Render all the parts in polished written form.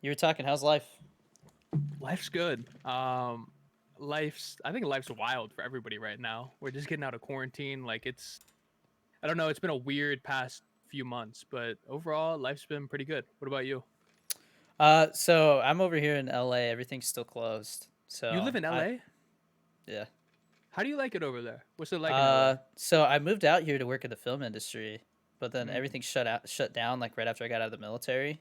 You were talking, how's life? Life's good. I think life's wild for everybody right now. We're just getting out of quarantine. I don't know, it's been a weird past few months, but overall, life's been pretty good. What about you? So I'm over here in LA. Everything's still closed. You live in LA? Yeah. How do you like it over there? What's it like in LA? So I moved out here to work in the film industry, but then Mm, everything shut down like right after I got out of the military,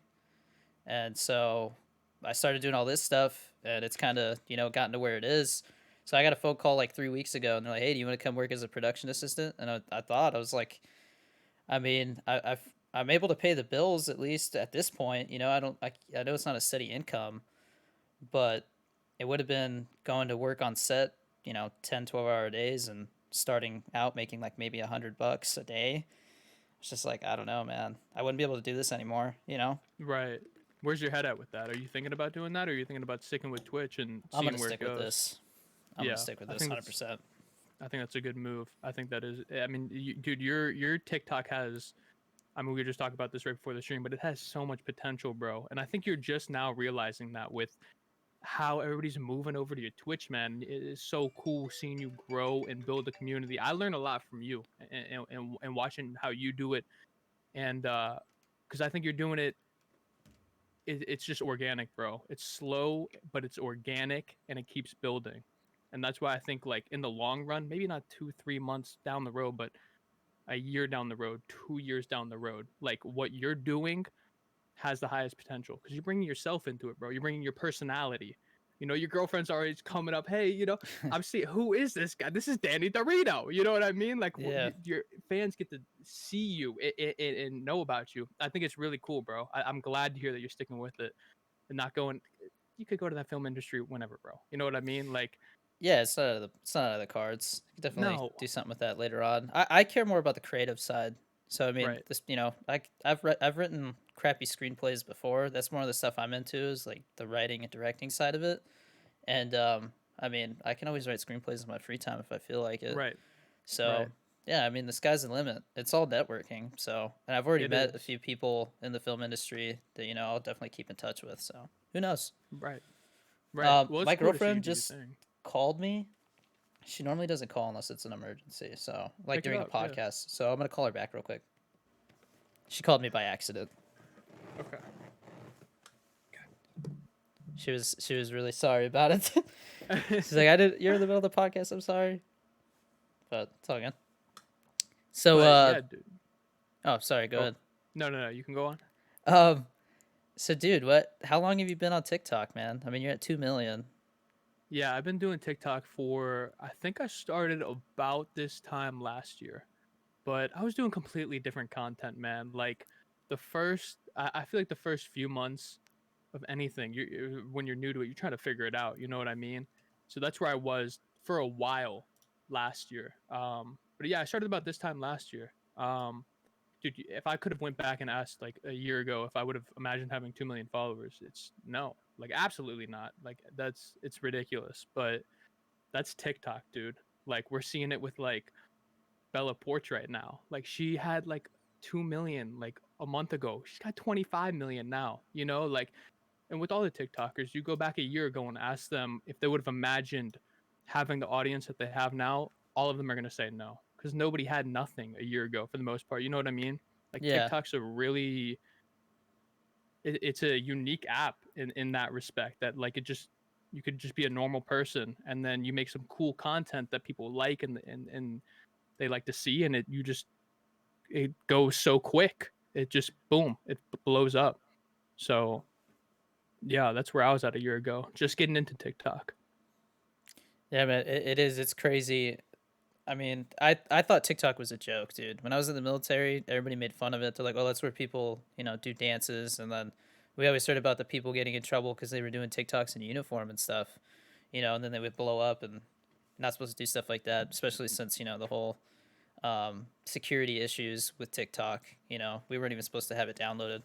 and so I started doing all this stuff, and it's kind of gotten to where it is. So I got a phone call like 3 weeks ago, and they're like, "Hey, do you want to come work as a production assistant?" And I was like, I mean, I'm able to pay the bills at least at this point. I know it's not a steady income, but it would have been going to work on set, 10, 12 hour days and starting out making like maybe $100 a day. It's just like, I don't know, man. I wouldn't be able to do this anymore. right. Where's your head at with that? Are you thinking about doing that, or are you thinking about sticking with Twitch and I'm going seeing to where it stick with goes? this. I'm going to Yeah, stick with I this think that's 100%. I think that's a good move. I think that is. I mean, dude, your TikTok has. I mean, we were just talking about this right before the stream, but it has so much potential, bro. And I think you're just now realizing that with how everybody's moving over to your Twitch, man. It is so cool seeing you grow and build a community. I learn a lot from you and watching how you do it. And because I think you're doing it's just organic, bro. It's slow, but it's organic and it keeps building. And that's why I think, like, in the long run, maybe not 2, 3 months down the road, but a year down the road, 2 years down the road, like what you're doing has the highest potential because you're bringing yourself into it, bro. You're bringing your personality. Your girlfriend's always coming up. Hey, I'm seeing who is this guy? This is Danny Dorito. You know what I mean? Like Yeah. your fans get to see you and know about you. I think it's really cool, bro. I'm glad to hear that you're sticking with it and not going. You could go to that film industry whenever, bro. You know what I mean? Like, Yeah, it's not out of the cards. You could definitely no, do something with that later on. I care more about the creative side. So I mean, right, I've written crappy screenplays before. That's more of the stuff I'm into is like the writing and directing side of it. And I mean, I can always write screenplays in my free time if I feel like it. right, So right. yeah, I mean, the sky's the limit. It's all networking. So, and I've already It met a is, few people in the film industry that I'll definitely keep in touch with. So who knows? right, right. Well, it's My cool to see you girlfriend do your just thing. called me. She normally doesn't call unless it's an emergency. So, like Pick it during a up, yeah. podcast. So, I'm going to call her back real quick. She called me by accident. Okay. She was really sorry about it. She's like, You're in the middle of the podcast. I'm sorry." But it's all good. So, But yeah, dude. oh, sorry, go Oh, ahead. no, no, no. You can go on. Um so dude, how long have you been on TikTok, man? I mean, you're at 2 million. Yeah, I've been doing TikTok for, I think I started about this time last year, but I was doing completely different content, man. Like I feel like the first few months of anything, when you're new to it, you're trying to figure it out. You know what I mean? So that's where I was for a while last year. But yeah, I started about this time last year. Dude, if I could have went back and asked like a year ago if I would have imagined having 2 million followers, it's no, like absolutely not. Like it's ridiculous. But that's TikTok, dude. Like we're seeing it with like Bella Porch right now. Like she had like 2 million like a month ago. She's got 25 million now. Like, and with all the TikTokers, you go back a year ago and ask them if they would have imagined having the audience that they have now. All of them are gonna say no because nobody had nothing a year ago for the most part. You know what I mean? Like Yeah. TikTok's a really it's a unique app in that respect that like it just you could just be a normal person and then you make some cool content that people like and they like to see and it goes so quick. It just boom, it blows up. So yeah, that's where I was at a year ago, just getting into TikTok. Yeah, man, it is. It's crazy. I mean, I thought TikTok was a joke, dude. When I was in the military, everybody made fun of it. They're like, "Oh, that's where people, do dances." And then we always heard about the people getting in trouble because they were doing TikToks in uniform and stuff, and then they would blow up and not supposed to do stuff like that, especially since, the whole security issues with TikTok. We weren't even supposed to have it downloaded.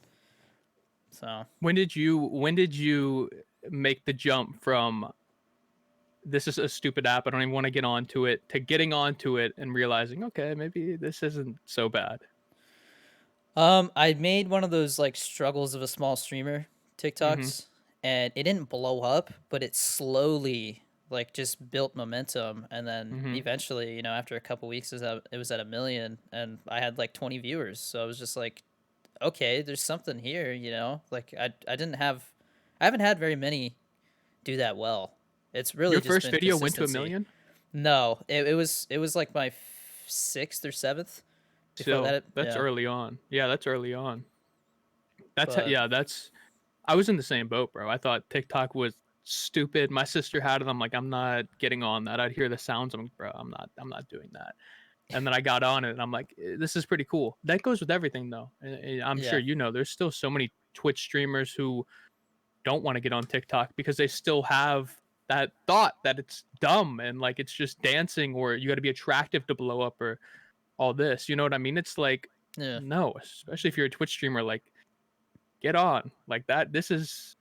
So, When did you make the jump from this is a stupid app, I don't even want to get onto it, to getting onto it and realizing, okay, maybe this isn't so bad? I made one of those like struggles of a small streamer Mm-hmm. TikToks, and it didn't blow up, but it slowly like just built momentum, and then Mm-hmm. eventually, after a couple weeks, it was at 1 million, and I had like 20 viewers. So I was just like, okay, there's something here, Like I haven't had very many do that well. It's really Your just first been video went to a consistency. million? No, it was like my sixth or seventh. Before Still, that, that's yeah, early on. Yeah, that's early on. That's but yeah, that's I was in the same boat, bro. I thought TikTok was stupid. My sister had it. I'm like, I'm not getting on that. I'd hear the sounds. I'm like, bro, I'm not doing that. And then I got on it, and I'm like, this is pretty cool. That goes with everything, though. And I'm sure yeah, you know, there's still so many Twitch streamers who don't want to get on TikTok because they still have that thought that it's dumb and like it's just dancing or you got to be attractive to blow up or all this. You know what I mean? It's like, yeah, no, especially if you're a Twitch streamer, like get on like that. This is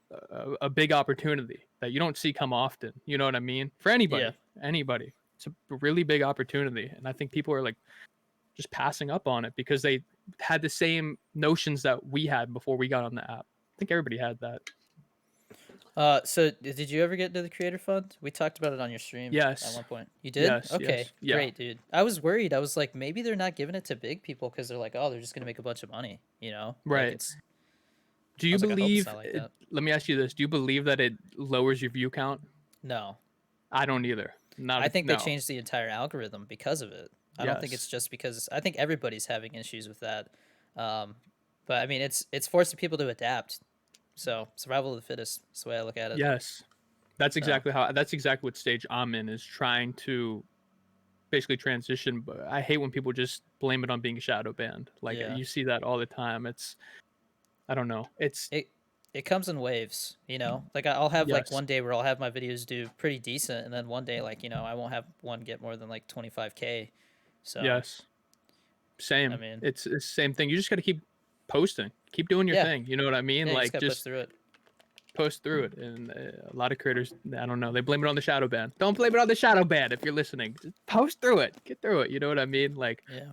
a big opportunity that you don't see come often. You know what I mean? For yeah. anybody, it's a really big opportunity, and I think people are like just passing up on it because they had the same notions that we had before we got on the app. I think everybody had that. So did you ever get into the creator fund? We talked about it on your stream at Yes, one point. You did? yes, Okay, yes, yeah, great, dude. I was worried. I was like, maybe they're not giving it to big people because they're like, oh, they're just gonna make a bunch of money. Like right. it's. Do I you was like, I hope it's believe? not like that. Let me ask you this: do you believe that it lowers your view count? No, I don't either. Not I think they no. changed the entire algorithm because of it. I don't think it's Yes, just because I think everybody's having issues with that. Um, but I mean, it's forcing people to adapt. So survival of the fittest. That's the way I look at it. yes. That's So exactly how. That's exactly what stage I'm in. Is trying to basically transition. But I hate when people just blame it on being shadow banned. Like yeah. you see that all the time. It's I don't know. It's It it comes in waves, Like I'll have like yes, one day where I'll have my videos do pretty decent, and then one day like I won't have one get more than like 25K. So yes, I same. mean, It's the same thing. You just got to keep posting, keep doing your yeah, thing. You know what I mean? yeah, you just Like gotta push just through it. post through it. And a lot of creators, I don't know, they blame it on the shadow ban. Don't blame it on the shadow ban if you're listening. Just post through it, get through it. You know what I mean? Like, Yeah.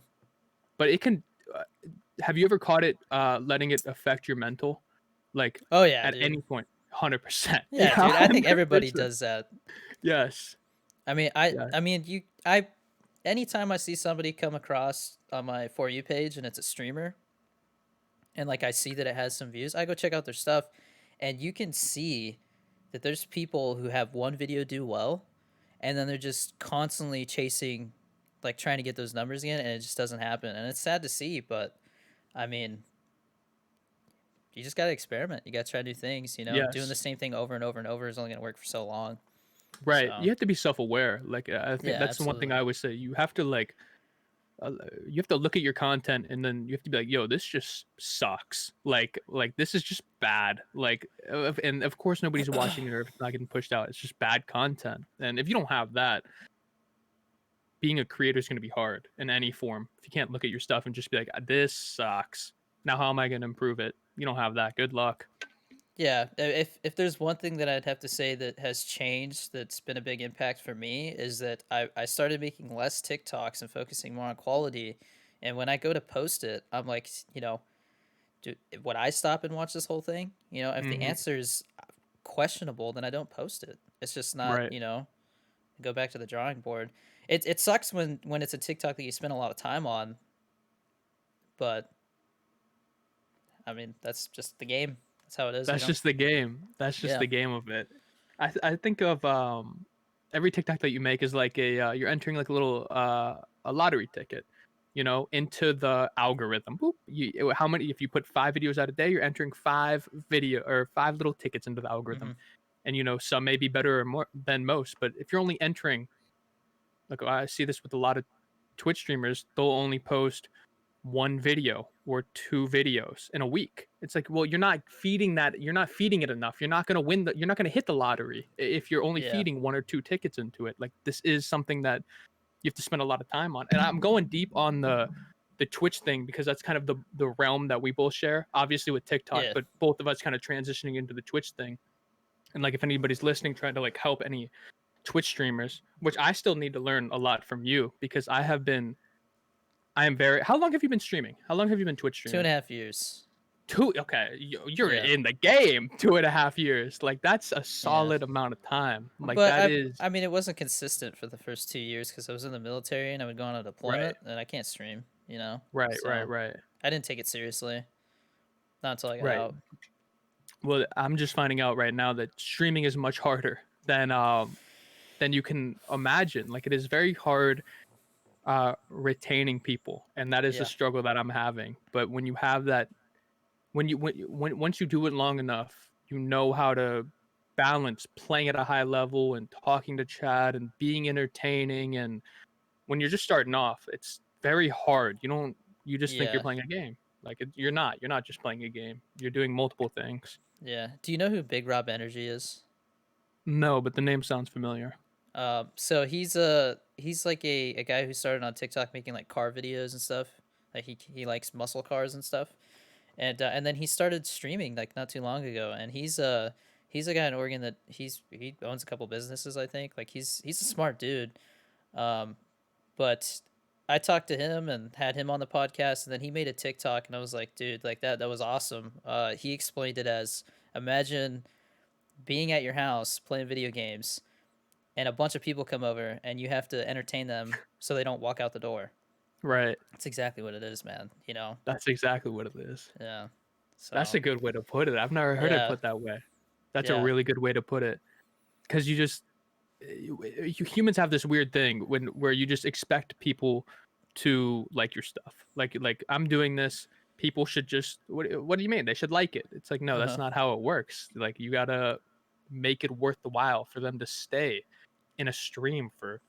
but it can. Uh, have you ever caught it letting it affect your mental? Like Oh yeah, at dude. any point, 100%. Yeah, Yeah, dude. I think everybody 100%. does that. Yes. I mean, I Yeah. I mean, I anytime I see somebody come across on my For You page and it's a streamer, and like I see that it has some views, I go check out their stuff, and you can see that there's people who have one video do well, and then they're just constantly chasing, like trying to get those numbers again, and it just doesn't happen, and it's sad to see. But I mean, you just gotta experiment. You gotta try new things. Doing the Yes. same thing over and over and over is only gonna work for so long. Right. So You have to be self-aware. Like I think yeah, that's the one thing absolutely. I always say. You have to like you have to look at your content and then you have to be like, yo, this just sucks. Like this is just bad. Like and of course nobody's watching it or if it's not getting pushed out. It's just bad content. And if you don't have that, being a creator is going to be hard in any form. If you can't look at your stuff and just be like, this sucks. Now how am I going to improve it? You don't have that. Good luck. Yeah, if there's one thing that I'd have to say that has changed that's been a big impact for me is that I started making less TikToks and focusing more on quality. And when I go to post it, I'm like, would I stop and watch this whole thing? If the Hmm. answer is questionable, then I don't post it. It's just not, Right. go back to the drawing board. It sucks when it's a TikTok that you spend a lot of time on, but I mean, that's just the game. That's how it is. That's just the game. That's just Yeah. the game of it. I think of every TikTok that you make is like a you're entering like a little a lottery ticket, you know, into the algorithm. Boop. How many if you put 5 videos out a day, you're entering 5 little tickets into the algorithm. Hmm. And you know, some may be better or more than most, but if you're only entering like I see this with a lot of Twitch streamers, they'll only post one video or two videos in a week. It's like, well, you're not feeding it enough. You're not going to hit the lottery if you're only Yeah. feeding one or two tickets into it. Like this is something that you have to spend a lot of time on. And I'm going deep on the Twitch thing because that's kind of the realm that we both share. Obviously with TikTok, Yeah. but both of us kind of transitioning into the Twitch thing. And like if anybody's listening trying to like help any Twitch streamers, which I still need to learn a lot from you because I am very how long have you been streaming? How long have you been Twitch Two and streaming? a half years. Okay, you're Yeah. in the game 2.5 years. Like that's a Yeah. solid amount of time. Like But that is I mean, it wasn't consistent for the first 2 years because I was in the military and I would go on a right, deployment, and I can't stream, you know? right, right, So, right, I didn't take it seriously, not until I got right. out. Well, I'm just finding out right now that streaming is much harder than you can imagine. Like it is very hard retaining people, and that is the Yeah. struggle that I'm having. But when you have that, once you do it long enough, you know how to balance playing at a high level and talking to chat and being entertaining. And when you're just starting off, it's very hard. You just think you're Yeah. playing a game. Like you're not just playing a game. You're doing multiple things. Yeah. Do you know who Big Rob Energy is? No, but the name sounds familiar. So he's like a guy who started on TikTok making like car videos and stuff. Like he likes muscle cars and stuff. And then he started streaming like not too long ago, and he's a guy in Oregon that he owns a couple businesses, I think. Like he's a smart dude. Um, but I talked to him and had him on the podcast, and then he made a TikTok, and I was like, dude, like that was awesome. He explained it as, imagine being at your house playing video games, and a bunch of people come over, and you have to entertain them so they don't walk out the door. Right. That's exactly what it is, man. You know? That's exactly what it is. Yeah. That's So a good way to put it. I've never heard it yeah, put that way. That's a yeah, really good way to put it. Because humans have this weird thing where you just expect people to like your stuff. Like I'm doing this, people should just what do you mean? They should like it. It's like no, that's uh-huh. not how it works. Like you gotta make it worth the while for them to stay in a stream for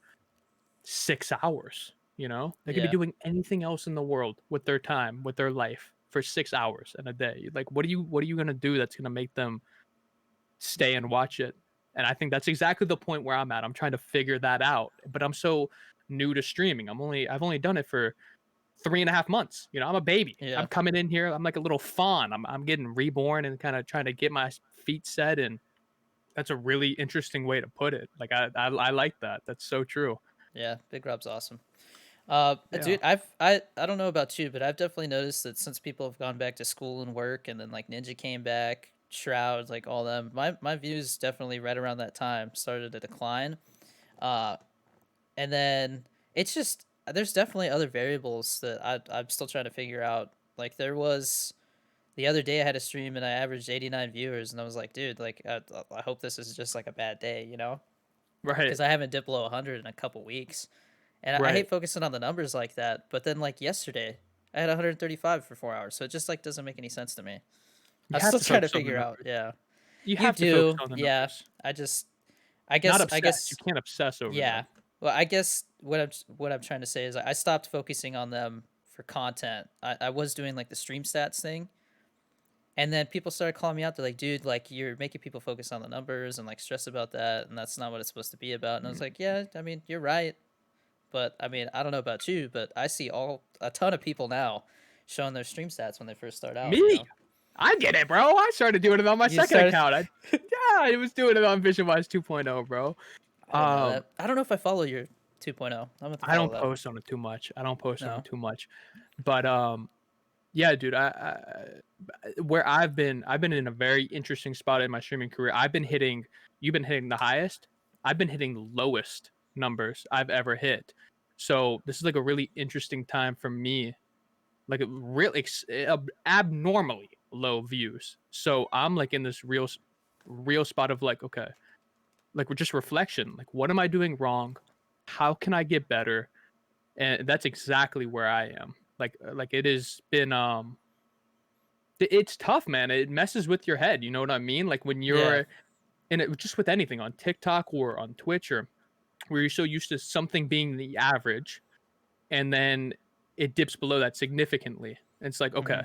6 hours. They could be Yeah, doing anything else in the world with their time, with their life for 6 hours in a day. Like what are you gonna do that's gonna make them stay and watch it? And I think that's exactly the point where I'm at. I'm trying to figure that out. But I'm so new to streaming. I've only done it for 3.5 months. I'm a baby. yeah, I'm coming in here. I'm like a little fawn. I'm getting reborn and kind of trying to get my feet set. And that's a really interesting way to put it. Like I like that. That's so true. yeah. Big Rob's awesome. Yeah. Dude, I don't know about you, but I've definitely noticed that since people have gone back to school and work, and then like Ninja came back, Shroud, like all them, my views definitely right around that time started to decline. Uh, and then it's just there's definitely other variables that I'm still trying to figure out. Like there was the other day I had a stream and I averaged 89 viewers, and I was like, dude, like I hope this is just like a bad day, you know? Right. Because I haven't dipped below 100 in a couple weeks. And I Right. hate focusing on the numbers like that. But then, like yesterday, I had 135 for 4 hours. So it just like doesn't make any sense to me. You I'm have still to trying to focus on the figure out. numbers. Yeah, You you have to focus do. on the Yeah, numbers. I just, Not I obsess. You guess, can't obsess over yeah. them. Well, I guess what I'm trying to say is I stopped focusing on them for content. I was doing like the stream stats thing, and then people started calling me out. They're like, dude, like you're making people focus on the numbers and like stress about that, and that's not what it's supposed to be about. And I was Mm. like, yeah, I mean, you're right. But I mean, I don't know about you, but I see a ton of people now showing their stream stats when they first start out. You Me? know, I get it, bro. I started doing it on my you second started. account. Yeah, I was doing it on Visonwise 2.0, bro. I didn't know Um, that. I don't know if I follow your 2.0. I'm gonna have to I follow don't that. post on it too much. I don't post on it No. too much, but yeah, dude. Where I've been in a very interesting spot in my streaming career. You've been hitting the highest. I've been hitting the lowest numbers I've ever hit. So this is like a really interesting time for me, like a really abnormally low views. So I'm like in this real spot of like, okay, like we're just reflection. Like, what am I doing wrong? How can I get better? And that's exactly where I am. Like it has been it's tough, man. It messes with your head. You know what I mean? Like when Yeah. you're and it just with anything on TikTok or on Twitch or where you're so used to something being the average and then it dips below that significantly. And it's like, Hmm. okay,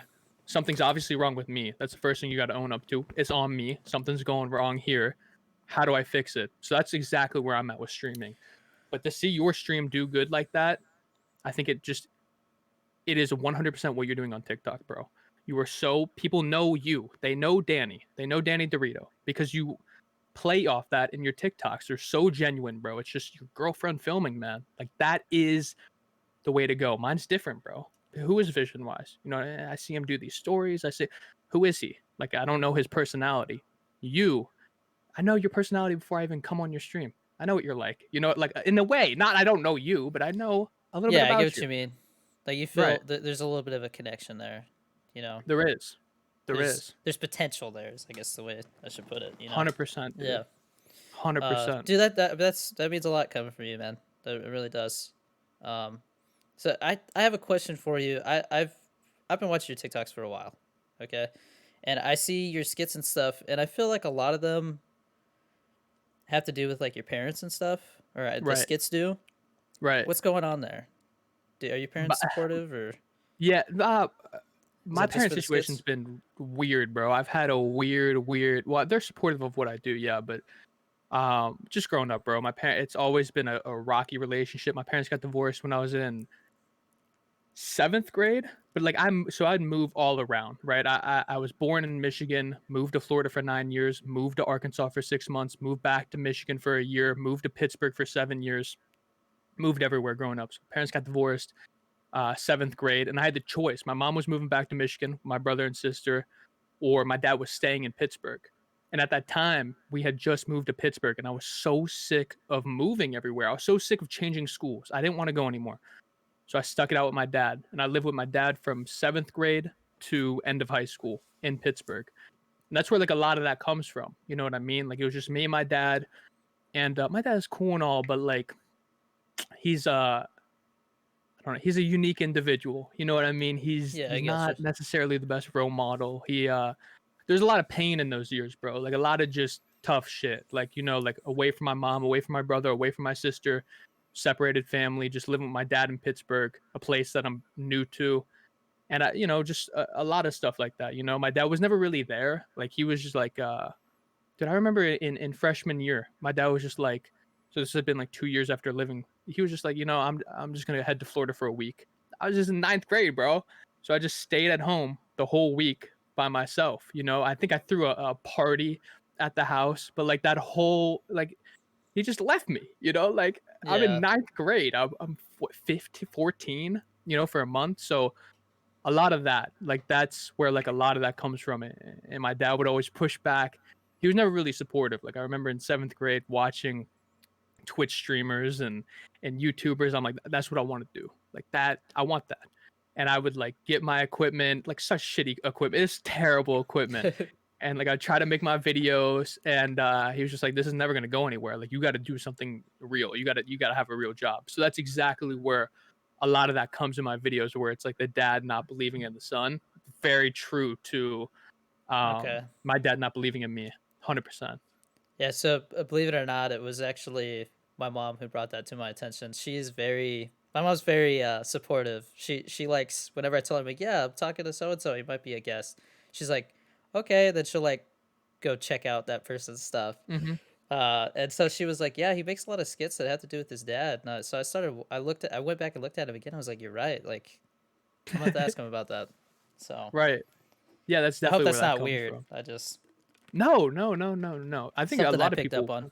something's obviously wrong with me. That's the first thing you got to own up to. It's on me. Something's going wrong here. How do I fix it? So that's exactly where I'm at with streaming. But to see your stream do good like that, I think it is 100% what you're doing on TikTok, bro. You are so people know you. They know Danny. They know Danny Dorito because you play off that in your TikToks. They're so genuine, bro. It's just your girlfriend filming, man. Like that is the way to go. Mine's different, bro. Who is Vision Wise? I see him do these stories. I say Who is he? Like, I don't know his personality. You, I know your personality before I even come on your stream. I know what you're like. You know, like in a way, not I don't know you, but I know a little bit Yeah, I get about what you. you mean. Like you Right. feel there's a little bit of a connection there. You know, There is. There there's is. there's potential there. Is I guess the way I should put it. You know. 100%, dude. Yeah. 100%. Dude, that means a lot coming from you, man. That it really does. Um, so I have a question for you. I've been watching your TikToks for a while, okay, and I see your skits and stuff, and I feel like a lot of them have to do with like your parents and stuff, or the Right. skits do. Right. What's going on there? Are your parents But supportive, or yeah, is my it just parents' for the situation's skits? been weird, bro. I've had a weird. Well, they're supportive of what I do, yeah, but just growing up, bro. My parent, it's always been a rocky relationship. My parents got divorced when I was in seventh grade, but like I'd move all around, right? I was born in Michigan, moved to Florida for 9 years, moved to Arkansas for 6 months, moved back to Michigan for a year, moved to Pittsburgh for 7 years, moved everywhere growing up. So parents got divorced, seventh grade, and I had the choice. My mom was moving back to Michigan, my brother and sister, or my dad was staying in Pittsburgh. And at that time, we had just moved to Pittsburgh, and I was so sick of moving everywhere. I was so sick of changing schools. I didn't want to go anymore. So I stuck it out with my dad, and I lived with my dad from seventh grade to end of high school in Pittsburgh. And that's where like a lot of that comes from. You know what I mean? Like it was just me and my dad, and my dad is cool and all, but like he's I don't know, he's a unique individual. You know what I mean? Yeah, I He's get you. not necessarily the best role model. There's a lot of pain in those years, bro. Like a lot of just tough shit. Like, you know, like away from my mom, away from my brother, away from my sister, separated family, just living with my dad in Pittsburgh, a place that I'm new to. And I, you know, just a lot of stuff like that. You know, my dad was never really there. Like he was just like, dude, I remember in freshman year, my dad was just like, so this had been like 2 years after living. He was just like, you know, I'm just gonna head to Florida for a week. I was just in ninth grade, bro. So I just stayed at home the whole week by myself. You know, I think I threw a party at the house, but like that whole like he just left me. You know, like I'm in Yeah. ninth grade. I'm what, 15, 14, you know, for a month. So a lot of that, like that's where like a lot of that comes from. And my dad would always push back. He was never really supportive. Like I remember in seventh grade watching Twitch streamers and YouTubers. I'm like, that's what I want to do. Like that, I want that. And I would like get my equipment, like such shitty equipment. It's terrible equipment. And like I try to make my videos, and he was just like, "This is never gonna go anywhere. Like you got to do something real. You gotta have a real job." So that's exactly where a lot of that comes in my videos, where it's like the dad not believing in the son. Very true to Okay. my dad not believing in me, 100%. Yeah, so believe it or not, it was actually my mom who brought that to my attention. My mom's very supportive. She likes whenever I tell her like, yeah, I'm talking to so and so, he might be a guest. She's like, okay, then she'll like go check out that person's stuff. Hmm. And so she was like, yeah, he makes a lot of skits that have to do with his dad. And so I went back and looked at him again. I was like, you're right. Like, I'm gonna have to ask him about that. So Right. Yeah, that's I hope definitely where that's that not comes weird. from. I just No, no, no, no, no. I think a something I lot of picked up people, on.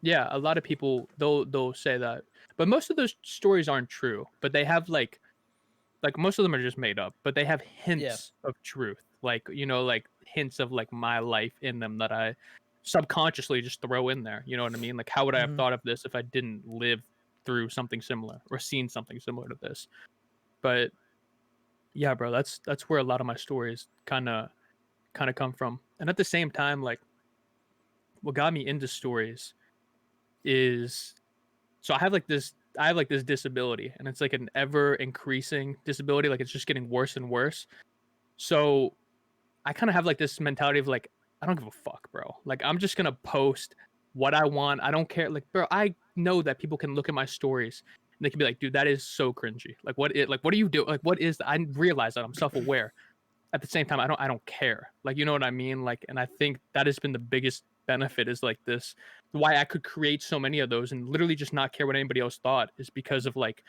yeah, a lot of people they'll say that, but most of those stories aren't true. But they have like most of them are just made up, but they have Yeah. hints of truth, like you know, like hints of like my life in them that I subconsciously just throw in there. You know what I mean? Like, how would I have Hmm. thought of this if I didn't live through something similar or seen something similar to this? But yeah, bro, that's where a lot of my stories kind of come from. And at the same time, like what got me into stories is so I have like this disability, and it's like an ever increasing disability, like it's just getting worse and worse. So I kind of have like this mentality of like I don't give a fuck, bro. Like I'm just gonna post what I want. I don't care. Like, bro, I know that people can look at my stories and they can be like, dude, that is so cringy. Like what do you do? Like what is that? I realize that I'm self-aware. At the same time, I don't care. Like, you know what I mean? Like, and I think that has been the biggest benefit is like this why I could create so many of those and literally just not care what anybody else thought is because of like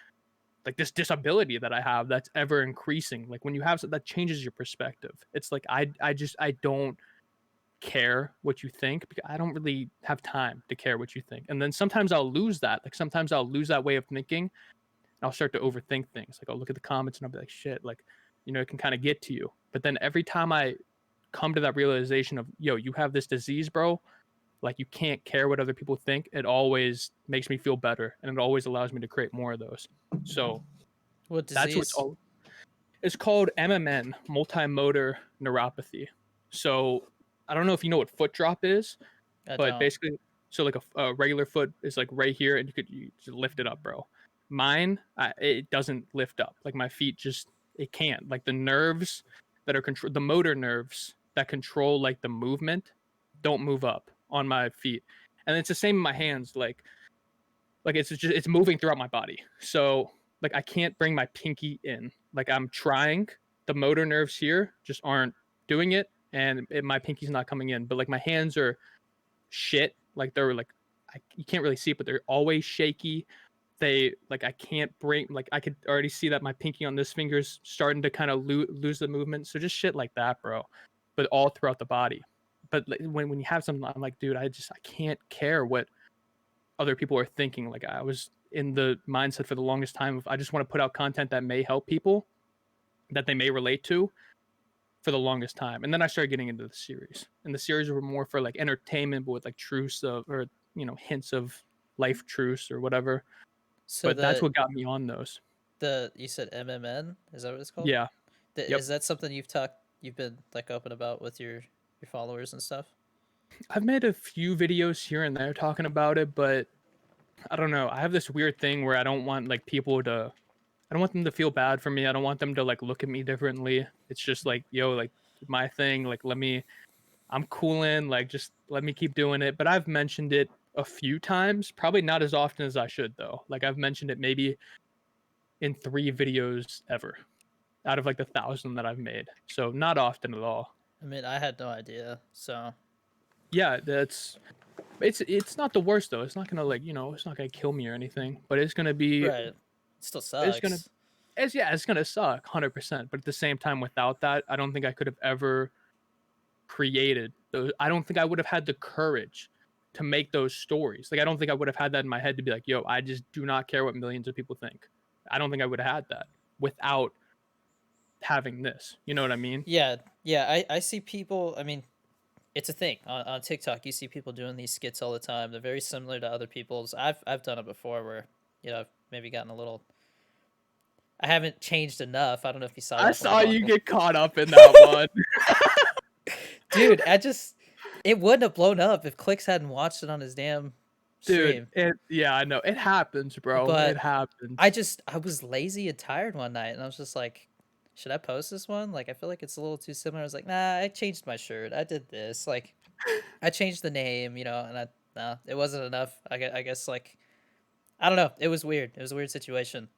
this disability that I have that's ever increasing. Like when you have that changes your perspective. It's like I don't care what you think because I don't really have time to care what you think. And then sometimes I'll lose that. Like sometimes I'll lose that way of thinking and I'll start to overthink things. Like I'll look at the comments and I'll be like, shit, like, you know, it can kind of get to you. But then every time I come to that realization of, yo, you have this disease, bro. Like, you can't care what other people think. It always makes me feel better, and it always allows me to create more of those. So What that's what's disease? all. It's called MMN, multimotor neuropathy. So I don't know if you know what foot drop is, I but don't. basically, so like a regular foot is like right here, and you just lift it up, bro. Mine, it doesn't lift up. Like my feet just it can't. Like the nerves that are control the motor nerves that control like the movement don't move up on my feet, and it's the same in my hands. Like it's moving throughout my body. So like I can't bring my pinky in. Like I'm trying, the motor nerves here just aren't doing it, and my pinky's not coming in. But like my hands are shit. Like they're like you can't really see it, but they're always shaky. They like I can't bring like I could already see that my pinky on this finger's starting to kind of lose the movement. So just shit like that, bro. But all throughout the body. But like, when you have something, I'm like, dude, I can't care what other people are thinking. Like I was in the mindset for the longest time of I just want to put out content that may help people, that they may relate to for the longest time. And then I started getting into the series. And the series were more for like entertainment, but with like truths of or hints of life truths or whatever. So But that's what got me on those. the you said MMN, is that what it's called? Yeah. Yep. Is that something you've been like open about with your followers and stuff? I've made a few videos here and there talking about it, but I don't know. I have this weird thing where I don't want like people to I don't want them to feel bad for me. I don't want them to like look at me differently. It's just like, yo, like my thing, like I'm cooling, like just let me keep doing it. But I've mentioned it a few times, probably not as often as I should though. Like I've mentioned it maybe in 3 videos ever out of like the 1,000 that I've made. So not often at all. I mean, I had no idea. So, Yeah, it's not the worst though. It's not gonna like, it's not gonna kill me or anything. But right. It still it's gonna sucks. it's gonna suck 100%. But at the same time, without that, I don't think I could have ever created those. I don't think I would have had the courage to make those stories. Like I don't think I would have had that in my head to be like, yo, I just do not care what millions of people think. I don't think I would have had that without having this. You know what I mean? Yeah, yeah. I see people. I mean, it's a thing on TikTok. You see people doing these skits all the time. They're very similar to other people's. I've done it before where I've maybe gotten a little. I haven't changed enough. I don't know if you saw I that one saw about you the get caught up in that one. dude. It wouldn't have blown up if Clicks hadn't watched it on his damn Dude, stream. yeah, I know. It happens, bro. It But happens. I was lazy and tired one night, and I was just like, should I post this one? Like, I feel like it's a little too similar. I was like, nah, I changed my shirt. I did this. Like, I changed the name, and no, it wasn't enough. I guess like I don't know. It was weird. It was a weird situation.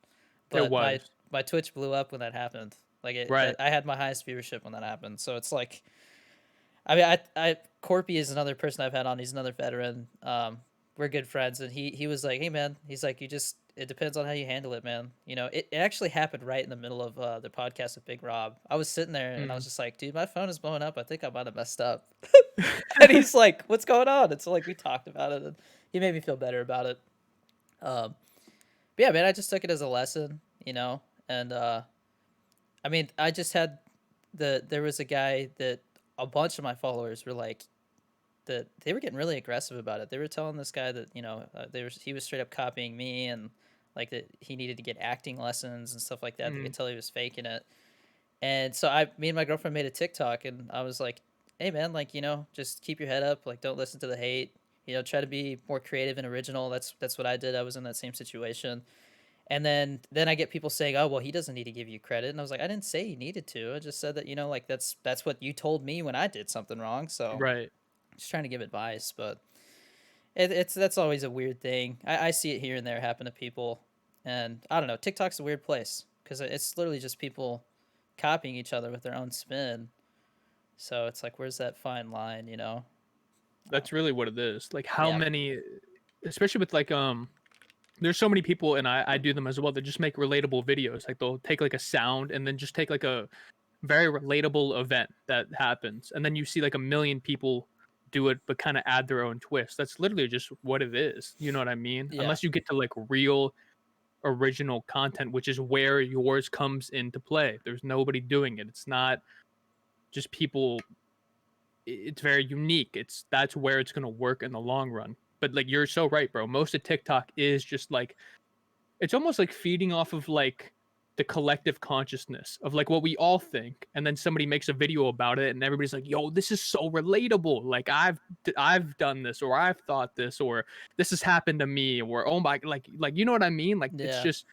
It But was. my Twitch blew up when that happened. Right. that I had my highest viewership when that happened. So it's like, I mean, I Corpy is another person I've had on. He's another veteran. We're good friends, and he was like, "Hey, man," he's like, it depends on how you handle it, man. It actually happened right in the middle of the podcast with Big Rob. I was sitting there and I Mm. was just like, "Dude, my phone is blowing up. I think I might have messed up." And he's like, "What's going on?" And so like we talked about it, and he made me feel better about it. Um, but yeah, man, I just took it as a lesson. And I mean, I just had there was a guy that a bunch of my followers were like that they were getting really aggressive about it. They were telling this guy that he was straight up copying me, and like that he needed to get acting lessons and stuff like that. They Mm. could tell he was faking it. And so me and my girlfriend made a TikTok, and I was like, "Hey man, like just keep your head up. Like don't listen to the hate. Try to be more creative and original." That's what I did. I was in that same situation. And then I get people saying, "Oh, well, he doesn't need to give you credit." And I was like, "I didn't say he needed to. I just said that, like that's what you told me when I did something wrong. So Right. just trying to give advice." But that's always a weird thing. I see it here and there happen to people, and I don't know. TikTok's a weird place because it's literally just people copying each other with their own spin. So it's like, where's that fine line? That's really what it is. Like how Yeah. many, especially with like there's so many people, and I do them as well, that just make relatable videos. Like they'll take like a sound and then just take like a very relatable event that happens, and then you see like a million people do it but kind of add their own twist. That's literally just what it is. You know what I mean? Yeah. Unless you get to like real original content, which is where yours comes into play. There's nobody doing it. It's not just people it's very unique. That's where it's gonna work in the long run. But like you're so right, bro. Most of TikTok is just like it's almost like feeding off of like the collective consciousness of like what we all think, and then somebody makes a video about it and everybody's like, yo, this is so relatable, like I've done this, or I've thought this, or this has happened to me, or oh my, like you know what I mean, like it's Yeah. just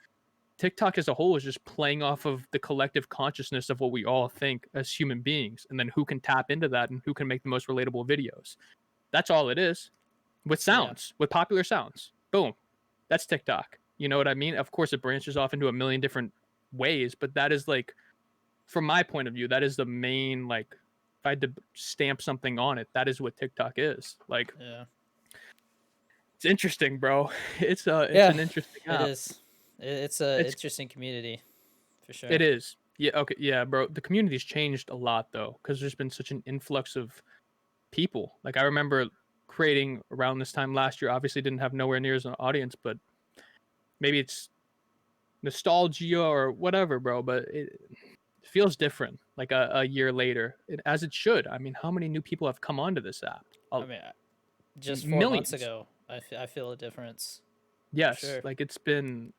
TikTok as a whole is just playing off of the collective consciousness of what we all think as human beings, and then who can tap into that and who can make the most relatable videos. That's all it is. With Yeah. sounds, with popular sounds. Boom. That's TikTok. You know what I mean? Of course, it branches off into a million different ways, but that is like, from my point of view, that is the main, like, if I had to stamp something on it, that is what TikTok is. Like, Yeah. it's interesting, bro. It's Yeah. an interesting It app. is. It's a It's interesting community for it sure. is. Yeah, okay, yeah, bro. The community's changed a lot though, because there's been such an influx of people. Like I remember creating around this time last year. Obviously, didn't have nowhere near as an audience, but maybe it's nostalgia or whatever, bro. But it feels different, like a year later, as it should. I mean, how many new people have come onto this app? I mean, just 4 months Millions. ago, I feel a difference for Yes, sure. like it's been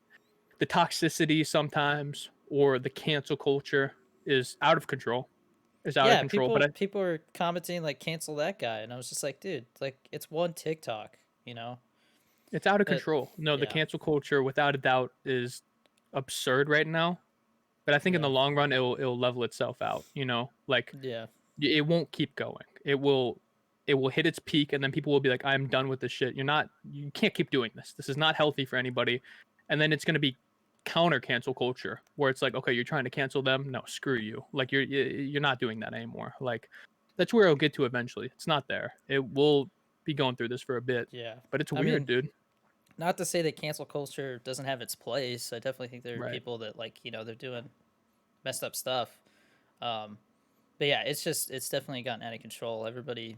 the toxicity sometimes, or the cancel culture is out of control. Is out of Yeah, control. But people were commenting like cancel that guy, and I was just like, dude, like it's one TikTok, you know. it's out of But control. No, the yeah, cancel culture, without a doubt, is absurd right now. But I think in yeah, the long run, it'll level itself out. You know, like yeah, it won't keep going. It will hit its peak, and then people will be like, I'm done with this shit. You can't keep doing this. This is not healthy for anybody. And then it's going to be counter cancel culture, where it's like, okay, you're trying to cancel them. No, screw you. Like you're not doing that anymore. Like that's where it'll get to eventually. It's not there. It will be going through this for a bit, yeah. but it's I weird, mean, dude. not to say that cancel culture doesn't have its place. I definitely think there are Right. people that like they're doing messed up stuff. Um, but yeah, it's definitely gotten out of control. Everybody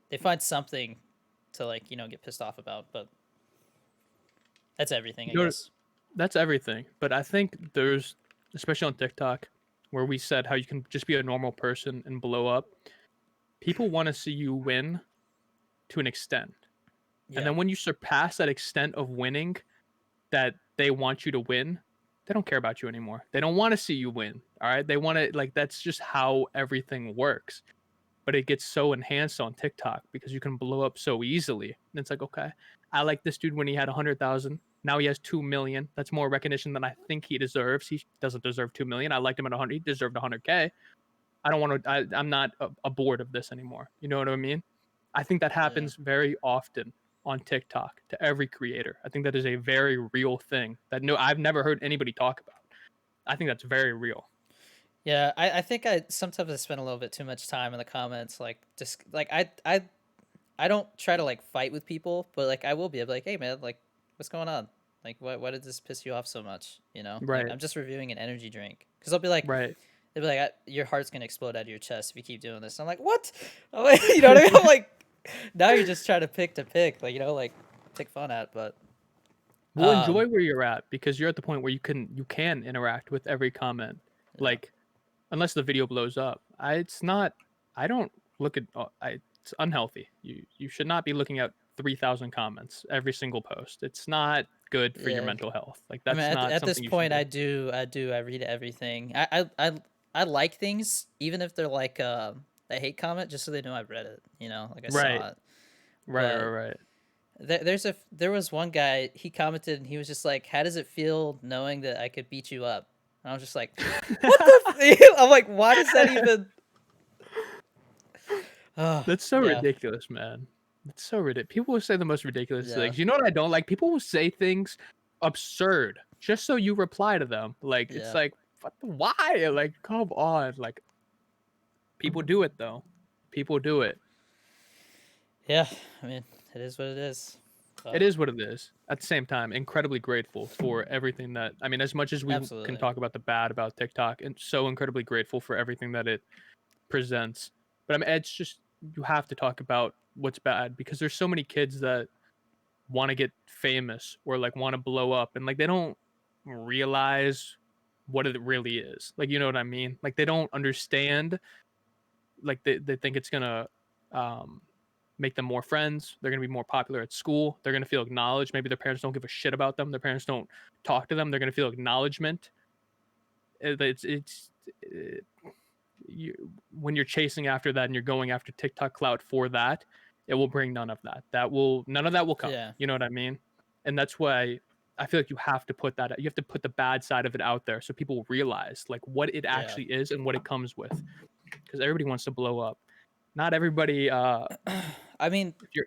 they find something to like get pissed off about, but that's everything, I You know, guess. that's everything. But I think there's, especially on TikTok, where we said how you can just be a normal person and blow up. People want to see you win to an extent. And Yeah, then when you surpass that extent of winning that they want you to win, they don't care about you anymore. They don't want to see you win. All right. They want to, like, that's just how everything works. But it gets so enhanced on TikTok because you can blow up so easily. And it's like, okay, I like this dude when he had 100,000. Now he has 2 million. That's more recognition than I think he deserves. He doesn't deserve 2 million. I liked him at 100. He deserved 100K. I don't want to. I'm not bored of this anymore. You know what I mean? I think that yeah, happens very often on TikTok to every creator. I think that is a very real thing that no, I've never heard anybody talk about. I think that's very real. yeah. I think I sometimes I spend a little bit too much time in the comments, like just like I don't try to like fight with people, but like I will be. I'll be like, hey man, like what's going on? Like why did this piss you off so much? Like Right. I'm just reviewing an energy drink. Because I'll be like, Right. they'll be like, your heart's gonna explode out of your chest if you keep doing this. I'm like, what? I'm like, you know what I mean? I'm like, now you're just trying to pick, like like pick fun at, but Well, um, enjoy where you're at because you're at the point where you can interact with every comment. yeah, Like unless the video blows up. It's not. I don't look at. It's unhealthy. You should not be looking at 3,000 comments every single post. It's not good for your yeah. mental health. Like I mean, that's not at this something you should point, do. I read everything. I like things even if they're like a hate comment, just so they know I've read it. Like I Right. saw it. Right. Right. But Right. there was one guy, he commented and he was just like, "How does it feel knowing that I could beat you up?" And I was just like, "What the?" I'm like, "Why does that even?" Oh That's so yeah, ridiculous, man. That's so ridiculous. People will say the most ridiculous yeah, things. You know what I don't like? People will say things absurd just so you reply to them. Like it's yeah, like, why? Like, come on. Like people do it though. People do it. yeah. I mean, it is what it is. It But is what it is. At the same time, incredibly grateful for everything that I mean, as much as we can absolutely, talk about the bad about TikTok, and so incredibly grateful for everything that it presents. But I mean, it's just you have to talk about what's bad because there's so many kids that want to get famous or like want to blow up and like they don't realize what it really is. Like you know what I mean? Like they don't understand like they think it's gonna um, make them more friends. They're gonna be more popular at school. They're gonna feel acknowledged. Maybe their parents don't give a shit about them. Their parents don't talk to them. They're gonna feel acknowledgement. It's you, when you're chasing after that and you're going after TikTok clout for that, it will bring none of that. None of that will come. Yeah, You know what I mean? And that's why I feel like you have to put that. You have to put the bad side of it out there so people realize like what it yeah. actually is and what it comes with. Because everybody wants to blow up. Not everybody. I mean, If you're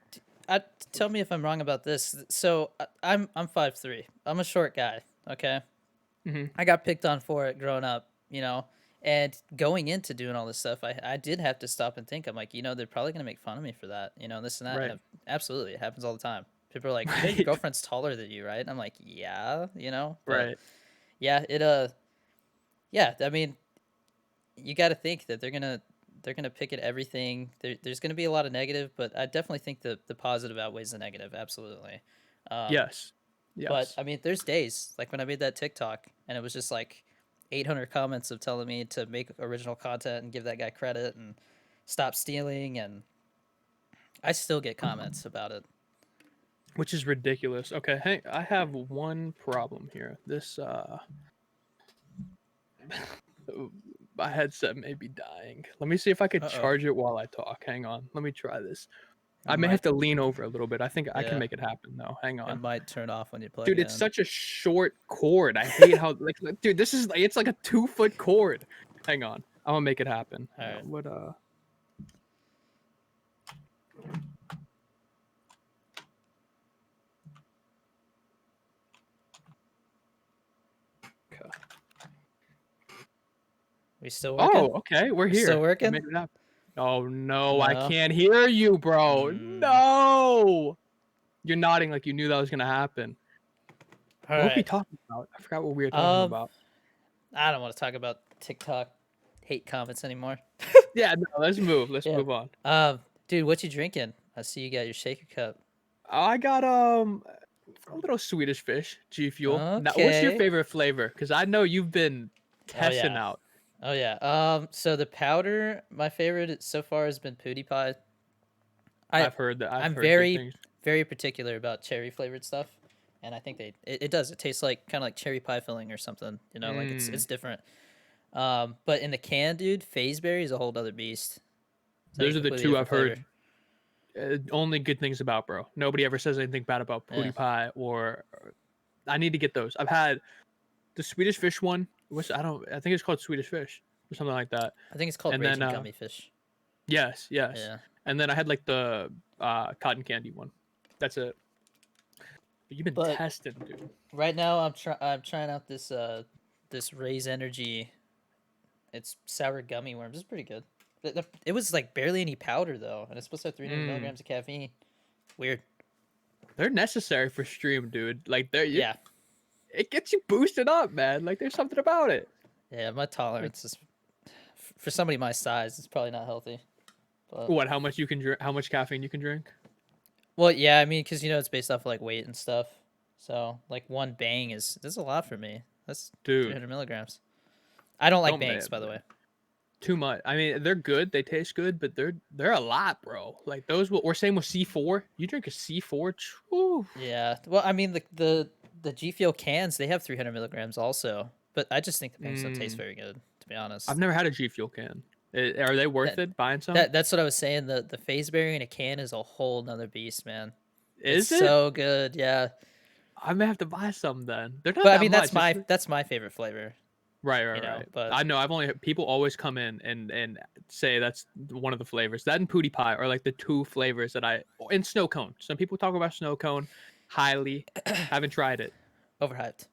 tell me if I'm wrong about this. So I'm 5'3". I'm a short guy. Okay, mhm, I got picked on for it growing up. And going into doing all this stuff, I did have to stop and think. I'm like, they're probably gonna make fun of me for that. This and that. right, And absolutely, it happens all the time. People are like, your right, girlfriend's taller than you, right? And I'm like, yeah, but right. yeah, yeah. I mean, you got to think that they're gonna pick at everything. There's gonna be a lot of negative, but I definitely think the positive outweighs the negative. Absolutely. Um, Yes, but yes. I mean, there's days like when I made that TikTok and it was just like 800 comments of telling me to make original content and give that guy credit and stop stealing, and I still get comments about it. Which is ridiculous. Okay, hey, I have one problem here. This my headset may be dying. Let me see if I could Uh oh, charge it while I talk. Hang on. Let me try this. it I may have might. to lean over a little bit. I think I can Yeah, make it happen though. Hang it on. might turn off when you plug Dude, it it's in. such a short cord. I hate how dude, this is like it's like a 2 foot cord. Hang on. I'm gonna make it happen. All Hang right. on. What okay. We still working? Oh, okay, we're We're still here. We working? made it happen. Oh no, I No. can't hear you, bro. Mm. No. You're nodding like you knew that was gonna happen. All What were we right. talking about? I forgot what we were talking Um, about. I don't want to talk about TikTok hate comments anymore. Yeah, no, let's move. Let's Yeah. move on. Dude, what you drinking? I see you got your shaker cup. I got a little Swedish fish, G Fuel. Now, what's your Okay. favorite flavor? Because I know you've been Oh testing yeah. out. Oh yeah. So the powder, my favorite so far has been Pootie Pie. I I've heard that. I've I'm heard good very things. very particular about cherry flavored stuff, and I think it does. It tastes like kind of like cherry pie filling or something. Like it's Mm, different. But in the can, dude, Berry is a whole other beast. It's like a those are the completely two different I've flavor. heard only good things about, bro. Nobody ever says anything bad about Yeah. Pootie Pie I need to get those. I've had the Swedish fish one. Which I don't. I think it's called Swedish fish or something like that. I think it's called And then Raging Gummy Fish. yes, yes. Yeah. And then I had like the cotton candy one. That's it. But you've been But testing, dude. right now I'm trying out this Raise Energy. It's sour gummy worms. It's pretty good. It was like barely any powder though, and it's supposed to have 300 Mm, milligrams of caffeine. Weird. they're necessary for stream, dude. Like Yeah. it gets you boosted up, man. Like there's something about it. Yeah. My Like tolerance is for somebody my size. It's probably not healthy. But what? How much you can drink? How much caffeine you can drink? well, yeah. I mean, because it's based off of, like weight and stuff. So like one bang is that's a lot for me. That's Dude, 300 milligrams. I don't like don't bangs, by the way. too much. I mean, they're good. They taste good, but they're a lot, bro. Like those. Or same with C4. You drink a C4. Whew. Yeah. Well, I mean the G Fuel cans they have 300 milligrams also, but I just think the bangs don't taste Mm, very good, to be I've honest. never had a G Fuel can. Are they worth That it? Buying some? that's what I was saying. The Berry in a can is a whole nother beast, man. It's Is it? so good, yeah. I may have to buy some then. They're not But I that mean much. It's that's my favorite flavor, right, right, right. But I know. I've only people always come in and say that's one of the flavors. That and Pootie Pie are like the two flavors that and snow cone. Some people talk about snow cone highly. Haven't tried it. overhyped.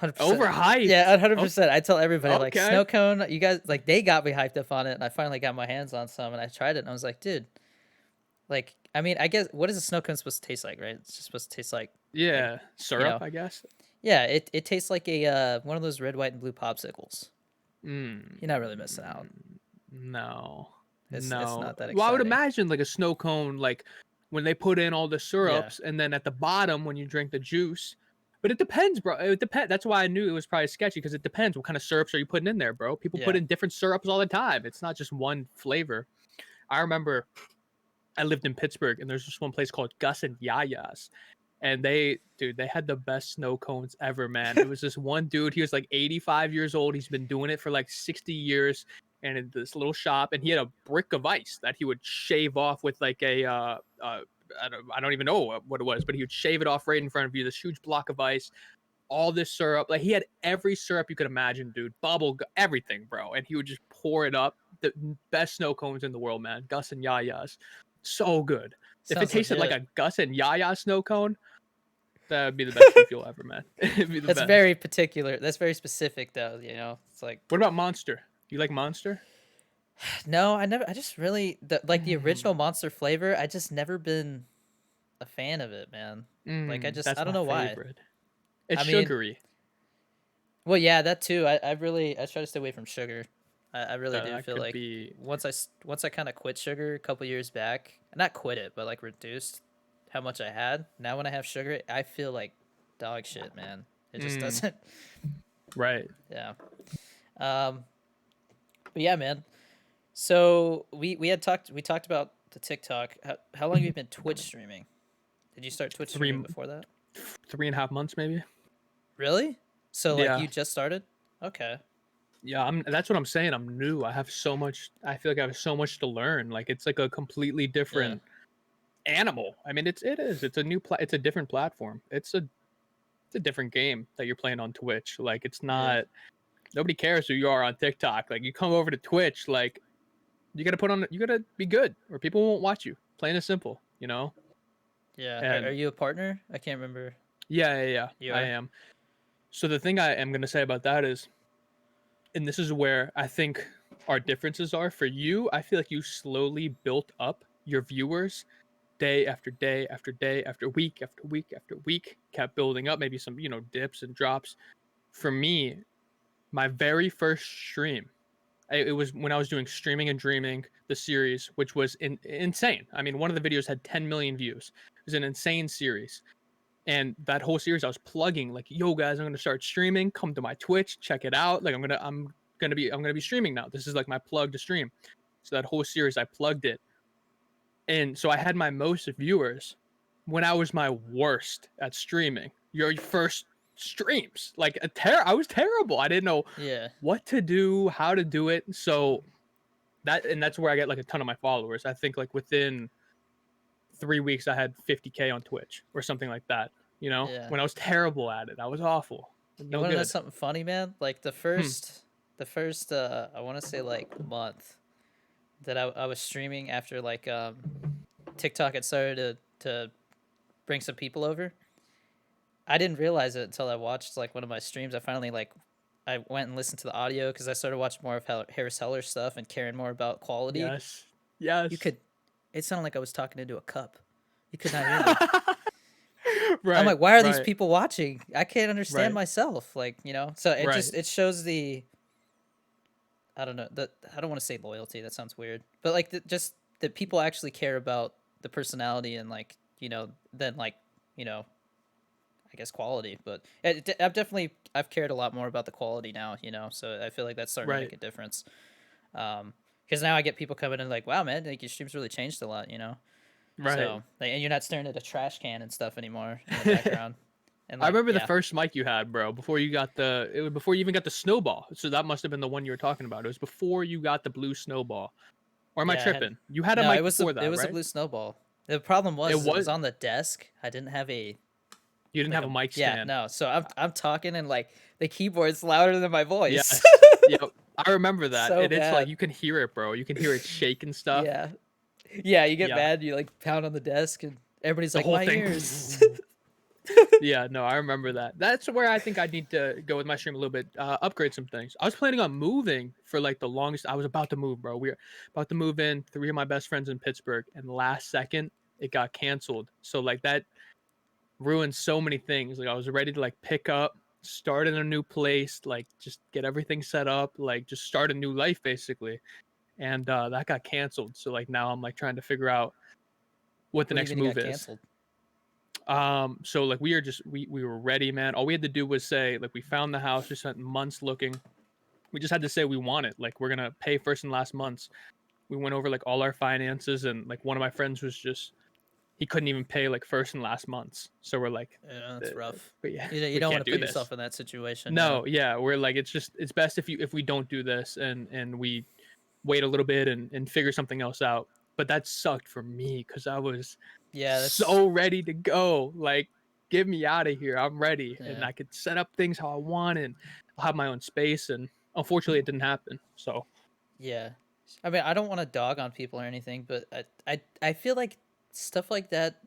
100%. Yeah, Overhyped. Oh, 100%. I tell everybody like okay. snow cone, you guys like they got me hyped up on it and I finally got my hands on some and I tried it and I was like, dude, like I mean, I guess what is a snow cone supposed to taste like, right? It's just supposed to taste like Yeah, you syrup, know, I guess. yeah, it tastes like a one of those red, white, and blue popsicles. Mm, You're not really missing out. no, It's no. not that Well, I would exciting. imagine like a snow cone, like when they put in all the Yeah, syrups, and then at the bottom when you drink the juice. But it depends, bro. It depends. That's why I knew it was probably sketchy because it depends. What kind of syrups are you putting in there, bro? People put yeah. in different syrups all the time. It's not just one flavor. I remember I lived in Pittsburgh, and there's this one place called Gus and Yaya's, and they had the best snow cones ever, man. It was this one dude. He was like 85 years old. He's been doing it for like 60 years, and in this little shop, and he had a brick of ice that he would shave off with like a I don't even know what it was, but he would shave it off right in front of you. This huge block of ice, all this syrup. Like he had every syrup you could imagine, dude. Everything, bro. And he would just pour it up. The best snow cones in the world, man. Gus and Yaya's, so good. If it Sounds tasted like legit. a Gus and Yaya snow cone, that would be the best refuel ever, man. It'd be the That's best. very particular. That's very specific, though. It's like What about Monster? You like Monster? no, I never. I just really like the Mm, original Monster flavor. I just never been a fan of it, man. Like I that's don't my know why. favorite. It's I mean, sugary. well, yeah, that too. I try to stay away from sugar. I really do That feel could like be. once I kind of quit sugar a couple years back, not quit it, but like reduced how much I had. Now when I have sugar, I feel like dog shit, man. It just Mm, doesn't. right. Yeah. Um. But yeah, man. So we talked about the TikTok. How long have you been Twitch streaming? Did you start Twitch streaming Three, before that? 3.5 months, maybe. Really? So like Yeah. you just started? Okay. Yeah, that's what I'm saying. I'm new. I have so much. I feel like I have so much to learn. Like it's like a completely Yeah. different animal. I mean, it's a it's a different platform. It's a different game that you're playing on Twitch. Like it's Yeah. not nobody cares who you are on TikTok. Like you come over to Twitch, like you gotta be good or people won't watch you. Plain and simple, you know? Yeah. Are And you a partner? I can't remember. yeah, You I are? am. So the thing I am gonna say about that is, and this is where I think our differences are. For you, I feel like you slowly built up your viewers day after day after day after week after week after week, kept building up, maybe some, dips and drops. For me, my very first stream, it was when I was doing Streaming and Dreaming, the series, which was insane. I mean, one of the videos had 10 million views. It was an insane series. And that whole series, I was plugging like, "Yo, guys, I'm gonna start streaming. Come to my Twitch, check it out. Like, I'm gonna be streaming now. This is like my plug to stream." So that whole series, I plugged it, and so I had my most viewers when I was my worst at streaming. Your first streams, like I was terrible. I didn't know Yeah. what to do, how to do it. So that's where I get like a ton of my followers. I think like within 3 weeks I had 50K on Twitch or something like that. Yeah. When I was terrible at it, I was awful, You no want to know good. something funny, man? Like Hmm. the first I want to say like month that I was streaming after like TikTok had started to bring some people over. I didn't realize it until I watched like one of my streams. I finally like I went and listened to the audio because I started watching more of Harris Heller stuff and caring more about quality. Yes. You Yes. could it sounded like I was talking into a cup. You could not hear me. I'm Right. like, why are these Right. people watching? I can't understand Right. myself. Like, so Right. it shows the I don't know that I don't want to say loyalty. That sounds weird, but like just that people actually care about the personality and like then like you know I guess quality. But I've cared a lot more about the quality now. So I feel like that's starting to make Right. a difference. Because now I get people coming in like, wow, man, like your streams really changed a lot. Right. So like, and you're not staring at a trash can and stuff anymore in the background. And I like, remember the yeah, first mic you had, bro, before you got it was before you even got the snowball. So that must have been the one you were talking about. It was before you got the blue snowball. Or am I yeah, I had tripping? You had a no, mic before it that, was a right? blue snowball. The problem It was it was was on the desk. I didn't have a you didn't like have a a mic yeah stand. no. So I'm talking and like the keyboard's louder than my voice. Yes. Yep. I remember that. So And it's like bad. you can hear it, bro. You can hear it shake and stuff. Yeah, yeah. You get Yeah. mad. You like pound on the desk and everybody's The like whole my thing. ears. Yeah, no, I remember that. That's where I think I need to go with my stream a little bit, upgrade some things. I was planning on moving for like the longest. I was about to move, bro. We were about to move in. Three of my best friends in Pittsburgh, and last second it got canceled. So like that ruined so many things. Like I was ready to like pick up, start in a new place, like just get everything set up, like just start a new life basically. And that got canceled. So like now I'm like trying to figure out what the What do you next mean it move got is. canceled? So like we are just we were ready, man. All we had to do was say like we found the house. We spent months looking. We just had to say we want it. Like we're gonna pay first and last months, We went over like all our finances, and like one of my friends was just he couldn't even pay like first and last months. So we're like, Yeah, uh, that's rough. but yeah, You we don't want can't to do put this. yourself in that situation. Yeah. No, yeah, we're like it's best if we don't do this and we wait a little bit and figure something else out. But that sucked for me because I was Yeah, that's so ready to go. Like, get me out of here. I'm ready, and yeah. I could set up things how I want, and I'll have my own space. And unfortunately, it didn't happen. So Yeah. I mean, I don't want to dog on people or anything, but I feel like stuff like that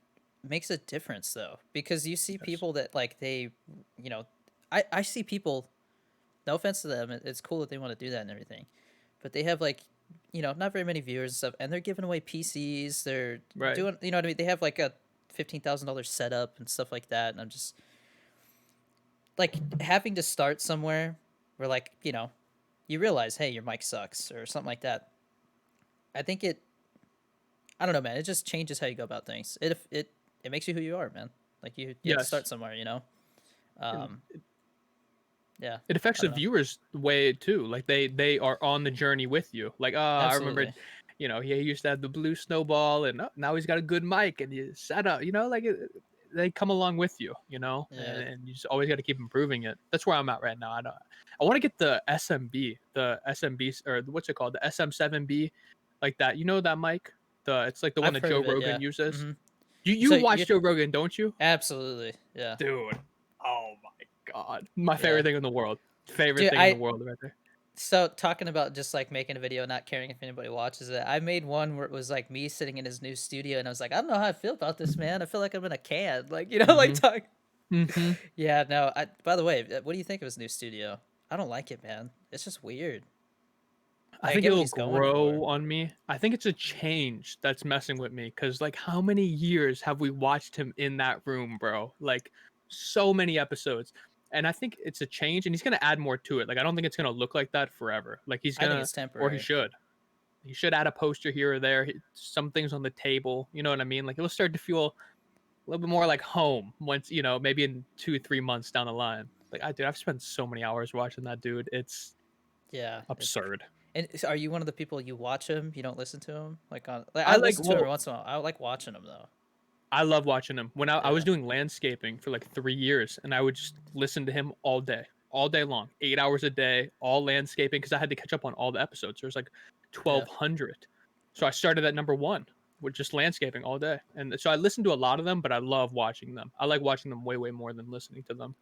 makes a difference though, because you see yes, people that like they, you know, I see people. No offense to them, it's cool that they want to do that and everything, but they have like, not very many viewers and stuff, and they're giving away PCs. They're right, doing, you know what I mean? They have like a $15,000 setup and stuff like that, and I'm just like having to start somewhere where like you realize, hey, your mic sucks or something like that. I think I don't know, man. It just changes how you go about things. It makes you who you are, man. Like you have to yes, start somewhere, and Um, yeah, it affects I the don't know. viewers way too. Like they are on the journey with you. Like, I remember, Absolutely. he used to have the blue snowball, and now he's got a good mic, and you set up. Like they come along with you. Yeah, And you just always got to keep improving it. That's where I'm at right now. I want to get the SMB, or what's it called, the SM7B, like that. You know that mic? It's like the one I've that heard Joe of it. Rogan Yeah. uses. Hmm. You So watch you're Joe Rogan, don't you? absolutely, yeah, Dude, oh my god, my favorite yeah, thing in the world. Favorite dude. thing in the world right there. So talking about just like making a video, not caring if anybody watches it. I made one where it was like me sitting in his new studio, and I was like, I don't know how I feel about this, man. I feel like I'm in a can, like like Mhm. talk. Mhm. Yeah, no. By the way, what do you think of his new studio? I don't like it, man. It's just weird. I Like, I think get what it'll he's going for. grow on me. I think it's a change that's messing with me, cuz like how many years have we watched him in that room, bro? Like so many episodes. And I think it's a change, and he's going to add more to it. Like I don't think it's going to look like that forever. Like he's I going think to, it's or he temporary. should. He should add a poster here or there, some things on the table, you know what I mean? Like it'll start to feel a little bit more like home once, maybe in 2 3 months down the line. Like I've spent so many hours watching that dude. It's Yeah. absurd. And are you one of the people, you watch him? You don't listen to him? Like I I like listen to him every well, once in a while. I like watching him though. I love watching him. When I was Yeah. doing landscaping for like 3 years, and I would just listen to him all day long, 8 hours a day, all landscaping, because I had to catch up on all the episodes. There's like Yeah. 1,200. So I started at number one with just landscaping all day. And so I listened to a lot of them, but I love watching them. I like watching them way, way more than listening to them.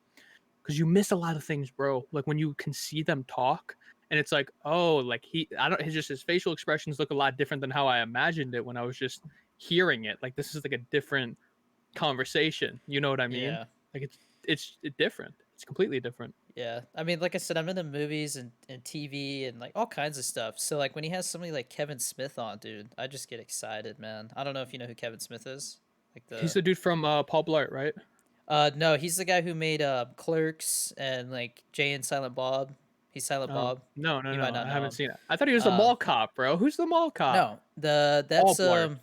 Because you miss a lot of things, bro. Like when you can see them talk, and it's like, oh, like I don't, his facial expressions look a lot different than how I imagined it when I was just hearing it. Like this is like a different conversation. You know what I mean? Yeah. Like it's different. It's completely different. Yeah. I mean, like I said, I'm into movies and TV and like all kinds of stuff. So like when he has somebody like Kevin Smith on, dude, I just get excited, man. I don't know if you know who Kevin Smith is. Like He's the the dude from Paul Blart, right? no, he's the guy who made Clerks and like Jay and Silent Bob. He's Silent Oh Bob. no, no, You might no! not I know haven't him. seen it. I thought he was the Um mall cop, bro. Who's the mall cop? no, Paul that's Blart.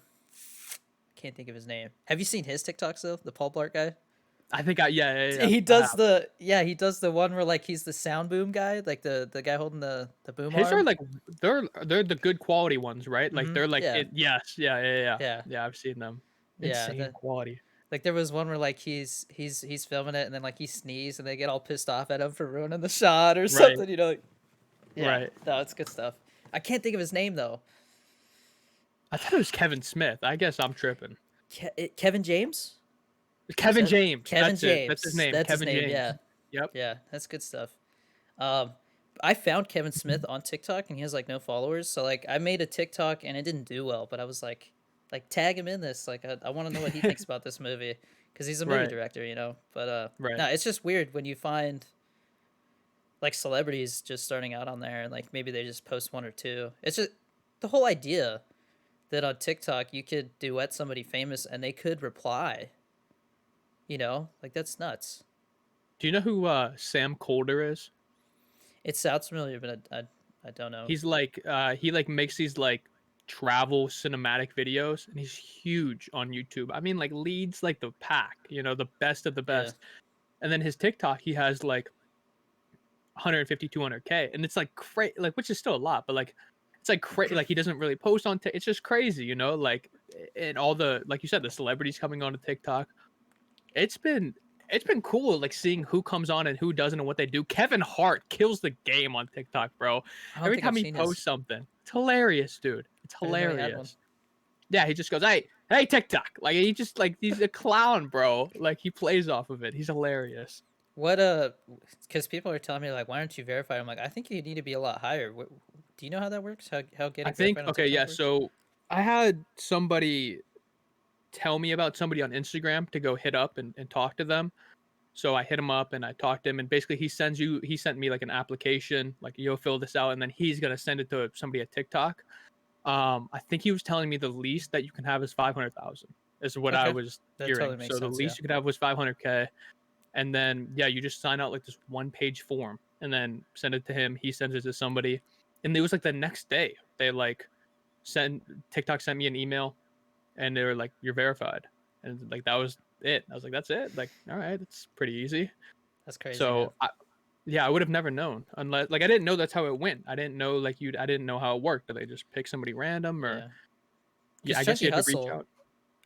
can't think of his name. Have you seen his TikToks though? The Paul Blart guy? I think yeah. He I does have. the one where like he's the sound boom guy, like the guy holding the boom His are arm. like they're the good quality ones, right? Like Mhm. they're like Yeah. it. Yes, yeah. Yeah. Yeah, I've seen them. Yeah, Insane quality. like there was one where like he's filming it and then like he sneezed and they get all pissed off at him for ruining the shot or Right, something, like, yeah. right. No, it's good stuff. I can't think of his name though. I thought it was Kevin Smith. I guess I'm tripping. Kevin James? Is Kevin that James. Kevin That's it. That's his James? name. That's his Kevin name, yeah. James. Yep. Yeah, that's good stuff. Um, I found Kevin Smith on TikTok and he has like no followers. So like I made a TikTok and it didn't do well, but I was like tag him in this. Like I want to know what he thinks about this movie because he's a movie Right, director, you know. But right. no, it's just weird when you find like celebrities just starting out on there and like maybe they just post one or two. It's just the whole idea that on TikTok you could duet somebody famous and they could reply. Like that's nuts. Do you know who Sam Colder is? It sounds familiar, but I don't know. He's like he like makes these like travel cinematic videos, and he's huge on YouTube. I mean, like leads like the pack, the best of the Yeah. best. And then his TikTok, he has like 150 200K, and it's like which is still a lot, but like it's It's like like he doesn't really post on it's just crazy, you know, like and all the like you said, the celebrities coming on to TikTok. It's been it's been cool like seeing who comes on and who doesn't and what they do. Kevin Hart kills the game on TikTok, bro. I don't Every think I've time he seen his. posts something, it's hilarious, dude. It's I didn't know he had one. hilarious. Yeah, he just goes, hey, TikTok. Like he just like he's a clown, bro. Like he plays off of it. He's hilarious. What because people are telling me like, why aren't you verified? I'm like, I think you need to be a lot higher. Do you know how that works? How I getting think verified on okay, yeah. TikTok works? So I had somebody tell me about somebody on Instagram to go hit up and talk to them. So I hit him up and I talked to him, and basically he sent me like an application, like you'll fill this out, and then he's gonna send it to somebody at TikTok. I think he was telling me the least that you can have is 500,000 is what I Okay, was that hearing. totally makes So the sense. Yeah. least you could have was 500K, and then yeah, you just sign out like this one page form and then send it to him. He sends it to somebody, and it was like the next day they like sent TikTok sent me an email and they were like, "You're verified," and like that was it. I was like, "That's it." Like, all right, that's pretty easy. That's crazy, man. So yeah, I would have never known unless like I didn't know that's how it went. I didn't know like I didn't know how it worked. Did they just pick somebody random or Yeah. yeah? Because I guess you Chunky had to reach Hustle,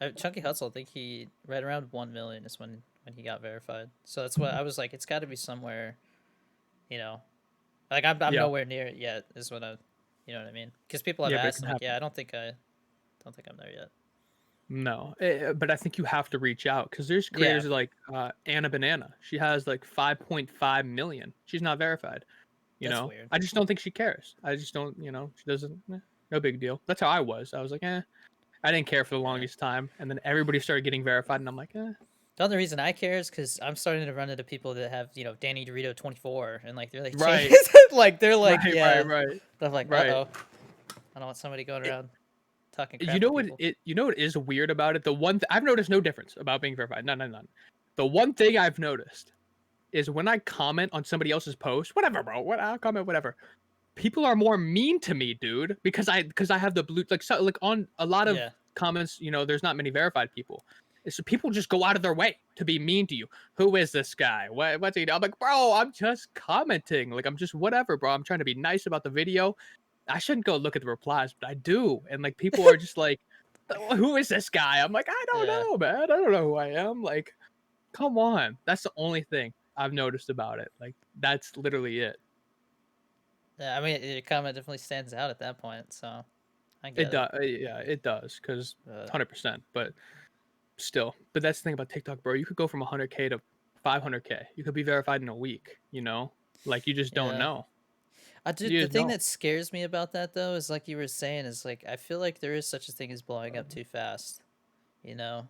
out. Chunky Hustle, I think he right around 1 million is when he got verified. So that's what I was like. It's got to be somewhere, you know. Like I'm Yeah, nowhere near it yet. Is what I, you know what I mean? Because people have yeah, but it asked, can I'm like, yeah, happen. don't think I'm there yet. No, but I think you have to reach out because there's Yeah, creators like Anna Banana. She has like 5.5 million. She's not verified. You that's know, weird. I just don't think she cares. I just don't. You know, she doesn't. No big deal. That's how I was. I was like, I didn't care for the Yeah. longest time, and then everybody started getting verified, and I'm like, The only reason I care is because I'm starting to run into people that have, Danny DeVito 24, and like they're like right, changes, like they're like, right, right, yeah. right, I'm like, right. oh, I don't want somebody going It, around talking you crap know to what people. you know what is weird about it? The I've noticed no difference about being verified. None, none, none. The one thing I've noticed is when I comment on somebody else's post, whatever, bro, what I'll comment, whatever. People are more mean to me, dude, because I have the blue like so like on a lot of Yeah, comments, you know, there's not many verified people. So people just go out of their way to be mean to you. Who is this guy? What's he? I'm like, bro, I'm just commenting. Like I'm just whatever, bro. I'm trying to be nice about the video. I shouldn't go look at the replies, but I do. And like people are just like, "Oh, who is this guy?" I'm like, I don't yeah, know, man. I don't know who I am. Like, come on. That's the only thing I've noticed about it. Like that's literally it. yeah. I mean, your comment definitely stands out at that point, so I It get it. does. Yeah, it does. Cause But 100%. But still, but that's the thing about TikTok, bro. You could go from 100K to 500K. You could be verified in a week. You know, like you just don't yeah, know. I did. You The just thing don't. that scares me about that though is like you were saying is like I feel like there is such a thing as blowing up too fast. You know,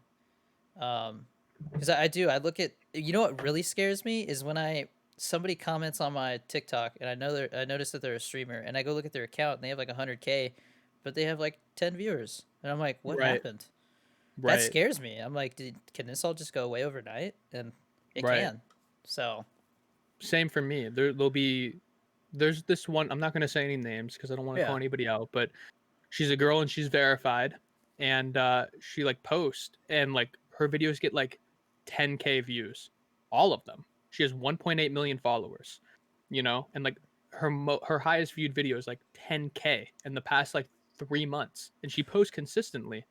um, because I do. I look at what really scares me is when somebody comments on my TikTok and I notice that they're a streamer and I go look at their account and they have like 100K, but they have like 10 viewers and I'm like, what Right. happened? That Right. scares me. I'm like, can this all just go away overnight? And it Right. can. So Same for me. There'll be there's this one. I'm not gonna say any names because I don't want to call yeah. anybody out, but she's a girl and she's verified, and she like posts and like her videos get like 10K views, all of them. She has 1.8 million followers, you know, and like her highest viewed video is like 10K in the past like 3 months, and she posts consistently.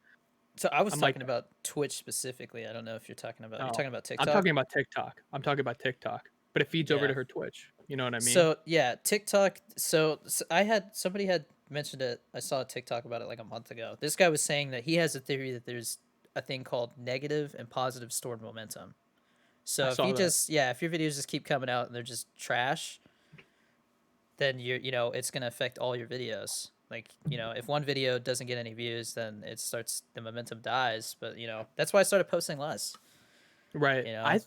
So I was I'm like, talking about Twitch specifically. I don't know if you're oh, talking about I'm TikTok. talking about TikTok. I'm talking about TikTok, but it feeds over Yeah. to her Twitch. You know what I mean? So yeah, TikTok. So I had somebody had mentioned it. I saw a TikTok about it like a month ago. This guy was saying that he has a theory that there's a thing called negative and positive stored momentum. I So saw that. if your videos just keep coming out and they're just trash, then it's gonna affect all your videos. Like if one video doesn't get any views, then the momentum dies. But that's why I started posting less. Right. You know,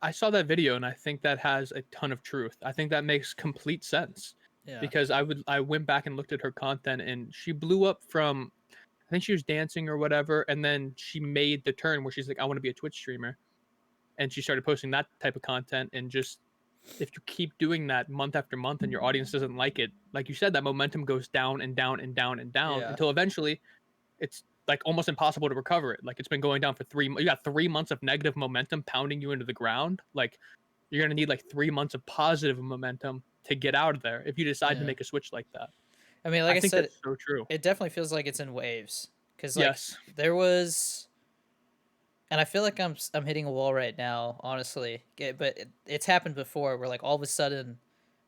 I saw that video and I think that has a ton of truth. I think that makes complete sense yeah, because I went back and looked at her content and she blew up from I think she was dancing or whatever, and then she made the turn where she's like, I want to be a Twitch streamer, and she started posting that type of content. And just if you keep doing that month after month and your audience doesn't like it, like you said, that momentum goes down and down and down and down yeah, until eventually it's like almost impossible to recover it. Like it's been going down for you got 3 months of negative momentum pounding you into the ground. Like you're gonna need like 3 months of positive momentum to get out of there if you decide to yeah. make a switch like that. I mean, I like I think said, that's so true. it definitely feels like it's in waves. Cause like Yes. there was, and I feel like I'm hitting a wall right now, honestly. But it's happened before where like all of a sudden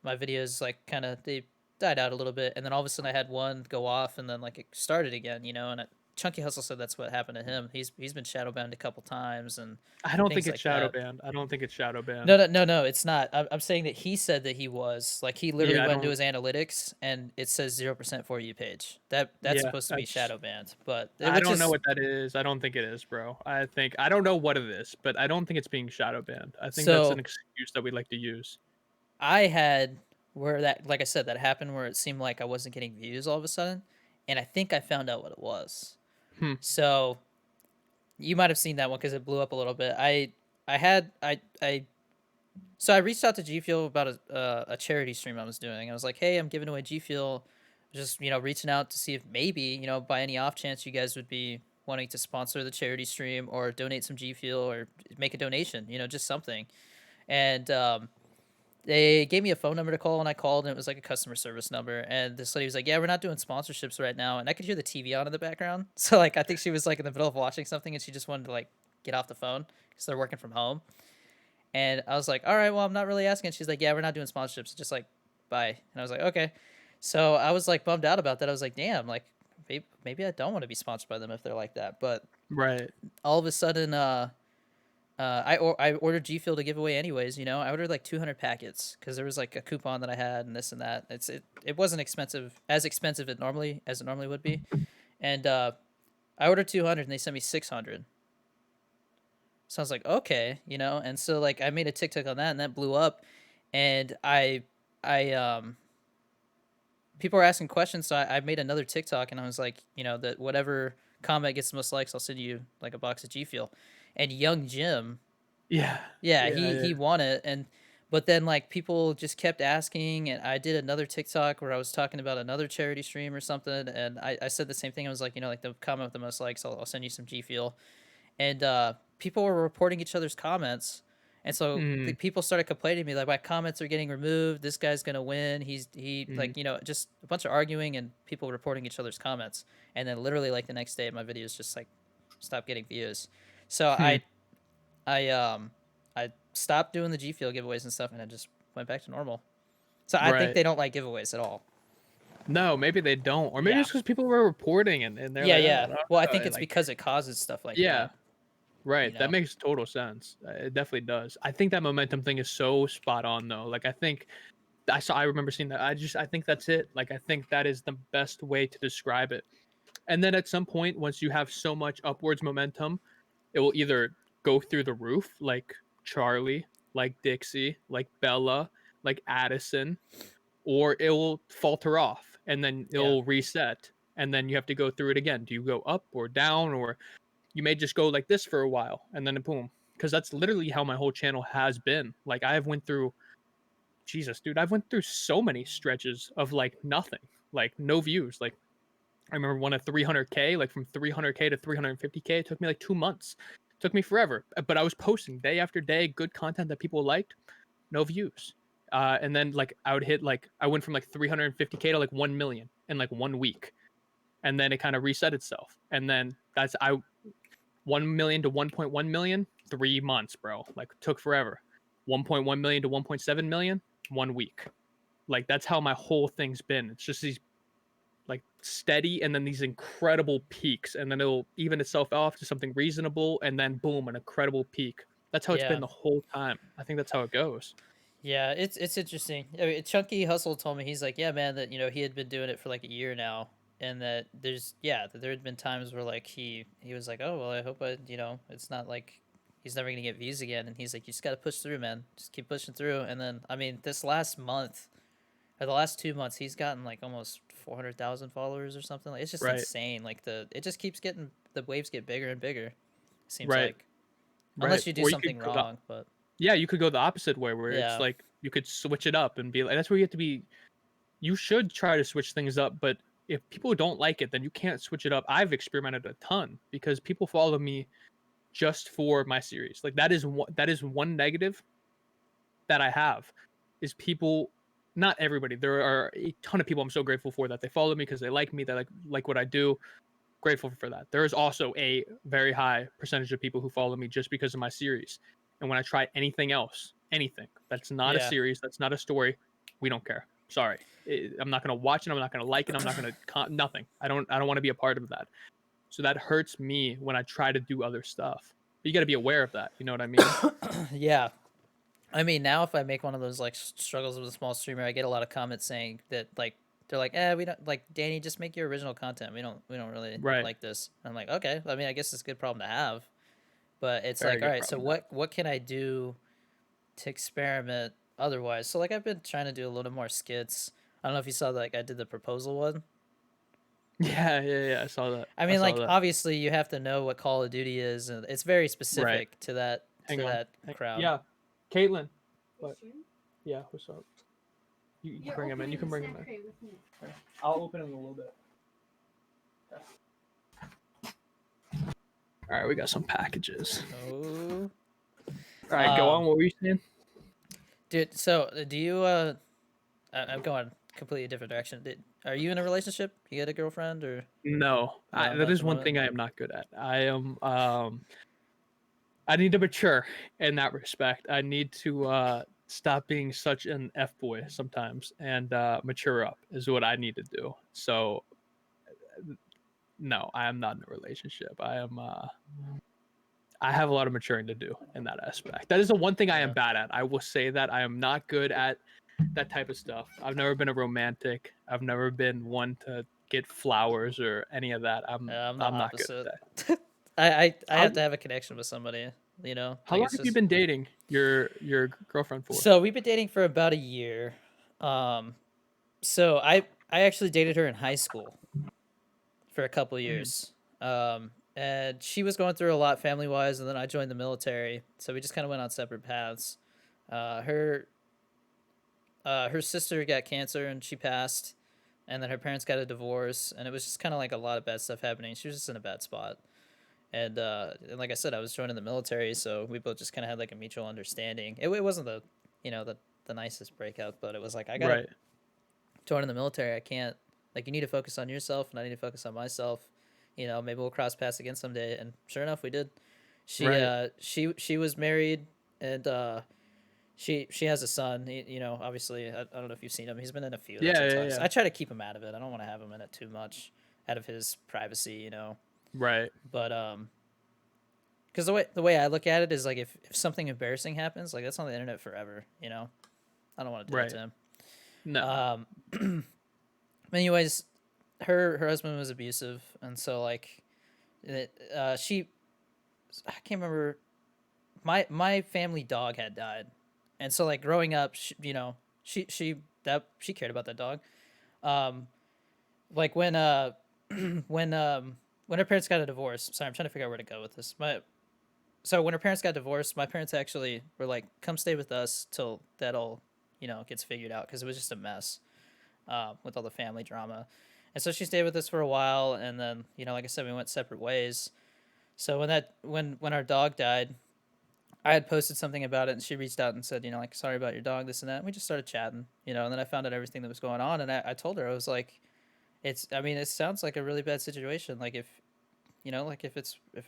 my videos like kind of they died out a little bit, and then all of a sudden I had one go off, and then like it started again, you know. And Chunky Hustle said that's what happened to him. He's been shadow banned a couple times and I don't think things it's like shadow that. banned. I don't think it's shadow No, banned. no, no, no, it's not. I'm saying that he said that he was like he literally Yeah, I went into don't. his analytics and it says 0% for you page. That's Yeah, supposed to be that's. shadow banned, but I which don't know is what that is. I don't think it is, bro. I don't know what it is, but I don't think it's being shadow banned. I think that's an so. excuse that we like to use. I had where that, like I said, that happened where it seemed like I wasn't getting views all of a sudden, and I think I found out what it was. Hmm. So you might have seen that one because it blew up a little bit. I had I so I reached out to G Fuel about a charity stream I was doing. I was like, hey, I'm giving away G Fuel, just reaching out to see if maybe by any off chance you guys would be wanting to sponsor the charity stream or donate some G Fuel or make a donation, just something. And they gave me a phone number to call, and I called, and it was like a customer service number. And this lady was like, "Yeah, we're not doing sponsorships right now." And I could hear the TV on in the background, so like I think she was like in the middle of watching something, and she just wanted to like get off the phone because they're working from home. And I was like, "All right, well, I'm not really asking." She's like, "Yeah, we're not doing sponsorships. Just like bye." And I was like, "Okay." So I was like bummed out about that. I was like, "Damn, like maybe I don't want to be sponsored by them if they're like that." But Right. all of a sudden, I ordered G Fuel to give away anyways. I ordered like 200 packets because there was like a coupon that I had and this and that. It wasn't expensive as it normally would be, and I ordered 200 and they sent me 600. So I was like, okay, and so like I made a TikTok on that and that blew up, and I people were asking questions, so I made another TikTok and I was like, that whatever comment gets the most likes, I'll send you like a box of G Fuel, and Young Jim. Yeah. Yeah, Yeah. he Yeah. won it, and but then like people just kept asking, and I did another TikTok where I was talking about another charity stream or something, and I said the same thing. I was like, like the comment with the most likes, I'll send you some G Fuel, and people were reporting each other's comments, and so the Mm, people started complaining to me like my comments are getting removed. This guy's gonna win. He mm, like just a bunch of arguing and people reporting each other's comments, and then literally like the next day my videos just like stopped getting views. So hmm. I I stopped doing the G Fuel giveaways and stuff, and I just went back to normal. So I think Right. they don't like giveaways at all. No, maybe they don't, or maybe Yeah, it's because people were reporting and they're yeah, like, yeah. oh, no, Well, I think no, it's like, because it causes stuff like yeah, that. You right. That know. makes total sense. It definitely does. I think that momentum thing is so spot on, though. Like, I think I remember seeing that. I think that's it. Like, I think that is the best way to describe it. And then at some point, once you have so much upwards momentum, it will either go through the roof, like Charlie, like Dixie, like Bella, like Addison, or it will falter off and then Yeah. it'll reset. And then you have to go through it again. Do you go up or down, or you may just go like this for a while and then boom? Because that's literally how my whole channel has been. Like I have went through Jesus, dude, I've went through so many stretches of like nothing, like no views. Like I remember one at 300K, like from 300K to 350K. It took me like 2 months. It took me forever, but I was posting day after day, good content that people liked, no views. And then like I would hit like I went from like 350K to like 1 million in like 1 week, and then it kind of reset itself. And then that's I 1 million to 1.1 million, 3 months, bro. Like took forever. 1.1 million to 1.7 million, 1 week. Like that's how my whole thing's been. It's just these like steady and then these incredible peaks, and then it'll even itself off to something reasonable, and then boom, an incredible peak. That's how it's been Yeah. the whole time. I think that's how it goes. Yeah, it's interesting. I mean, Chunky Hustle told me he's like, yeah, man, that he had been doing it for like a year now, and that that there had been times where like he was like, oh well, I hope it's not like he's never gonna get views again, and he's like, you just gotta push through, man, just keep pushing through, and then I mean, this last month or the last 2 months, he's gotten like almost 400,000 followers or something. Like it's just Right, insane. Like it just keeps getting the waves get bigger and bigger. It seems right, like right. unless you do Or you could something go wrong, but yeah, you could go the opposite way where it's yeah, like you could switch it up and be like that's where you have to be. You should try to switch things up, but if people don't like it, then you can't switch it up. I've experimented a ton because people follow me just for my series. Like that is one negative that I have is people. not everybody. There are a ton of people I'm so grateful for that they follow me because they like me, they like what I do. Grateful for that. There is also a very high percentage of people who follow me just because of my series. And when I try anything else, anything that's not a Yeah. series, that's not a story, we don't care. Sorry, I'm not gonna watch it. I'm not gonna like it. I'm not gonna nothing. I don't want to be a part of that. So that hurts me when I try to do other stuff. But you got to be aware of that. You know what I mean? Yeah. I mean, now if I make one of those like struggles with a small streamer, I get a lot of comments saying that like they're like, we don't like Danny, just make your original content. We don't really Right. like this. I'm like, okay. I mean, I guess it's a good problem to have, but it's Very like, all good right, so problem to have. what can I do to experiment otherwise? So like I've been trying to do a little more skits. I don't know if you saw like I did the proposal one. Yeah, yeah, yeah. I saw that. I I mean, saw like that. obviously you have to know what Call of Duty is, and it's very Right. specific Hang to on. that crowd. Yeah, Caitlin. What? Yeah. What's up? You can bring him in. You can bring him in. Okay. I'll open him in a little bit. Okay. All right, we got some packages. Oh, All right, go on. What were you saying? dude. So do you? I'm going completely different direction. Are you in a relationship? You got a girlfriend or No, no? Not that at is the one moment. thing I am not good at. I am. I need to mature in that respect. I need to stop being such an f boy sometimes and mature up is what I need to do. So no, I am not in a relationship. I am. I have a lot of maturing to do in that aspect. That is the one thing I am Yeah. bad at. I will say that I am not good at that type of stuff. I've never been a romantic. I've never been one to get flowers or any of that. I'm the I'm not good at opposite. that. I How have to have a connection with somebody. You know, how like long it's have you just. been dating your girlfriend for? So we've been dating for about a year. Um, so I actually dated her in high school for a couple Mhm. years. And she was going through a lot family wise, and then I joined the military, so we just kind of went on separate paths. Her her sister got cancer and she passed, and then her parents got a divorce, and it was just kind of like a lot of bad stuff happening. She was just in a bad spot, and like I said, I was joining the military, so we both just kind of had like a mutual understanding. It wasn't the the nicest breakup, but it was like I gotta Right. join in the military. I can't like you need to focus on yourself, and I need to focus on myself. You know, maybe we'll cross paths again someday, and sure enough, we did. Right. She was married, and she has a son. You know, obviously, I don't know if you've seen him. He's been in a few of the Yeah, yeah, TikToks. yeah. I try to keep him out of it. I don't want to have him in it too much, out of his privacy. You know, Right. but because the way I look at it is like if something embarrassing happens, like that's on the internet forever. You know, I don't want to do that Right. to him. No. Anyways, her husband was abusive, and so like, she I can't remember. My family dog had died, and so like growing up, she cared about that dog. Um, like when her parents got a divorce. Sorry, I'm trying to figure out where to go with this. So when her parents got divorced, my parents actually were like, "Come stay with us till that all gets figured out," because it was just a mess with all the family drama. And so she stayed with us for a while, and then like I said, we went separate ways. So when our dog died, I had posted something about it, and she reached out and said, like, sorry about your dog, this and that. And we just started chatting, and then I found out everything that was going on, and I told her I was like, I mean, it sounds like a really bad situation. Like if like if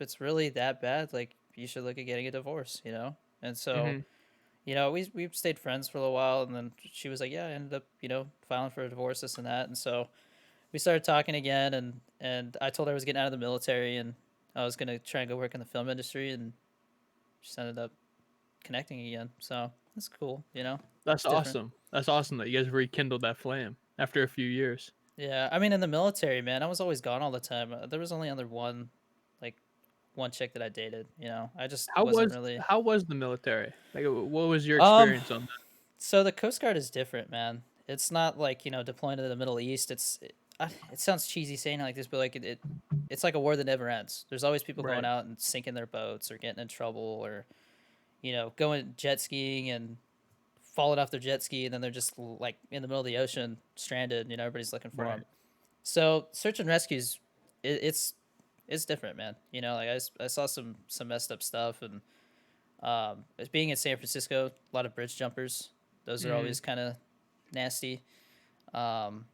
it's really that bad, like you should look at getting a divorce, And so Hmm. we stayed friends for a little while, and then she was like, yeah, I ended up filing for a divorce, this and that, and so we started talking again, and I told her I was getting out of the military and I was gonna try and go work in the film industry, and just ended up connecting again. So that's cool, That's It's different. awesome. That's awesome that you guys rekindled that flame after a few years. Yeah, I mean, in the military, man, I was always gone all the time. There was only other like, one chick that I dated. I just wasn't really. How was the military? Like, what was your Um, experience on that? so the Coast Guard is different, man. It's not like deploying to the Middle East. It sounds cheesy saying it like this, but like it's like a war that never ends. There's always people going Right. out and sinking their boats or getting in trouble or going jet skiing and falling off their jet ski, and then they're just like in the middle of the ocean, stranded. Everybody's looking for them. Right. So search and rescues, it's different, man. Like I saw some messed up stuff, and as being in San Francisco, a lot of bridge jumpers. Those are Mm. always kind of nasty. Um,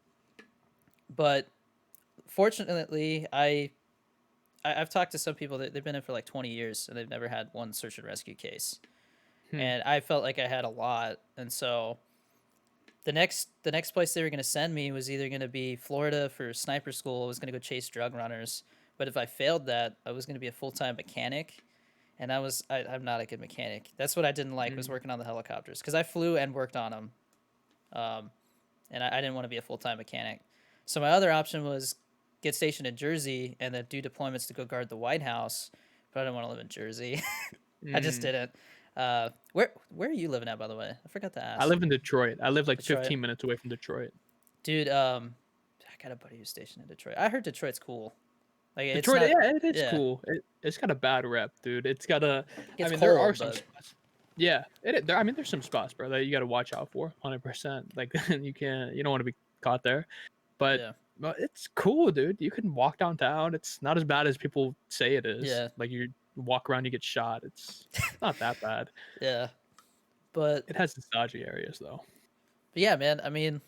but fortunately, I've talked to some people that they've been in for like 20 years and they've never had one search and rescue case. Hmm. And I felt like I had a lot, and so the next place they were going to send me was either going to be Florida for sniper school. I was going to go chase drug runners, but if I failed that, I was going to be a full-time mechanic, and I'm not a good mechanic. That's what I didn't like, was Mm. working on the helicopters, because I flew and worked on them, um, and I didn't want to be a full-time mechanic. So my other option was get stationed in Jersey and then do deployments to go guard the White House, but I didn't want to live in Jersey. I just Mm. didn't. Where are you living at, by the way? I forgot to I ask. live in Detroit. I live like Detroit, 15 minutes away from Detroit. dude. I got a buddy who's stationed in Detroit. I heard Detroit's cool. Like it's Detroit, not. yeah, it is Yeah, cool. It's got a bad rep, dude. It's got a. it I gets mean, there are cold, some but spots. Yeah, there. I mean, there's some spots, bro, that you got to watch out for. 100%. Like you don't want to be caught there. But yeah, it's cool, dude. You can walk downtown. It's not as bad as people say it is. yeah, Like you walk around, you get shot. It's not that bad. yeah. But It has its dodgy areas though. yeah, man. I mean,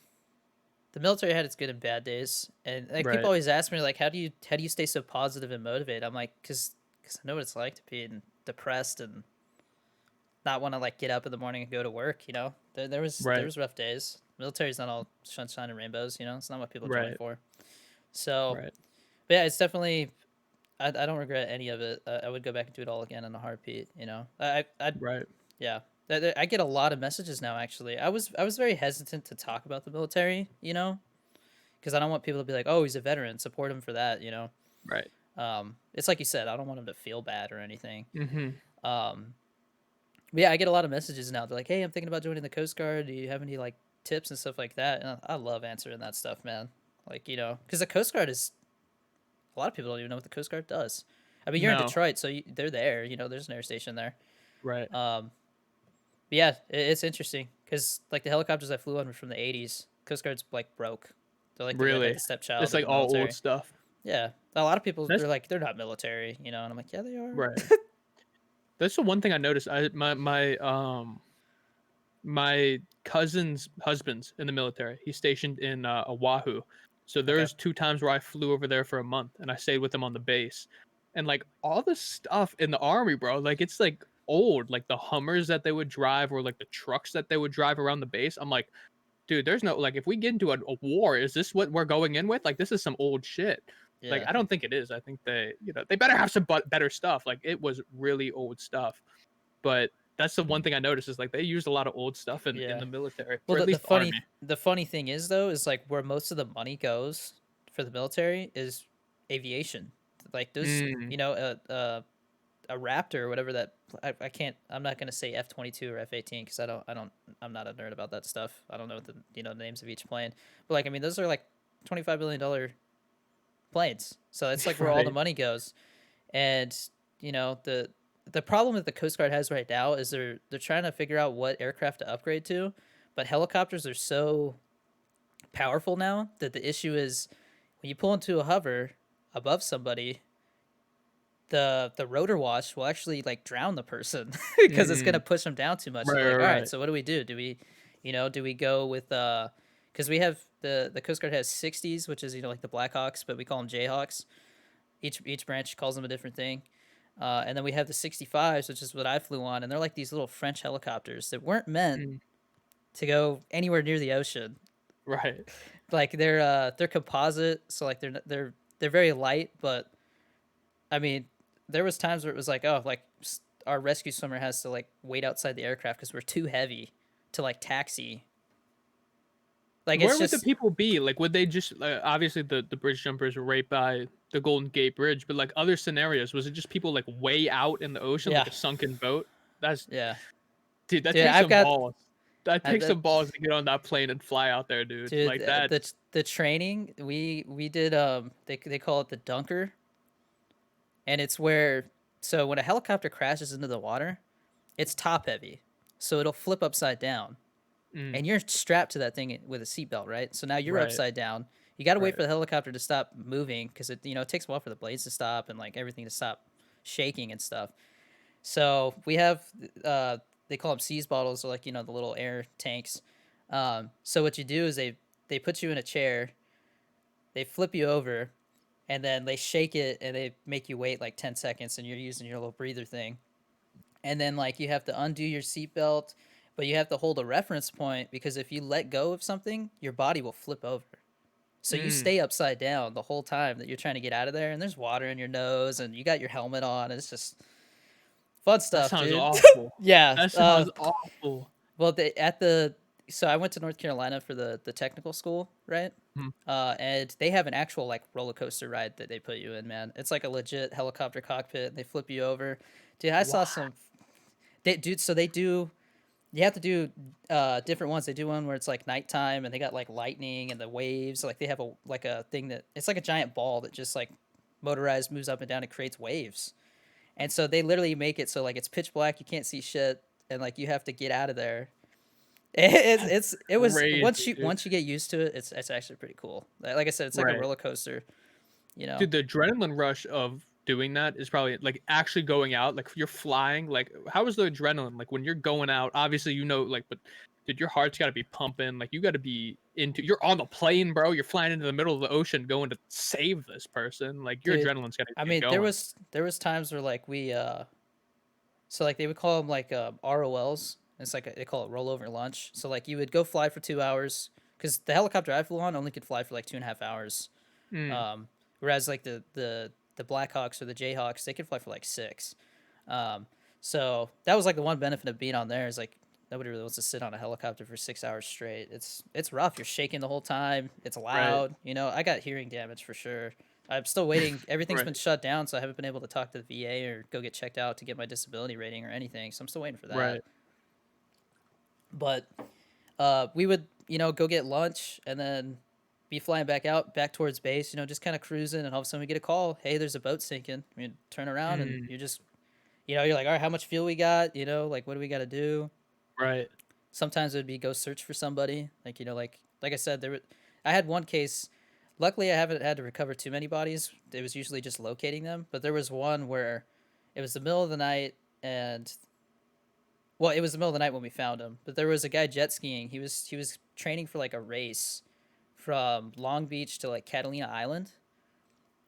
the military had its good and bad days, and like people Right. always ask me like, how do you stay so positive and motivated? I'm like, cause I know what it's like to be depressed and not want to like get up in the morning and go to work. There Right. was rough days. Military's not all sunshine and rainbows. It's not what people join Right. for. So, Right. but yeah, it's definitely. I don't regret any of it. I would go back and do it all again in a heartbeat. Right. Yeah. I get a lot of messages now. Actually, I was very hesitant to talk about the military. Because I don't want people to be like, "Oh, he's a veteran. Support him for that." Right. It's like you said. I don't want him to feel bad or anything. Mhm. Um, but yeah, I get a lot of messages now. They're like, "Hey, I'm thinking about joining the Coast Guard. Do you have any like tips and stuff like that?" And I love answering that stuff, man. Like because the Coast Guard is a lot of people don't even know what the Coast Guard does. I mean, you're in No. Detroit, so they're there. There's an air station there. Right. Um, but yeah, it's interesting because like the helicopters I flew on were from the '80s. Coast Guard's like broke. They're like the redhead Really. stepchild It's of like the all old military. stuff. Yeah, a lot of people That's they're like they're not military, and I'm like, yeah, they are. right. That's the one thing I noticed. My cousin's husband's in the military. He's stationed in Oahu. So Okay. there's 2 times where I flew over there for a month and I stayed with him on the base. And like all the stuff in the army, bro, like it's like old, like the Hummers that they would drive or like the trucks that they would drive around the base. I'm like, dude, there's no like if we get into a war, is this what we're going in with? Like this is some old shit. Like Yeah, I don't think it is. I think they better have some better stuff. Like it was really old stuff. But that's the one thing I noticed is like they used a lot of old stuff in yeah. the military, Well, or at the least the army. funny thing is though is like where most of the money goes for the military is aviation. Like those, Mm, a Raptor or whatever that I can't. I'm not gonna say F-22 or F-18 because I'm not a nerd about that stuff. I don't know the names of each plane, but like I mean those are like $25 billion planes. So it's like where all the right. money goes. And the problem that the Coast Guard has right now is they're trying to figure out what aircraft to upgrade to, but helicopters are so powerful now that the issue is when you pull into a hover above somebody, the rotor wash will actually like drown the person because it's gonna Mm, push them down too much. So right, they're like, right, all right, right. so what do we do? Do we go with because we have the Coast Guard has 60s, which is like the Blackhawks, but we call them Jayhawks. Each branch calls them a different thing. And then we have the 65s, which is what I flew on, and they're like these little French helicopters that weren't meant Mm, to go anywhere near the ocean. right. Like they're composite, so like they're very light, but I mean, there was times where it was like, oh, like our rescue swimmer has to like wait outside the aircraft because we're too heavy to like taxi. Like Where it's would the just people be? Like, would they just obviously the bridge jumpers were right by the Golden Gate Bridge, but like other scenarios, was it just people like way out in the ocean, yeah, like a sunken boat? That's yeah, dude, that dude. takes I've some got balls. That takes that some balls to get on that plane and fly out there, dude. dude. Like that. The training we did they call it the dunker, and it's where so when a helicopter crashes into the water, it's top heavy, so it'll flip upside down, Mm, and you're strapped to that thing with a seatbelt, right? So now you're right, upside down. You got to wait right. for the helicopter to stop moving because it takes a while for the blades to stop and like everything to stop shaking and stuff. So we have they call them seize bottles or like the little air tanks. So what you do is they put you in a chair, they flip you over, and then they shake it and they make you wait like 10 seconds, and you're using your little breather thing. And then like you have to undo your seatbelt, but you have to hold a reference point because if you let go of something, your body will flip over. So you Mm, stay upside down the whole time that you're trying to get out of there, and there's water in your nose, and you got your helmet on. And it's just fun that stuff, sounds dude. awful. Yeah. That sounds awful. Well, at the so I went to North Carolina for the technical school, right? Mhm. And they have an actual like roller coaster ride that they put you in, man. It's like a legit helicopter cockpit. And they flip you over, dude. I saw What? some, dude. So they do. You have to do different ones. They do one where it's like nighttime, and they got like lightning and the waves. Like they have a thing that it's like a giant ball that just like motorized moves up and down and creates waves. And so they literally make it so like it's pitch black, you can't see shit, and like you have to get out of there. That's It was crazy, dude. once you get used to it, it's actually pretty cool. Like I said, it's like a Right. roller coaster, you know. Dude, the adrenaline rush of doing that is probably like actually going out, like you're flying. Like, how is the adrenaline? Like when you're going out, obviously you know, like, but dude, your heart's got to be pumping. Like you got to be into. You're on the plane, bro. You're flying into the middle of the ocean, going to save this person. Like your Dude, adrenaline's got to I get mean, going. there was times where like we so like they would call them like ROLs. It's like they call it rollover lunch. So like you would go fly for 2 hours because the helicopter I flew on only could fly for like 2.5 hours. Mm, Whereas like the Blackhawks or the Jayhawks, they could fly for like 6. Um, so that was like the one benefit of being on there is like nobody really wants to sit on a helicopter for 6 hours straight. It's rough. You're shaking the whole time. It's right, loud. You know, I got hearing damage for sure. I'm still waiting. Everything's been right, shut down, so I haven't been able to talk to the VA or go get checked out to get my disability rating or anything. So I'm still waiting for that. right. But we would, go get lunch and then be flying back out, back towards base, just kind of cruising. And all of a sudden we get a call. Hey, there's a boat sinking. We turn around and Mm, you're just, you're like, all right, how much fuel we got? Like, what do we got to do? right. Sometimes it would be go search for somebody. Like, like I said, I had one case. Luckily, I haven't had to recover too many bodies. It was usually just locating them. But there was one where it was the middle of the night and well, it was the middle of the night when we found him. But there was a guy jet skiing. He was training for like a race from Long Beach to like Catalina Island,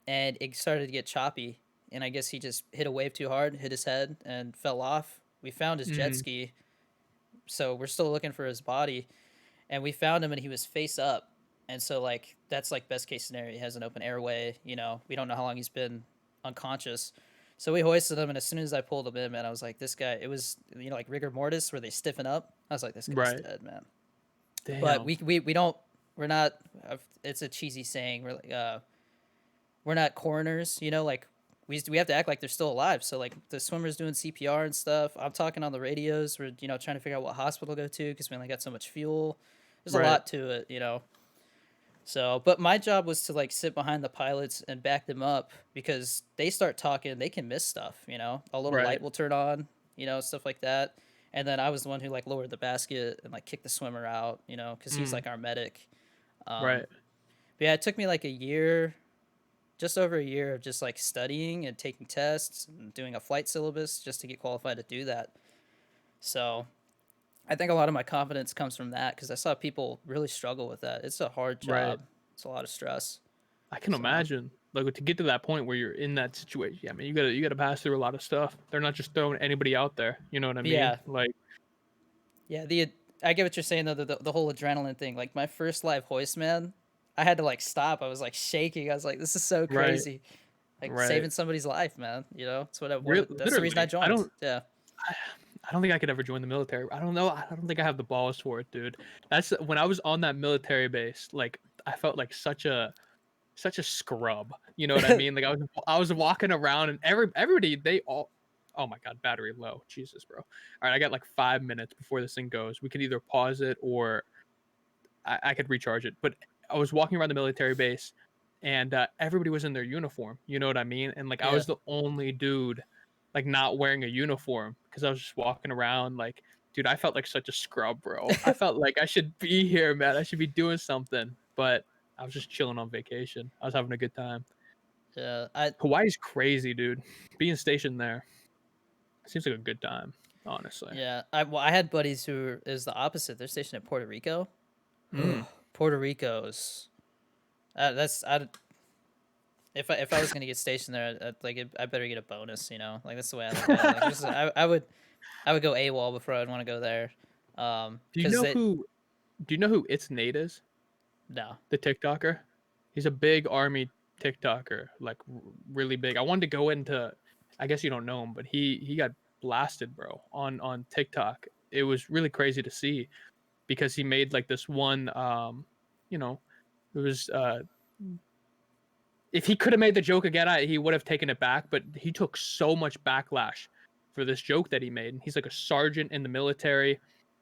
and it started to get choppy. And I guess he just hit a wave too hard, hit his head, and fell off. We found his jet Mm, ski, so we're still looking for his body. And we found him, and he was face up. And so like that's like best case scenario. He has an open airway. We don't know how long he's been unconscious. So we hoisted him, and as soon as I pulled him in, man, I was like, this guy. It was like rigor mortis where they stiffen up. I was like, this guy's right. dead, man. But Damn. we don't. We're not. It's a cheesy saying. We're not coroners. Like we have to act like they're still alive. So like the swimmers doing CPR and stuff. I'm talking on the radios. We're trying to figure out what hospital to go to because we only got so much fuel. There's a Right. lot to it. So, but my job was to like sit behind the pilots and back them up because they start talking, they can miss stuff. A little Right. light will turn on, stuff like that. And then I was the one who like lowered the basket and like kicked the swimmer out, because he's Mm, like our medic. Um, right. but yeah, it took me like a year, just over a year of just like studying and taking tests and doing a flight syllabus just to get qualified to do that. So I think a lot of my confidence comes from that because I saw people really struggle with that. It's a hard Right. job. It's a lot of stress. I can So imagine. Like to get to that point where you're in that situation. Yeah, I mean, you gotta pass through a lot of stuff. They're not just throwing anybody out there. You know what I but mean? yeah, Like, yeah. The I get what you're saying though. The whole adrenaline thing. Like my first live hoist, man, I had to like stop. I was like shaking. I was like, this is so right, crazy. Like right. saving somebody's life, man. It's what that's the reason I Literally, joined. Yeah. I, I don't think I could ever join the military. I don't know. I don't think I have the balls for it, dude. That's when I was on that military base. Like, I felt like such a scrub. You know what I mean? Like I was walking around and everybody they all. Oh my god, battery low. Jesus, bro. All right, I got like 5 minutes before this thing goes. We could either pause it or I could recharge it. But I was walking around the military base, and everybody was in their uniform. You know what I mean? And like I Yeah. was the only dude, like not wearing a uniform because I was just walking around. Like, dude, I felt like such a scrub, bro. I felt like I should be here, man. I should be doing something. But I was just chilling on vacation. I was having a good time. Yeah. I Hawaii's crazy, dude. Being stationed there seems like a good time. honestly. Yeah, I had buddies who is the opposite. They're stationed at Puerto Rico. Mm. Puerto Rico's that's I if I was gonna get stationed there, I better get a bonus. You know, like that's the way I look at it. Like just I would go AWOL before I'd want to go there. Do you Because know it who? Do you know who It's Nate is? no, The TikToker. He's a big army TikToker, like really big. I wanted to go into. I guess you don't know him, but he got blasted, bro, on TikTok. It was really crazy to see because he made like this one. You know, it was if he could have made the joke again, he would have taken it back. But he took so much backlash for this joke that he made. He's like a sergeant in the military,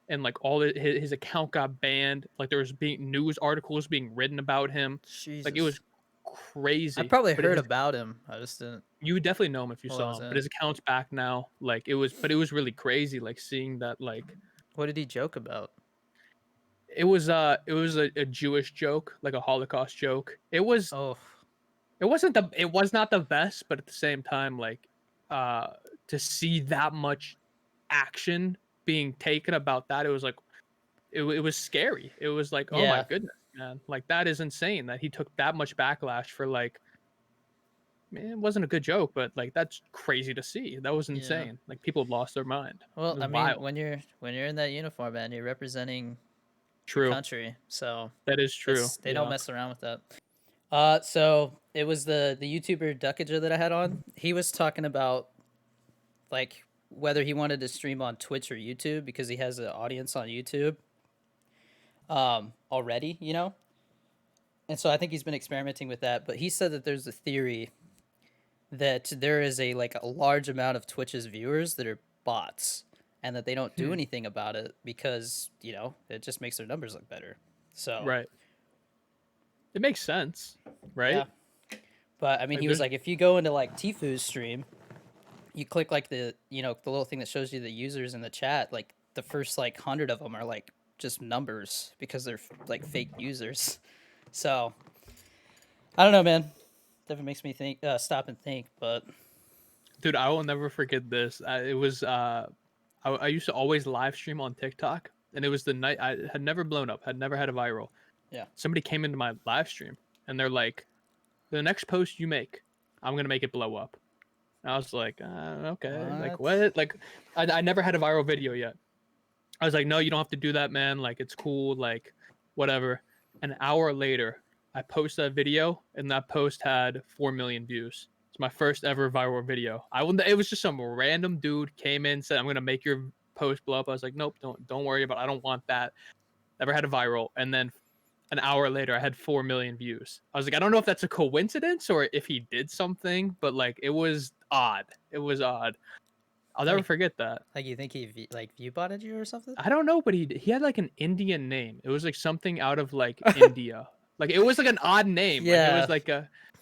and like all his account got banned. Like there was being news articles being written about him. Like it was Jesus, I crazy. probably But heard about him. I just didn't. you would definitely know him if you What saw was him. But it? his account's back now. Like it was really crazy. Like seeing that. Like What did he joke about? it was a Jewish joke, like a Holocaust joke. Oh, It was not the best, but at the same time, like uh to see that much action being taken about that, it was like it was scary. It was like, oh my yeah, goodness, man. Like that is insane that he took that much backlash for like man, it wasn't a good joke, but like that's crazy to see. That was yeah. insane. Like people lost their mind. It Well, was I mean, wild. when you're in that uniform, man, you're representing your True. country, so That is true. it's they don't Yeah. mess around with that. So it was the YouTuber Duckager that I had on. He was talking about like whether he wanted to stream on Twitch or YouTube because he has an audience on YouTube already, you know. And so I think he's been experimenting with that, but he said that there's a theory that there is a like a large amount of Twitch's viewers that are bots and that they don't do Hmm. anything about it because, you know, it just makes their numbers look better. So, Right. It makes sense, yeah. right? But I mean, Like he was there's like if you go into like Tifu's stream, you click like the, you know, the little thing that shows you the users in the chat, like the first like 100 of them are like just numbers because they're like fake users. So, I don't know, man. Definitely makes me think stop and think, but dude, I will never forget this. It was I used to always live stream on TikTok, and it was the night I had never blown up, had never had a viral. yeah. Somebody came into my live stream, and they're like, "The next post you make, I'm gonna make it blow up." And I was like, "Okay, like What? what?" Like, I never had a viral video yet. I was like, "No, you don't have to do that, man. Like, it's cool. Like, whatever." An hour later, I post that video, and that post had 4 million views. It's my first ever viral video. I will. It was just some random dude came in said, "I'm gonna make your post blow up." I was like, "Nope, don't worry about it. I don't want that." Never had a viral, and then an hour later, I had 4 million views. I was like, I don't know if that's a coincidence or if he did something, but like it was odd. It was odd. I'll never Like forget that. like you think he like view botted you or something? I don't know, but he had like an Indian name. It was like something out of like India. Like it was like an odd name. Like it Yeah. was like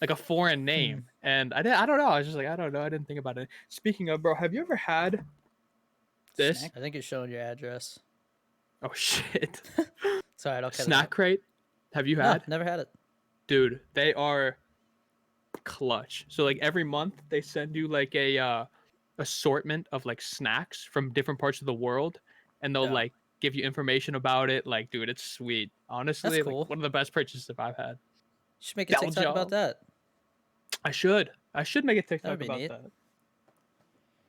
a foreign Hmm. name. And I don't know. I was just like, I don't know. I didn't think about it. Speaking of, bro, have you ever had this? Snack. I think you're showing your address. Oh shit. It's alright. I'll cut it Snack out. crate? Have you No, had? never had it. Dude, they are clutch. So like every month they send you like a assortment of like snacks from different parts of the world, and they'll Yeah, like give you information about it. Like, dude, it's sweet. that's Honestly, like cool. one of the best purchases I've had. You should make a TikTok about Belgium. that. I should. I should make a That would TikTok be about neat. that.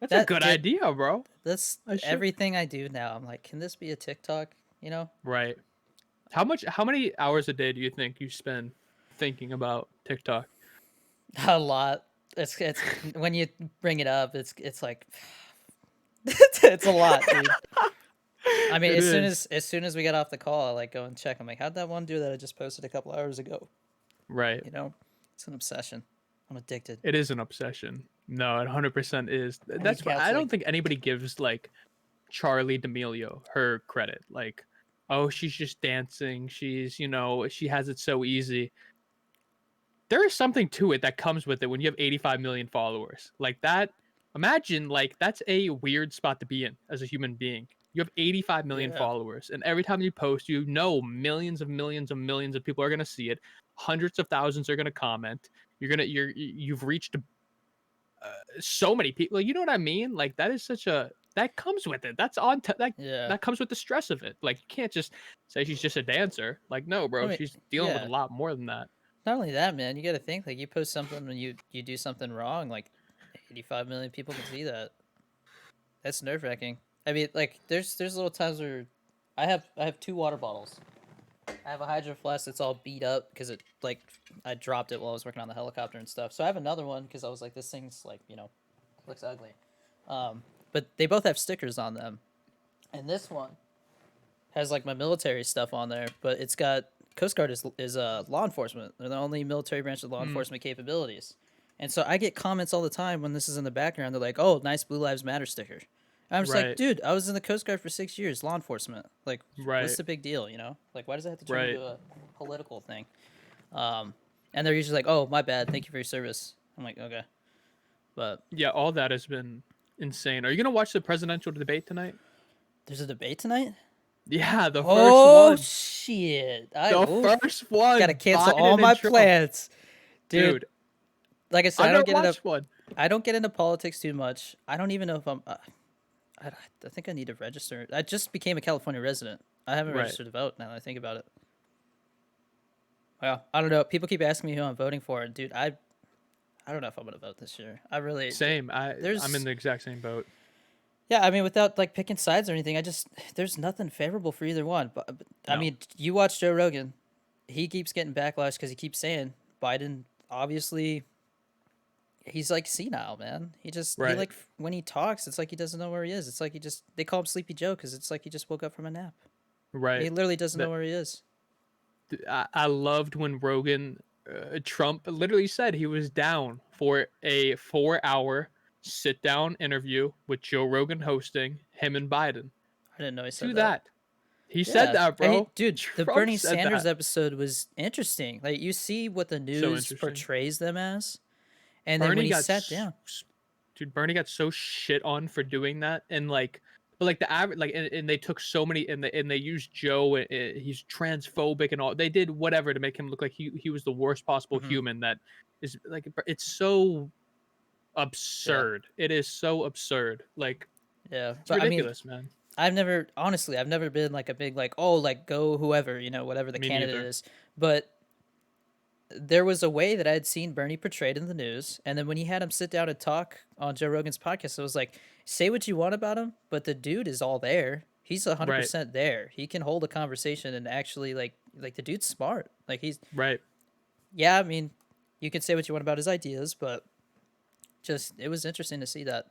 That's a That good did. idea, bro. That's I should. everything I do now. I'm like, can this be a TikTok? You know, Right. How many hours a day do you think you spend thinking about TikTok? a lot. It's when you bring it up, it's like it's a lot, dude. I mean, It is. as soon as we get off the call, I like go and check. I'm like, how'd that one do that I just posted a couple hours ago? Right. You know, it's an obsession. I'm addicted. It is an obsession. No, it 100% is. And he That's why counts I like don't think anybody gives like Charlie D'Amelio her credit. Like, oh, she's just dancing. She's, you know, she has it so easy. There is something to it that comes with it when you have 85 million followers. Like that, imagine like that's a weird spot to be in as a human being. You have 85 million yeah. followers, and every time you post, you know millions of people are going to see it. Hundreds of thousands are going to comment. You've reached so many people. Like, you know what I mean? Like that is such a that comes with it. That's on that Yeah. that comes with the stress of it. Like you can't just say she's just a dancer. Like no, I bro, mean, she's dealing with a yeah. lot more than that. Not only that, man, you got to think like you post something when you do something wrong, like 85 million people can see that. That's nerve wracking. I mean, like there's little times where I have two water bottles. I have a hydro flask that's all beat up because it like I dropped it while I was working on the helicopter and stuff. So I have another one because I was like, this thing's like looks ugly. Um, but they both have stickers on them, and this one has like my military stuff on there, but it's got Coast Guard is law enforcement. They're the only military branch with law Mm, enforcement capabilities. And so I get comments all the time when this is in the background. They're like, "Oh, nice Blue Lives Matter sticker." And I'm just like, right, "Dude, I was in the Coast Guard for 6 years, law enforcement. Like, what's right, the big deal? You know? Like, why does it have to turn right. into a political thing?" Um, and they're usually like, "Oh, my bad. Thank you for your service." I'm like, "Okay," but Yeah, all that has been insane. Are you gonna watch the presidential debate tonight? there's a debate tonight. Yeah, the first Oh one. shit! I The oof. first Gotta one. cancel all Biden my and Trump. plans, dude. Dude, Like I said, I've never watched one. I don't get into politics too much. I don't even know if I'm. I think I need to register. I just became a California resident. I haven't Right. registered to vote now that I think about it. Well, I don't know. People keep asking me who I'm voting for, and dude, I don't know if I'm gonna vote this year. I really Same. I'm in there's the exact same boat. yeah. I mean, without like picking sides or anything, I just there's nothing favorable for either one. But I No. mean, you watch Joe Rogan. He keeps getting backlash because he keeps saying Biden obviously he's like senile, man. He Right. like when he talks, it's like he doesn't know where he is. It's like they call him Sleepy Joe because it's like he just woke up from a nap. Right. He literally doesn't know That where he is. I loved when Rogan Trump literally said he was down for a 4 hour sit down interview with Joe Rogan hosting him and Biden. I didn't know he said Do that. that. He said Yeah, that, and he, bro. dude, the Trump Bernie said Sanders that. episode was interesting. Like you see what the So news interesting. portrays them as, and then when Bernie he got sat down, dude, Bernie got so shit on for doing that, and like, but like the average, like, and they took so many, and they used Joe, he's transphobic and all. They did whatever to make him look like he was the worst possible hmm human. That is like, it's so yeah, absurd. It is so absurd. Like, yeah. it's But I mean, ridiculous, man. I've never been like a big like oh like go whoever whatever the Me candidate neither. is. But there was a way that I had seen Bernie portrayed in the news, and then when he had him sit down and talk on Joe Rogan's podcast, it was like, say what you want about him, but the dude is all there. He's a hundred Right, percent there. He can hold a conversation and actually like the dude's smart. Like he's right. yeah. I mean, you can say what you want about his ideas, but just it was interesting to see that.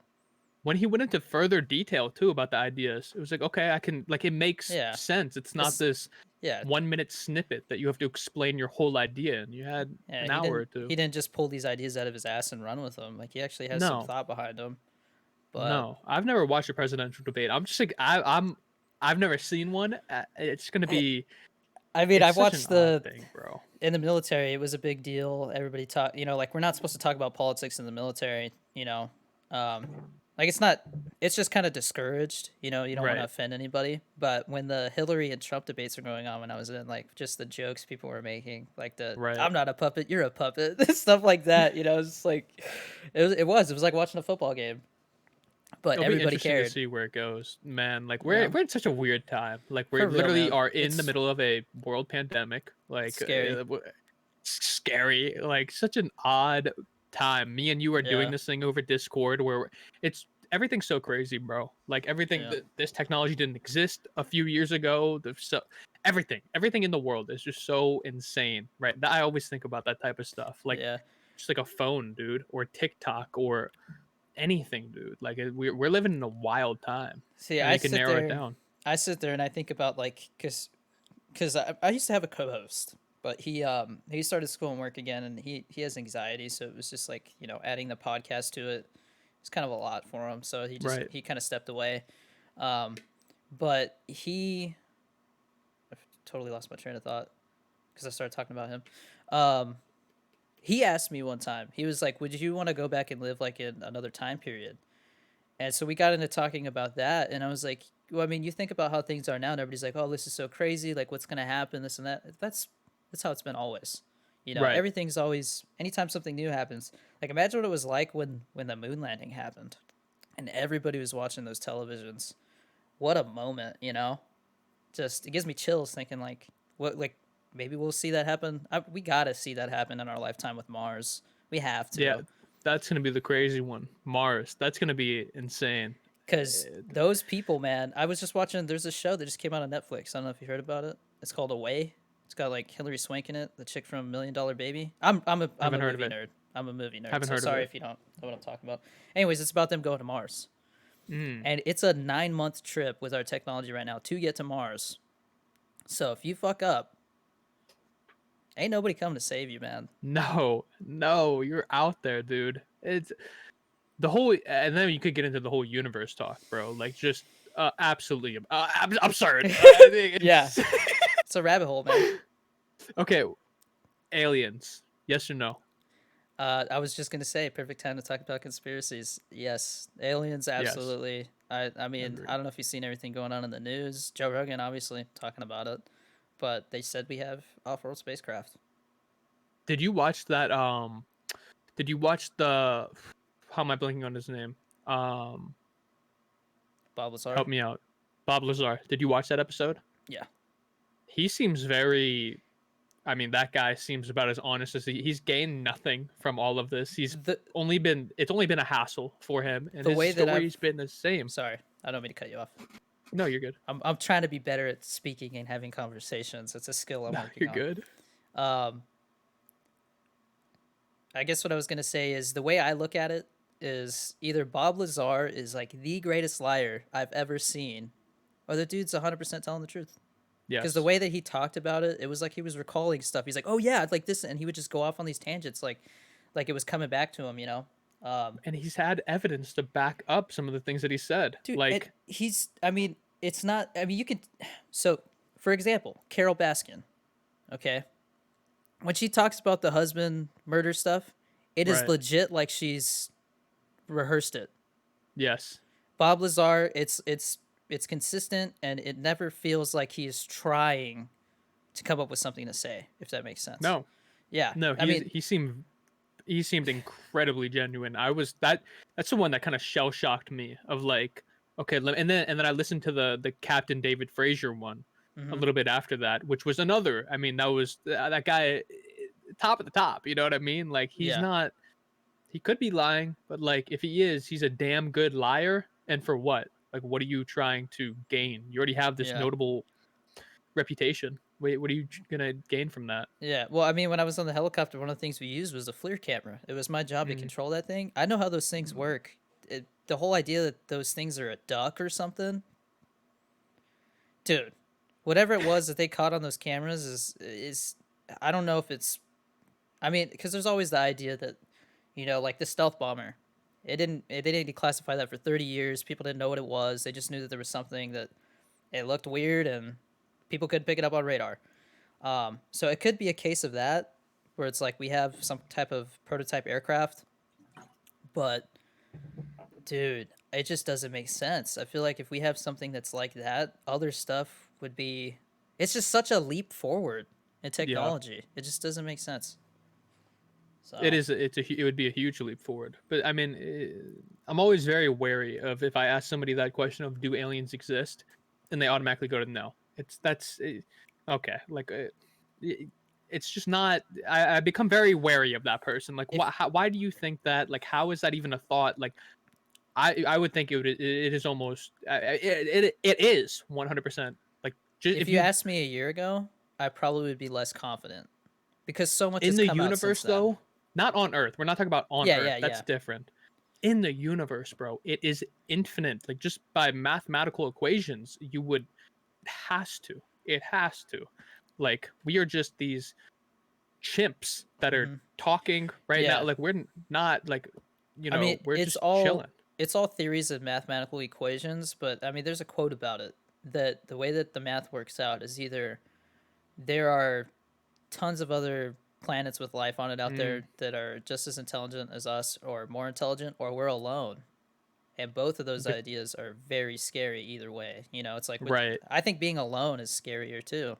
When he went into further detail too about the ideas, it was like, okay, I can like it makes Yeah, sense. It's not it's this yeah 1 minute snippet that you have to explain your whole idea, and you had yeah. an hour or He two. didn't just pull these ideas out of his ass and run with them. Like he actually has some No, thought behind them. But no, I've never watched a presidential debate. I'm just like I've never seen one. It's gonna I, be I mean, it's I've such an watched odd the thing, bro. in the military, it was a big deal. Everybody talk, like we're not supposed to talk about politics in the military. Um, like it's not. It's just kind of discouraged. You don't want to Right, offend anybody. But when the Hillary and Trump debates were going on, when I was in, like just the jokes people were making, like the right. "I'm not a puppet, you're a puppet," stuff like that. It's like it was like watching a football game, but It'll be everybody interesting to cared. see where it goes, man. Like Yeah, we're in such a weird time. Like we for real, literally man. are in the It's middle of a world pandemic. scary. Scary. Like such an odd time. Me and you are doing Yeah, this thing over Discord where it's everything's so crazy, bro. Like everything yeah, this technology didn't exist a few years ago. Everything in the world is just so insane, right? I always think about that type of stuff. Like yeah. just like a phone, dude, or TikTok or anything, dude. Like we're living in a wild time, See, and you can narrow it down. I sit there and I think about like because I used to have a co-host, but he started school and work again, and he has anxiety, so it was just like adding the podcast to it. It's kind of a lot for him, so Right. he kind of stepped away. Um, but I totally lost my train of thought because I started talking about him. Um, he asked me one time. He was like, "Would you want to go back and live like in another time period?" And so we got into talking about that, and I was like, "Well, I mean, you think about how things are now, and everybody's like, oh, this is so crazy. Like, what's gonna happen? This and that. That's how it's been always. Right. Everything's always anytime something new happens. Like, imagine what it was like when the moon landing happened, and everybody was watching those televisions. What a moment, you know? Just it gives me chills thinking like what like maybe we'll see that happen. We gotta see that happen in our lifetime with Mars. We have Yeah, to, that's gonna be the crazy one. Mars. That's gonna be insane. because those people, man. I was just watching. There's a show that just came out on Netflix. I don't know if you heard about it. It's called Away. It's got like Hilary Swank in it, the chick from Million Dollar Baby. I'm Haven't a heard of movie it. nerd. I'm a movie nerd. Haven't So heard of sorry it. if you don't know what I'm talking about. Anyways, it's about them going to Mars, Mm. and it's a 9 month trip with our technology right now to get to Mars. So if you fuck up, ain't nobody coming to save you, man. No, no, you're out there, dude. It's the whole, and then you could get into the whole universe talk, bro. Like just absolutely. I'm sorry. I think Yeah, it's it's a rabbit hole, man. okay. Aliens, yes or no? I was just gonna say, perfect time to talk about conspiracies. Yes, aliens, Yes, absolutely. I mean, I agreed. don't know if you've seen everything going on in the news. Joe Rogan, obviously, talking about it, but they said we have off-world spacecraft. Did you watch that? Did you watch the? How am I blanking on his name? Um, Bob Lazar. Help me out. Bob Lazar. Did you watch that episode? Yeah. He seems very. I mean, that guy seems about as honest as he's gained nothing from all of this. He's The only been it's only been a hassle for him, and the his way that I've story's been the same. sorry, I don't mean to cut you off. No, you're good. I'm trying to be better at speaking and having conversations. It's a skill I'm No, working you're on. good. Um, I guess what I was gonna say is the way I look at it is either Bob Lazar is like the greatest liar I've ever seen, or the dude's 100% telling the truth. Because the Yes, way that he talked about it, it was like he was recalling stuff. He's like, "Oh yeah, like this," and he would just go off on these tangents, like it was coming back to him, you know. and he's had evidence to back up some of the things that he said. Dude, Like, he's. I mean, it's not. I mean, you can. So, for example, Carol Baskin. Okay, when she talks about the husband murder stuff, it is right? legit like she's rehearsed it. Yes. Bob Lazar, it's consistent and it never feels like he is trying to come up with something to say, if that makes sense. No, Yeah, no. I mean, He seemed incredibly genuine. I was that. That's the one that kind of shell shocked me. Of like, okay, and then I listened to the Captain David Frazier one a mhm, little bit after that, which was another. I mean, that was that guy top of the top. You know what I mean? Like he's yeah, not. He could be lying, but like if he is, he's a damn good liar. And for what? Like, what are you trying to gain? You already have this yeah, notable reputation. Wait, what are you gonna gain from that? yeah. Well, I mean, when I was on the helicopter, one of the things we used was a FLIR camera. It was my job to Mm, control that thing. I know how those things work. The whole idea that those things are a duck or something, dude. Whatever it was that they caught on those cameras is I don't know if it's. I mean, because there's always the idea that, like the stealth bomber, they didn't declassify that for 30 years. People didn't know what it was. They just knew that there was something that it looked weird and people could pick it up on radar. So it could be a case of that where it's like we have some type of prototype aircraft, but dude, it just doesn't make sense. I feel like if we have something that's like that, other stuff would be. It's just such a leap forward in yeah. technology. It just doesn't make sense. It So is. It would be a huge leap forward. But I mean, I'm always very wary of if I ask somebody that question of do aliens exist, and they automatically go to no. Okay. Like it's just not. I become very wary of that person. Like, if why do you think that? Like, how is that even a thought? Like, I would think it is almost it is 100%. Like, just if if you you asked me a year ago, I probably would be less confident because so much in has the come out since universe then. though, not on Earth. We're not talking about on Yeah, Earth. yeah, That's yeah. different. In the universe, bro, it is infinite. Like just by mathematical equations, you would has to. It has to. Like we are just these chimps that are Hmm. talking right now. Yeah. Like we're not like I mean, we're just chilling. it's all theories of mathematical equations, but I mean, there's a quote about it that the way that the math works out is either there are tons of other planets with life on it out Mm, there that are just as intelligent as us or more intelligent, or we're alone. And both of those but ideas are very scary either way. It's like with right. I think being alone is scarier too.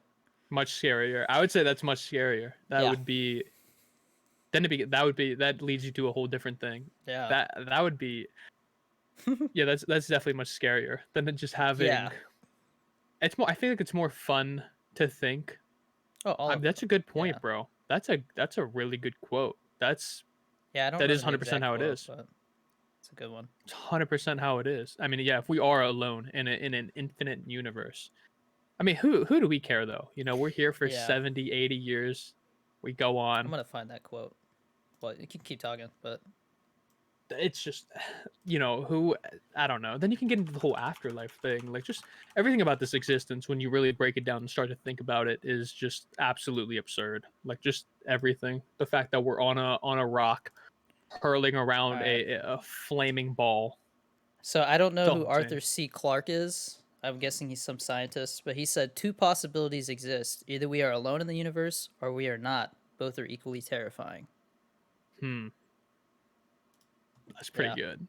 Much scarier. I would say that's much scarier. That Yeah. would be that leads you to a whole different thing. Yeah. That would be Yeah, that's definitely much scarier than just having. Yeah. It's more. I feel like it's more fun to think. Oh, all of That's them. a good Yeah. point, bro. That's a really good quote. Yeah, I don't That is remember the 100% exact how it quote, is. but it's a good one. It's 100% how it is. I mean, yeah, if we are alone in an infinite universe, I mean, who do we care though? You know, we're here for Yeah. 70, 80 years. We go I'm on. gonna find that quote. Well, you can keep talking, but It's just, who, I don't know. Then you can get into the whole afterlife thing. Like, just everything about this existence, when you really break it down and start to think about it, is just absolutely absurd. Like, just everything. The fact that we're on a rock hurling all around right. a flaming ball. So I don't It's know all who insane. Arthur C. Clarke is. I'm guessing he's some scientist, but he said two possibilities exist. Either we are alone in the universe or we are not. Both are equally terrifying. Hmm. That's pretty Yeah. good.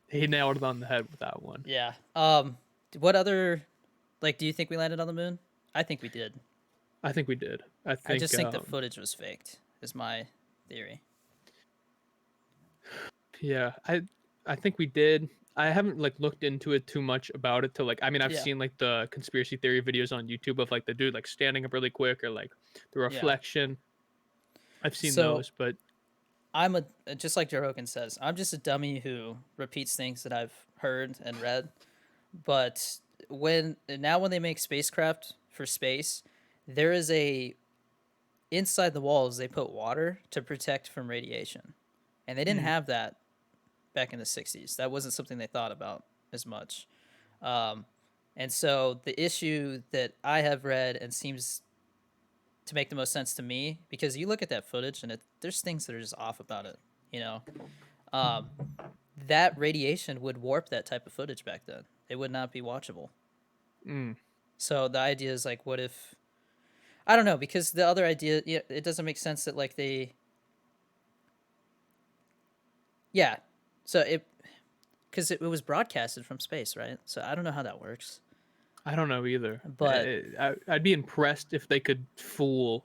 He nailed it on the head with that one. Yeah. What other like do you think we landed on the moon? I think we did. I think we did. I I think, just think the footage was faked. Is my theory. yeah, I think we did. I haven't like looked into it too much about it to like. I mean, I've Yeah. seen like the conspiracy theory videos on YouTube of like the dude like standing up really quick or like the Yeah. reflection. I've seen So those, but I'm a just like Joe Rogan says, I'm just a dummy who repeats things that I've heard and read. But when they make spacecraft for space, there is a inside the walls they put water to protect from radiation, and they didn't mm, have that back in the '60s. That wasn't something they thought about as much. Um, and so the issue that I have read and seems to make the most sense to me, because you look at that footage and there's things that are just off about it, you know. Um, that radiation would warp that type of footage back then. It would not be watchable. mm, So the idea is like, what if I don't know, because the other idea, yeah, it doesn't make sense that like yeah, so it because it was broadcasted from space, right? So I don't know how that works, I don't know either. but I'd be impressed if they could fool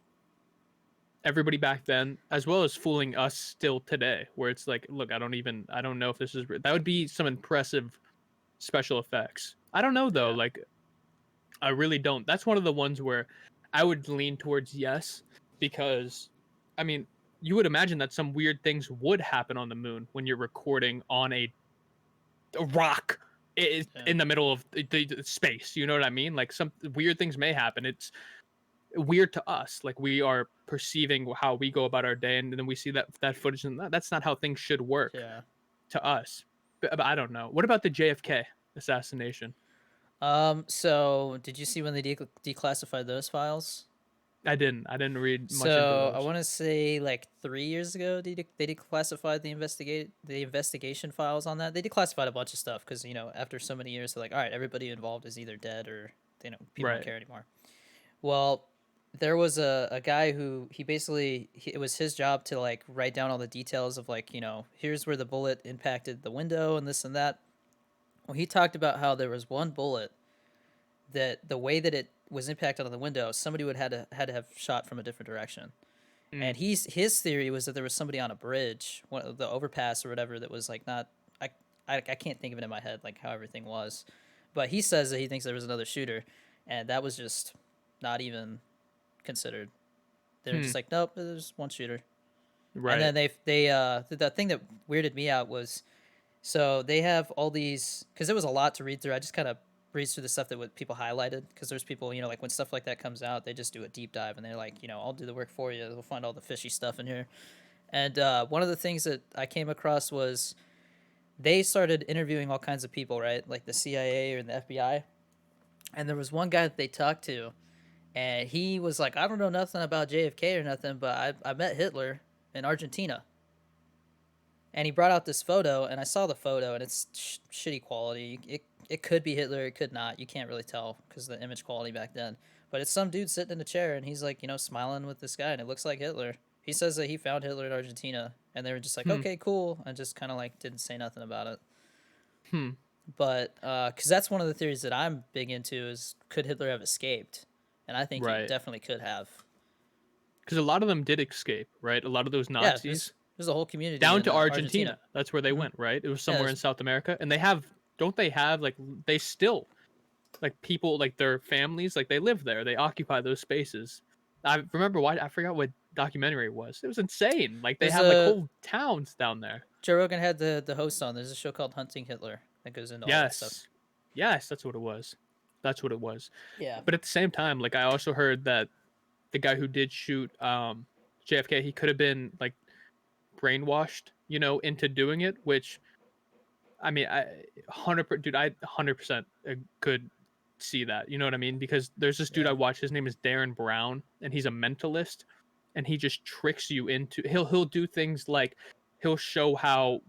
everybody back then as well as fooling us still today. Where it's like, look, I don't know if this is that would be some impressive special effects. I don't know though. yeah, Like I really don't. That's one of the ones where I would lean towards yes, because, I mean, you would imagine that some weird things would happen on the moon when you're recording on a rock yeah, in the middle of the space. You know what I mean? Like some weird things may happen. It's weird to us. Like we are perceiving how we go about our day, and then we see that footage, and that's not how things should work yeah. to us. But I don't know. What about the JFK assassination? So did you see when they declassified those files? I didn't. I didn't read much into So I those. want to say like 3 years ago, they declassified the investigation files on that. They declassified a bunch of stuff because after so many years, they're like, all right, everybody involved is either dead or people don't Right. care anymore. Well, there was a guy who it was his job to like write down all the details of like here's where the bullet impacted the window and this and that. Well, he talked about how there was one bullet that the way that it was impacted on the window, somebody would had to have shot from a different direction. Mm, And his theory was that there was somebody on a bridge, one of the overpass or whatever, that was like not I can't think of it in my head like how everything was, but he says that he thinks there was another shooter, and that was just not even considered. They were hmm. just like, nope, there's one shooter. And Right. then the thing that weirded me out was so they have all these because it was a lot to read through. I just kind of breezed through the stuff that what people highlighted because there's people like when stuff like that comes out, they just do a deep dive and they're like, I'll do the work for you. They'll find all the fishy stuff in here. And one of the things that I came across was they started interviewing all kinds of people, right? Like the CIA or the FBI. And there was one guy that they talked to, and he was like, I don't know nothing about JFK or nothing, but I met Hitler in Argentina. And he brought out this photo, and I saw the photo, and it's shitty quality. It could be Hitler, it could not. You can't really tell because of the image quality back then. But it's some dude sitting in a chair, and he's like, smiling with this guy, and it looks like Hitler. He says that he found Hitler in Argentina, and they were just like, Hmm. okay, cool, and just kind of like didn't say nothing about it. Hmm. But because that's one of the theories that I'm big into is could Hitler have escaped? And I think he Right. definitely could have. Because a lot of them did escape, right? A lot of those Yeah, this Nazis. There's a whole community down in to Argentina. Argentina. That's where they Hmm. went, right? It was Yeah, somewhere in South America, and they have don't they have like they still like people like their families like they live there. They occupy those spaces. I remember why I forgot what documentary it was. It was insane. Like they there's have like a whole towns down there. Joe Rogan had the host on. There's a show called Hunting Hitler that goes into all that stuff. Yes. Yes, that's what it was. That's what it was. Yeah, But at the same time, like I also heard that the guy who did shoot JFK, he could have been like brainwashed, into doing it, which I mean, dude, I 100% could see that. You know what I mean? Because there's this dude I yeah, watch. His name is Darren Brown, and he's a mentalist, and he just tricks you into. He'll do things like he'll show how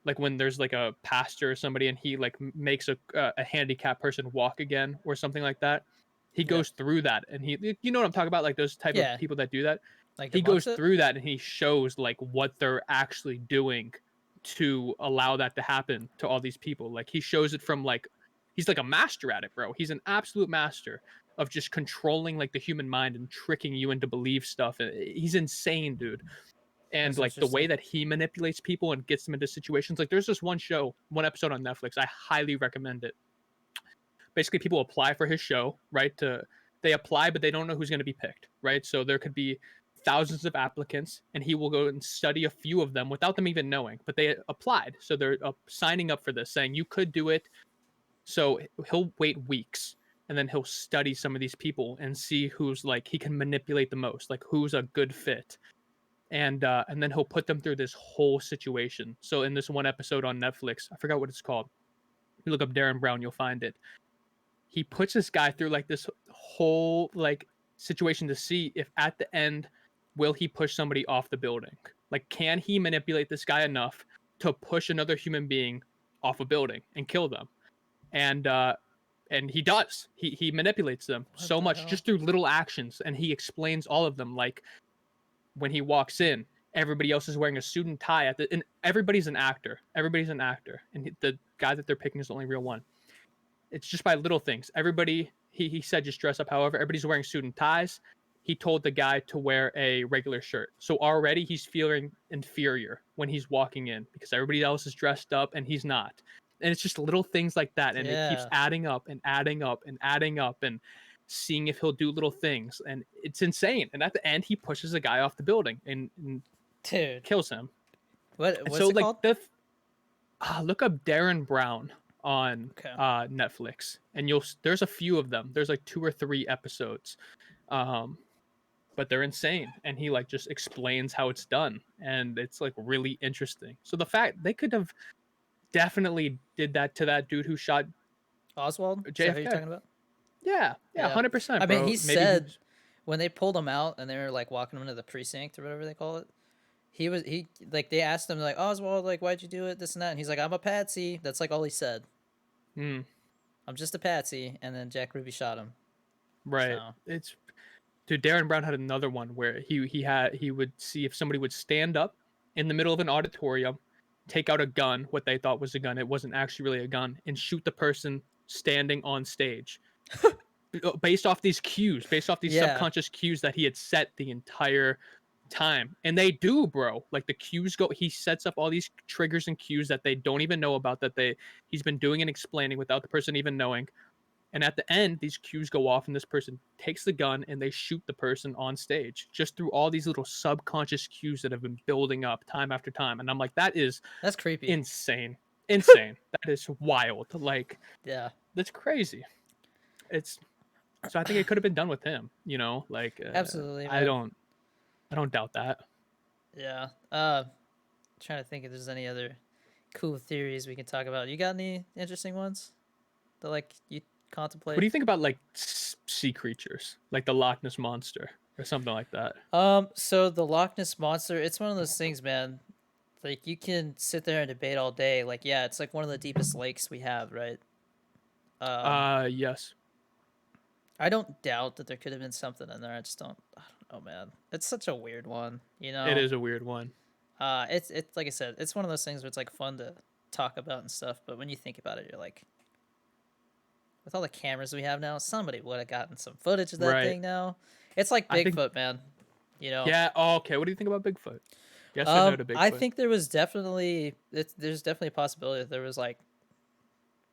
like when there's like a pastor or somebody, and he like makes a handicapped person walk again or something like that. He yeah, goes through that, and you know what I'm talking about, like those type of yeah. people that do that. Like He goes debunks it. through that and he shows like what they're actually doing to allow that to happen to all these people. Like he shows it from like he's like a master at it, bro. He's an absolute master of just controlling like the human mind and tricking you into believe stuff. He's insane, dude. And That's like the way interesting. that he manipulates people and gets them into situations, like there's this one episode on Netflix. I highly recommend it. Basically, people apply for his show, right? They apply, but they don't know who's going to be picked, right? So there could be thousands of applicants, and he will go and study a few of them without them even knowing. But they applied, so they're signing up for this, saying you could do it. So he'll wait weeks, and then he'll study some of these people and see who's like he can manipulate the most, like who's a good fit, and then he'll put them through this whole situation. So in this one episode on Netflix, I forgot what it's called. You look up Darren Brown, you'll find it. He puts this guy through like this whole like situation to see if at the end will he push somebody off the building. Like can he manipulate this guy enough to push another human being off a building and kill them? And he does. He manipulates them What so the much hell? just through little actions, and he explains all of them. Like when he walks in, everybody else is wearing a suit and tie and everybody's an actor. Everybody's an actor, and the guy that they're picking is the only real one. It's just by little things. Everybody, he said, just dress up. However, everybody's wearing suit and ties. He told the guy to wear a regular shirt. So already he's feeling inferior when he's walking in because everybody else is dressed up and he's not. And it's just little things like that. And it keeps Yeah, adding up and adding up and adding up and seeing if he'll do little things. And it's insane. And at the end, he pushes the guy off the building and dude. kills him. And What's so, it like, called? look up Darren Brown on Okay. Netflix, and there's a few of them. There's like 2 or 3 episodes, um, but they're insane. And he like just explains how it's done, and it's like really interesting. So the fact they could have definitely did that to that dude who shot Oswald? Is that who you're JFK. talking about? Yeah, yeah, Yeah. 100%, I mean, bro. he Maybe he said was. when they pulled him out and they were like walking him into the precinct or whatever they call it, he like they asked him like Oswald, like why'd you do it, this and that, and he's like, I'm a patsy. That's like all he said. Mm, I'm just a patsy, and then Jack Ruby shot him. right. So It's Dude, Darren Brown had another one where he would see if somebody would stand up in the middle of an auditorium, take out a gun, what they thought was a gun, it wasn't actually really a gun, and shoot the person standing on stage. Based off these cues, based off these yeah, subconscious cues that he had set the entire time. And they do, bro. Like the cues go he sets up all these triggers and cues that they don't even know about that he's been doing and explaining without the person even knowing. And at the end, these cues go off, and this person takes the gun and they shoot the person on stage just through all these little subconscious cues that have been building up time after time. And I'm like, that is that's creepy. insane. Insane. That is wild. Like, Yeah, that's crazy. It's so I think it could have been done with him, like absolutely, I man. don't I don't doubt that. Yeah. Trying to think if there's any other cool theories we can talk about. You got any interesting ones that like you What do contemplate? you think about like sea creatures, like the Loch Ness monster or something like that? So the Loch Ness monster, it's one of those things, man. Like you can sit there and debate all day. Like, yeah, it's like one of the deepest lakes we have, right? Um, Yes, I don't doubt that there could have been something in there. I don't know, man. It's such a weird one, you it know. is a weird one. It's like I said, it's one of those things where it's like fun to talk about and stuff, but when you think about it, you're like, with all the cameras we have now, somebody would have gotten some footage of that Right. thing now. It's like I think Bigfoot, man. You know, yeah. Oh, okay. What do you think about Bigfoot? Yes or no to I Bigfoot? think there was definitely there's definitely a possibility that there was like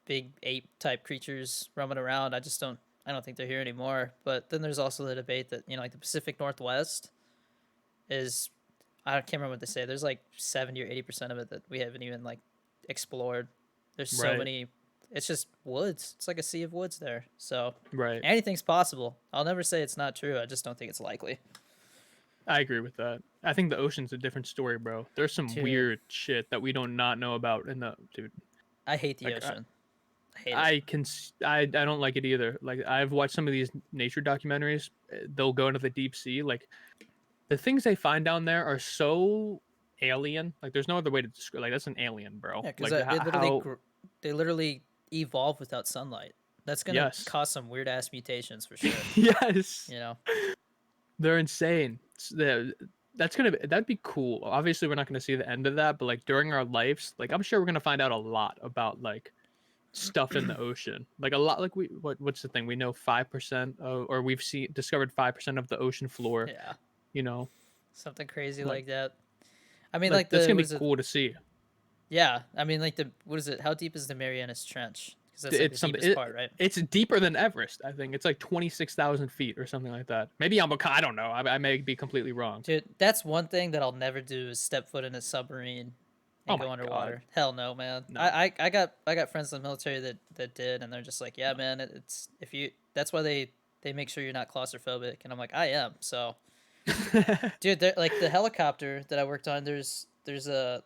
big ape type creatures roaming around. I don't think they're here anymore. But then there's also the debate that like the Pacific Northwest is I can't remember what they say. There's like 70 or 80% of it that we haven't even like explored. There's so Right. many. It's just woods. It's like a sea of woods there. So Right. anything's possible. I'll never say it's not true. I just don't think it's likely. I agree with that. I think the ocean's a different story, bro. There's some Dude, weird shit that we do not know about in the dude. I hate the Like ocean. I hate it. I don't like it either. Like I've watched some of these nature documentaries. They'll go into the deep sea. Like the things they find down there are so alien. Like there's no other way to describe. Like that's an alien, bro. Yeah, because Like how they literally evolve without sunlight. That's gonna yes, cause some weird ass mutations for sure. yes, You know. they're insane. That's gonna that'd be cool. Obviously, we're not gonna see the end of that, but like during our lives, like I'm sure we're gonna find out a lot about like stuff in the ocean. Like a lot. Like what's the thing? We know 5% or we've seen discovered 5% of the ocean floor. Yeah. You know, Something crazy like like that. I mean, like like that's the gonna what be is it? cool to see. Yeah, I mean, like the what is it? How deep is the Marianas Trench? Because that's like the It's something. deepest part, right? It's deeper than Everest. I think it's like 26,000 feet or something like that. Maybe I don't know. I may be completely wrong. Dude, that's one thing that I'll never do is step foot in a submarine Oh and my go god, underwater. Hell no, man. no. I got friends in the military that did, and they're just like, yeah, man, it's if you. That's why they make sure you're not claustrophobic, and I'm like, I am. So, dude, like the helicopter that I worked on. There's a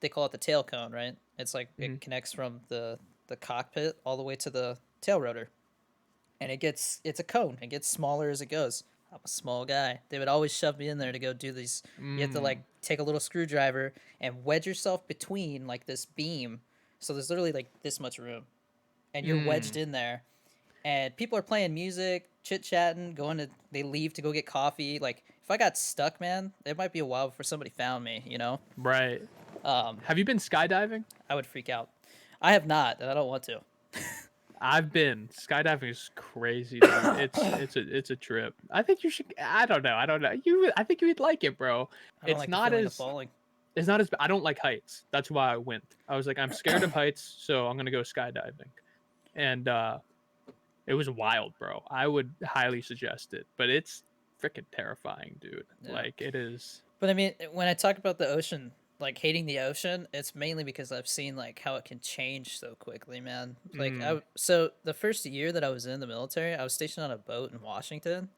they call it the tail cone, right? It's like Mhm. it connects from the cockpit all the way to the tail rotor, and it's a cone. It gets smaller as it goes. I'm a small guy. They would always shove me in there to go do these. You have to like Mm, take a little screwdriver and wedge yourself between like this beam. So there's literally like this much room, and you're wedged mm. in there. And people are playing music, chit chatting, going to. They leave to go get coffee. Like if I got stuck, man, it might be a while before somebody found me. You know, Right. um, Have you been skydiving? I would freak out. I have not, and I don't want to. I've been. Skydiving is crazy, dude. It's a trip. I think you should. I don't know. I don't know. I think you would like it, bro. I don't It's like the not feeling of as falling. it's not as. I don't like heights. That's why I went. I was like, I'm scared of heights, so I'm gonna go skydiving. And it was wild, bro. I would highly suggest it, but it's freaking terrifying, dude. Yeah. Like it is. But I mean, when I talk about the ocean, like hating the ocean, it's mainly because I've seen like how it can change so quickly, man. Mm, So the first year that I was in the military, I was stationed on a boat in Washington,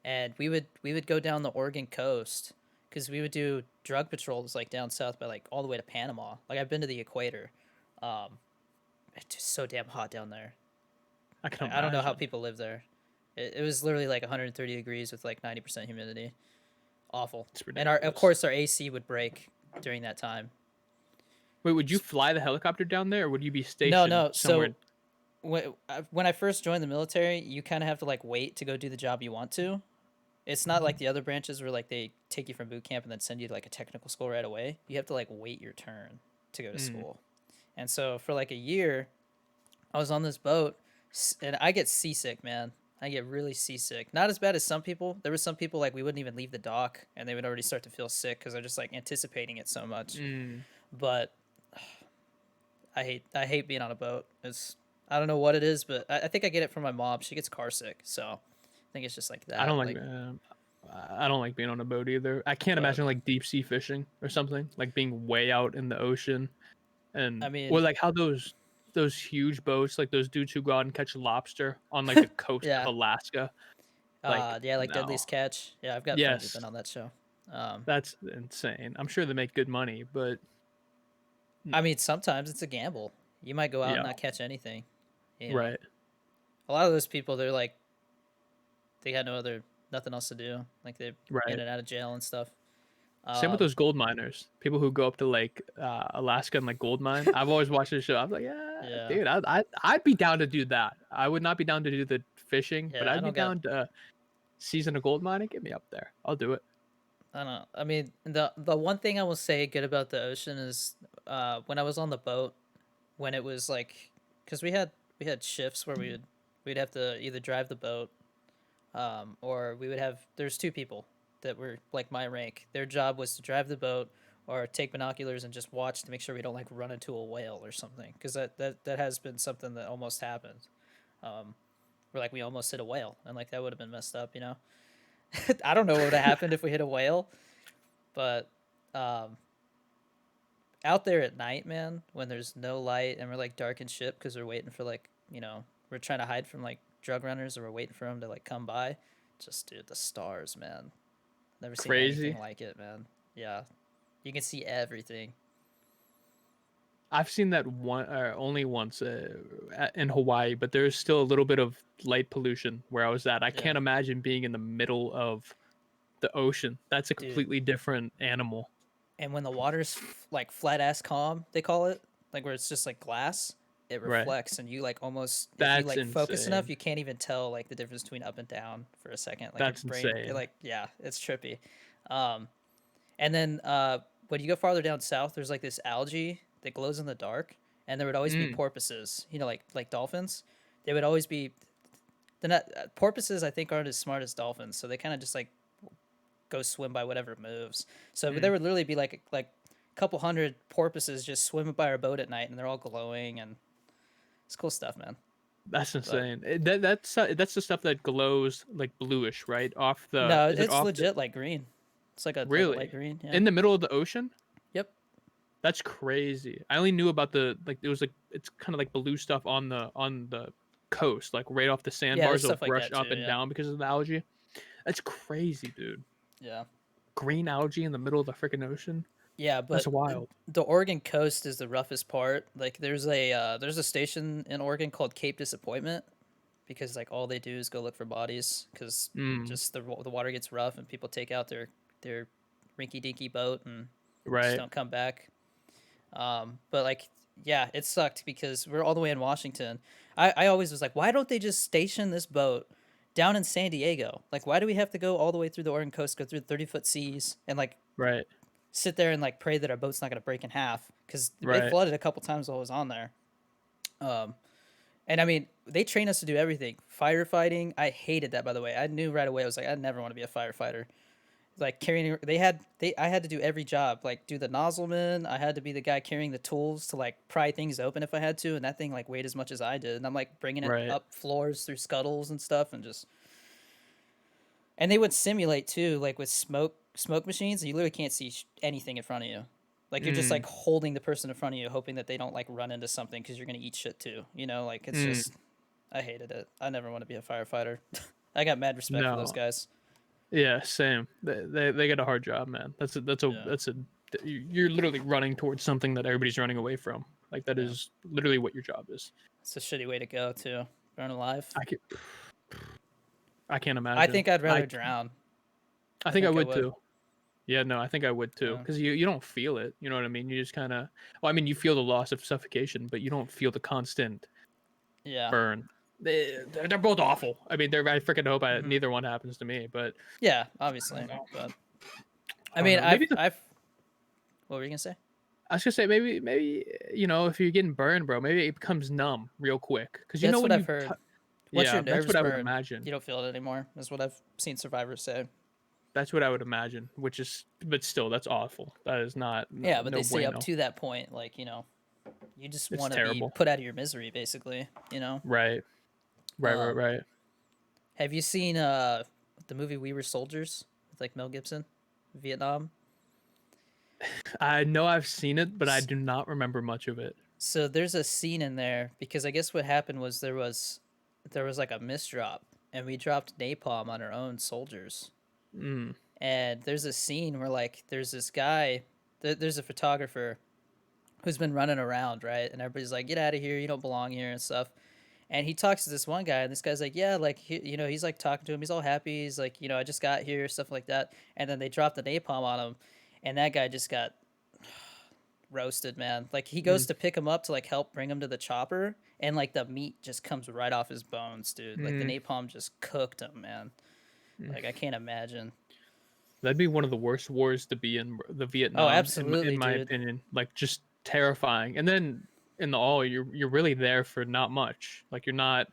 and we would go down the Oregon coast because we would do drug patrols like down south by like all the way to Panama. Like I've been to the equator. Um, it's just so damn hot down there. I can I don't know how imagine. people live there. It was literally like 130 degrees with like 90% humidity. Awful. It's And our of ridiculous. course our AC would break during that time. Wait, would you fly the helicopter down there, or would you be No, stationed no. somewhere? So when I first joined the military, you kind of have to like wait to go do the job you want to. It's not like the other branches where like they take you from boot camp and then send you to like a technical school right away. You have to like wait your turn to go to Mm, school. And so for like a year, I was on this boat and I get seasick, man. I get really seasick. Not as bad as some people. There were some people like we wouldn't even leave the dock and they would already start to feel sick because they're just like anticipating it so much. mm. But I hate being on a boat. I don't know what it is, but I think I get it from my mom. She gets car sick, so I think it's just like I that. don't like. Like, I don't like being on a boat either. I can't but imagine like deep sea fishing or something like being way out in the ocean and I or mean, like how those huge boats like those dudes who go out and catch lobster on like the coast of yeah, Alaska. Like yeah, like no. Deadliest Catch. Yeah, I've got friends who've Yes, been on that show. Um, that's insane. I'm sure they make good money, but I no. mean, sometimes it's a gamble. You might go out and Yeah, not catch anything. You know, right, a lot of those people, they got nothing else to do. Like they're in right. and out of jail and stuff. Same with Um, those gold miners. People who go up to like Alaska and like gold mine. I've always watched this show. I'm like, yeah, yeah, dude, I'd be down to do that. I would not be down to do the fishing, but yeah. I'd be down to season a gold mine and get me up there. I'll do it. I don't know. I mean, the one thing I will say good about the ocean is when I was on the boat, when it was like, because we had shifts where we'd have to either drive the boat, or we would have there's two people. that were like my rank. Their job was to drive the boat or take binoculars and just watch to make sure we don't like run into a whale or something, because that has been something that almost happened. Um, where like we almost hit a whale, and like that would have been messed up, you know. I don't know what would have happened if we hit a whale, but um, out there at night, man, when there's no light and we're like darkened ship because we're waiting for like, we're trying to hide from like drug runners, or we're waiting for them to like come by. Just dude, the stars, man. Never seen anything Crazy. like it, man. Yeah, you can see everything. I've seen that one only once in Hawaii, but there's still a little bit of light pollution where I was at. I Yeah, can't imagine being in the middle of the ocean. That's a dude. completely different animal. And when the water's like flat ass calm, they call it, like where it's just like glass, it Right. reflects, and you like almost, if you That's like focus enough, insane. you can't even tell like the difference between up and down for a second. Like your That's brain, insane. like yeah, it's trippy. Um, and then when you go farther down south, there's like this algae that glows in the dark, and there would always be Mm, porpoises. Like dolphins, they would always be. They're not porpoises. I think aren't as smart as dolphins, so they kind of just like go swim by whatever moves. So there mm. would literally be like a couple hundred porpoises just swimming by our boat at night, and they're all glowing, and it's cool stuff, man. That's But insane. That's the stuff that glows like bluish, right? Off the no, is it it's off the legit like green. It's like a light really green. Yeah. in the middle of the ocean? Yep. That's crazy. I only knew about the like it was like it's kind of like blue stuff on the coast, like right off the Yeah, there's sandbars. It'll stuff like brush that up too. and Yeah. down because of the algae. That's crazy, dude. Yeah. Green algae in the middle of the freaking ocean. Yeah, That's but wild. the Oregon coast is the roughest part. Like there's a station in Oregon called Cape Disappointment, because like all they do is go look for bodies, because Mm, just the water gets rough and people take out their rinky dinky boat and just right. don't come back. But like yeah, it sucked because we're all the way in Washington. I always was like, why don't they just station this boat down in San Diego? Like, why do we have to go all the way through the Oregon coast, go through 30-foot seas, and like Right. sit there and like pray that our boat's not gonna break in half, because it Right. flooded a couple times while I was on there. Um, and I mean, they train us to do everything. Firefighting, I hated that, by the way. I knew right away. I was like, I never want to be a firefighter. Like carrying, I had to do every job. Like do the nozzleman. I had to be the guy carrying the tools to like pry things open if I had to, and that thing like weighed as much as I did. And I'm like bringing it Right. up floors through scuttles and stuff, and just, and they would simulate too, like with smoke machines. And you literally can't see anything in front of you. Like you're just Mm, like holding the person in front of you, hoping that they don't like run into something, because you're gonna eat shit too. Like it's mm. just, I hated it. I never want to be a firefighter. I got mad respect for those No. guys. Yeah, same. They get a hard job, man. Yeah, You're literally running towards something that everybody's running away from. Like that yeah. is literally what your job is. It's a shitty way to go too. Burn alive. I can I can't I imagine. think I'd I rather drown. I I think I think I would would. too. Yeah, no, I think I would too. Yeah. Because you don't feel it. You know what I mean? You just kind of. Well, I mean, you feel the loss of suffocation, but you don't feel the constant Yeah. burn. They're both awful. I mean, I freaking hope Hmm. neither one happens to me. But Yeah. I don't Obviously, know. but I I don't mean, know. Maybe I've. What were you gonna say? I was gonna say maybe if you're getting burned, bro, maybe it becomes numb real quick. Because That's what when I've you heard. Once your yeah, that's nerves what I would burn, imagine. you don't feel it anymore. Is what I've seen survivors say. That's what I would imagine. Which is, but still, that's awful. That is not Yeah, but they no say up bueno. to that point, like you just It's want to be terrible. put out of your misery, basically. Right. Right. Right. Um, Right. have you seen the movie We Were Soldiers with like Mel Gibson, Vietnam? I know I've seen it, but I do not remember much of it. So there's a scene in there, because I guess what happened was there was like a misdrop, and we dropped napalm on our own soldiers. Mm, And there's a scene where like there's this guy, there's a photographer who's been running around, right? And everybody's like, "Get out of here! You don't belong here," and stuff. And he talks to this one guy, and this guy's like, "Yeah, like he's like talking to him. He's all happy. He's like, I just got here, stuff like that." And then they drop the napalm on him, and that guy just got roasted, man. Like he goes mm, to pick him up to like help bring him to the chopper, and like the meat just comes right off his bones, dude. Like the mm, napalm just cooked him, man. mm. Like I can't imagine. That'd be one of the worst wars to be in, the Oh, Vietnam, in absolutely, my dude. opinion. Like just terrifying. And then in the all, you're really there for not much. Like you're not,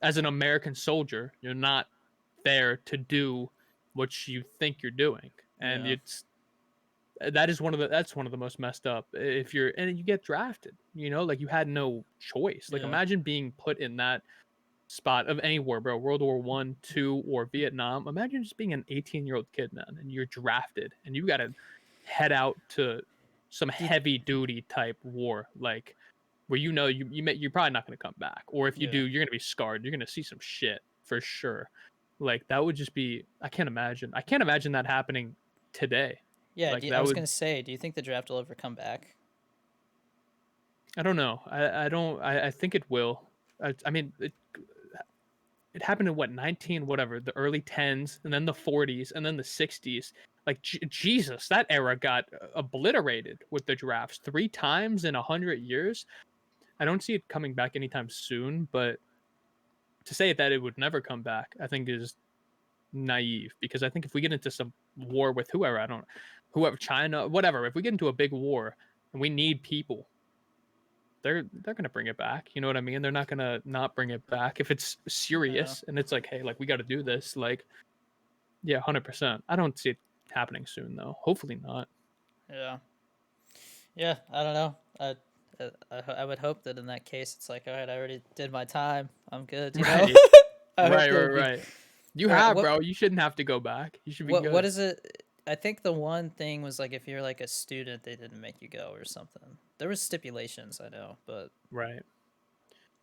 as an American soldier, you're not there to do what you think you're doing, and Yeah. it's that's one of the most messed up. If you're and you get drafted, like you had no choice. Like Yeah. imagine being put in that spot of any war, bro. World War One, two, or Vietnam. Imagine just being an 18-year-old kid, man, and you're drafted, and you got to head out to some Do you, heavy duty type war, like where you're probably not going to come back, or if you do, yeah. you're going to be scarred. You're going to see some shit for sure. Like that would just be. I can't imagine. I can't imagine that happening today. Yeah, Like I that was would. gonna say, do you think the draft will ever come back? I don't know. I don't. I think it will. I mean, it happened in what 19 whatever the early 10s and then the 40s and then the 60s. Like Jesus, that era got obliterated with the drafts 3 times in 100 years. I don't see it coming back anytime soon, but to say that it would never come back, I think is naive, because I think if we get into some war with whoever, I don't, whoever, China, whatever, if we get into a big war and we need people, they're gonna bring it back. You know what I mean? They're not gonna not bring it back if it's Yeah. serious and it's like, hey, like we got to do this. Like, yeah, 100%. I don't see it happening soon though. Hopefully not. Yeah. Yeah. I don't know. I would hope that in that case, it's like, all right, I already did my time. I'm good. You know. Right, I hope right, they right, would be. right. You All right. have, bro. You shouldn't have to go back. You should be What good. is it? I think the one thing was like if you're like a student, they didn't make you go or something. There was stipulations, I know, but Right.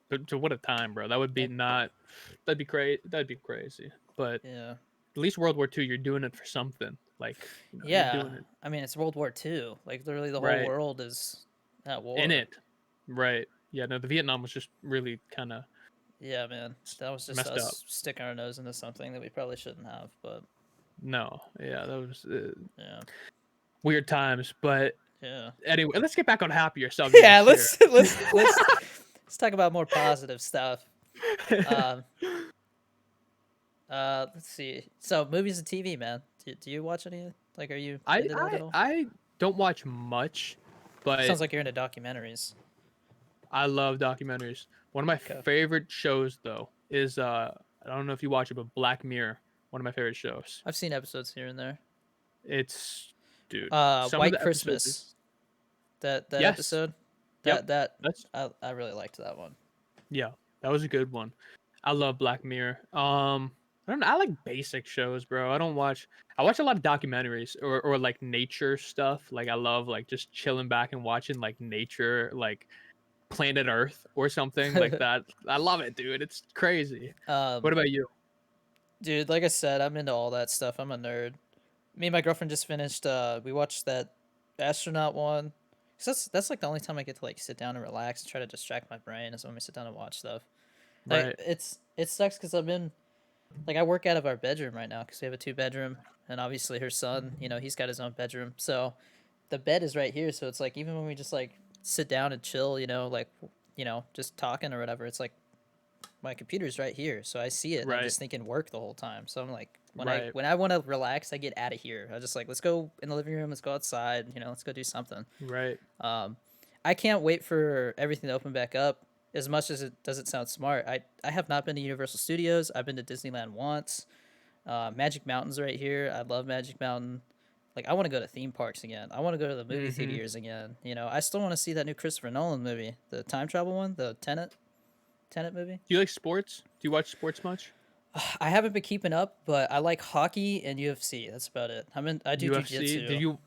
But to what a time, bro. That would be like, not. That'd be crazy. That'd be crazy. But yeah. at least World War II, you're doing it for something. Like, you're Yeah, doing it I mean, it's World War II. Like literally, the whole right world is at in war. it. Right. Yeah. No, the Vietnam was just really kind of Yeah, man, that was just messed up. us sticking our nose into something that we probably shouldn't have. But No. Yeah. That was yeah, weird times. But yeah, anyway, let's get back on happier yeah. subjects here. Let's talk about more positive stuff. Um, let's see. So movies and TV, man. Do you watch any? Like, are you I into that at I all? I don't watch much, but Sounds like you're into documentaries. I love documentaries. One of my Okay, favorite shows though is I don't know if you watch it, but Black Mirror. One of my favorite shows. I've seen episodes here and there. It's dude. Some of White the episodes are Christmas. That yes. episode. Yep. That That's I really liked that one. yeah. That was a good one. I love Black Mirror. I don't know. I like basic shows, bro. I watch a lot of documentaries or like nature stuff. Like I love like just chilling back and watching like nature, like Planet Earth or something like that. I love it, dude. It's crazy. What um, about you? Dude, like I said, I'm into all that stuff. I'm a nerd. Me and my girlfriend just finished. We watched that astronaut one. 'Cause that's like the only time I get to like sit down and relax and try to distract my brain is when we sit down and watch stuff. Like Right. it sucks because I'm in like I work out of our bedroom right now because we have a 2 bedroom and obviously her son, he's got his own bedroom. So the bed is right here. So it's like even when we just like sit down and chill, like just talking or whatever, it's like my computer's right here, so I see it, and I'm Right. just thinking work the whole time. So I'm like, Right. when I want to relax, I get out of here. I just like let's go in the living room, let's go outside, let's go do something. Right. Um, I can't wait for everything to open back up. As much as it doesn't sound smart, I have not been to Universal Studios. I've been to Disneyland once. Magic Mountain's right here. I love Magic Mountain. Like I want to go to theme parks again. I want to go to the movie Mm-hmm. theaters again. I still want to see that new Christopher Nolan movie, the time travel one, the Tenet movie. Do you like sports? Do you watch sports much? I haven't been keeping up, but I like hockey and UFC. That's about it. I do UFC? jujitsu.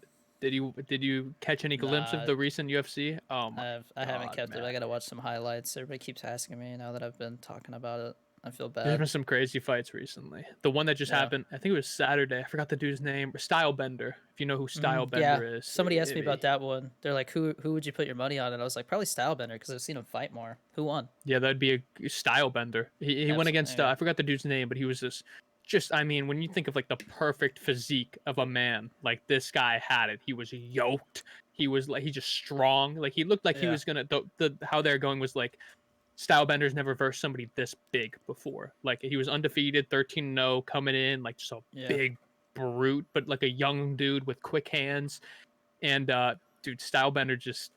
Did you catch any glimpse of Nah, the recent UFC? Oh my I haven't god, kept it. man. I gotta watch some highlights. Everybody keeps asking me now that I've been talking about it. I feel There's bad. been some crazy fights recently. The one that just Yeah. happened, I think it was Saturday. I forgot the dude's name. Stylebender. If you know who Yeah. Stylebender is. Somebody asked me about that one. They're like, "Who would you put your money on?" And I was like, "Probably Stylebender because I've seen him fight more." Who won? Yeah, that'd be a Stylebender. He went Absolutely. against I forgot the dude's name, but he was this just I mean, when you think of like the perfect physique of a man, like this guy had it. He was yoked. He was like he just strong. Like he looked like he Yeah. was gonna the how they're going was like Stylebender's never versed somebody this big before. Like he was undefeated, 13-0 coming in, like just a Yeah. big brute, but like a young dude with quick hands. And dude, Stylebender just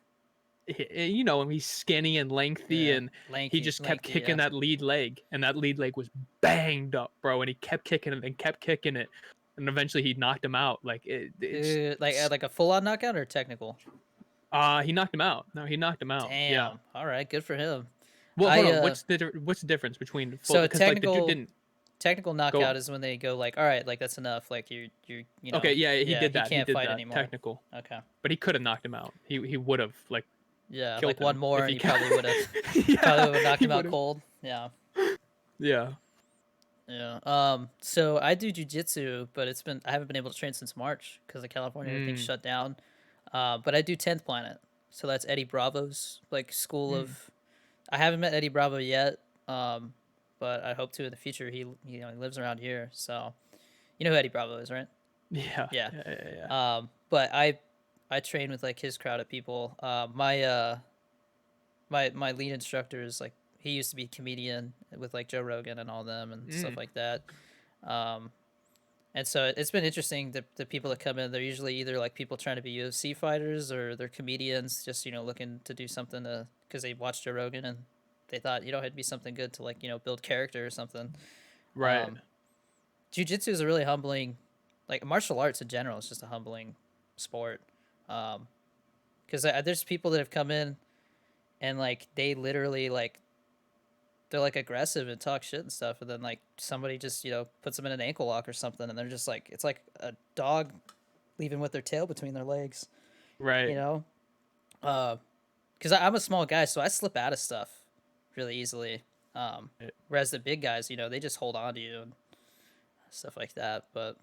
and he's skinny and lengthy, Yeah. and he Lanky. just kept Lanky. Yeah. kicking that lead leg, and that lead leg was banged up, bro. And he kept kicking it and kept kicking it. and eventually he knocked him out. Like it's Like a full on knockout or technical? he knocked him out. No, he knocked him out. Yeah. Damn. All right, good for him. Well, hold I on. What's the difference between full? so Because like the dude technical didn't technical knockout go. is when they go like, all right, like that's enough. Like you Okay, know, yeah, he yeah, did he that. He can't did fight that. anymore. Technical, Okay. but he could have knocked him out. He would have like Yeah, killed like one him more if and he he can. probably would have probably Yeah, would have knocked he him out would have. cold. Yeah. Yeah. Yeah. So I do jujitsu, but I haven't been able to train since March because of California, everything's Mm, shut down. But I do 10th Planet. So that's Eddie Bravo's like school mm. of. I haven't met Eddie Bravo yet. Um, but I hope to in the future. He lives around here, so you know who Eddie Bravo is, right? Yeah, Yeah. yeah, yeah, yeah. But I train with like his crowd of people. My lead instructor is like he used to be a comedian with like Joe Rogan and all them and stuff Mm, like that. Um, and so it's been interesting. The people that come in, they're usually either like people trying to be UFC fighters or they're comedians, just looking to do something to because they watched Joe Rogan and they thought it'd be something good to like build character or something. right. Um, Jiu-jitsu is a really humbling, like martial arts in general. It's just a humbling sport. Because there's people that have come in and like they literally like they're like aggressive and talk shit and stuff, and then like somebody just puts them in an ankle lock or something, and they're just like it's like a dog leaving with their tail between their legs, you Right. know. Because I'm a small guy, so I slip out of stuff really easily. Whereas the big guys, they just hold on to you and stuff like that. But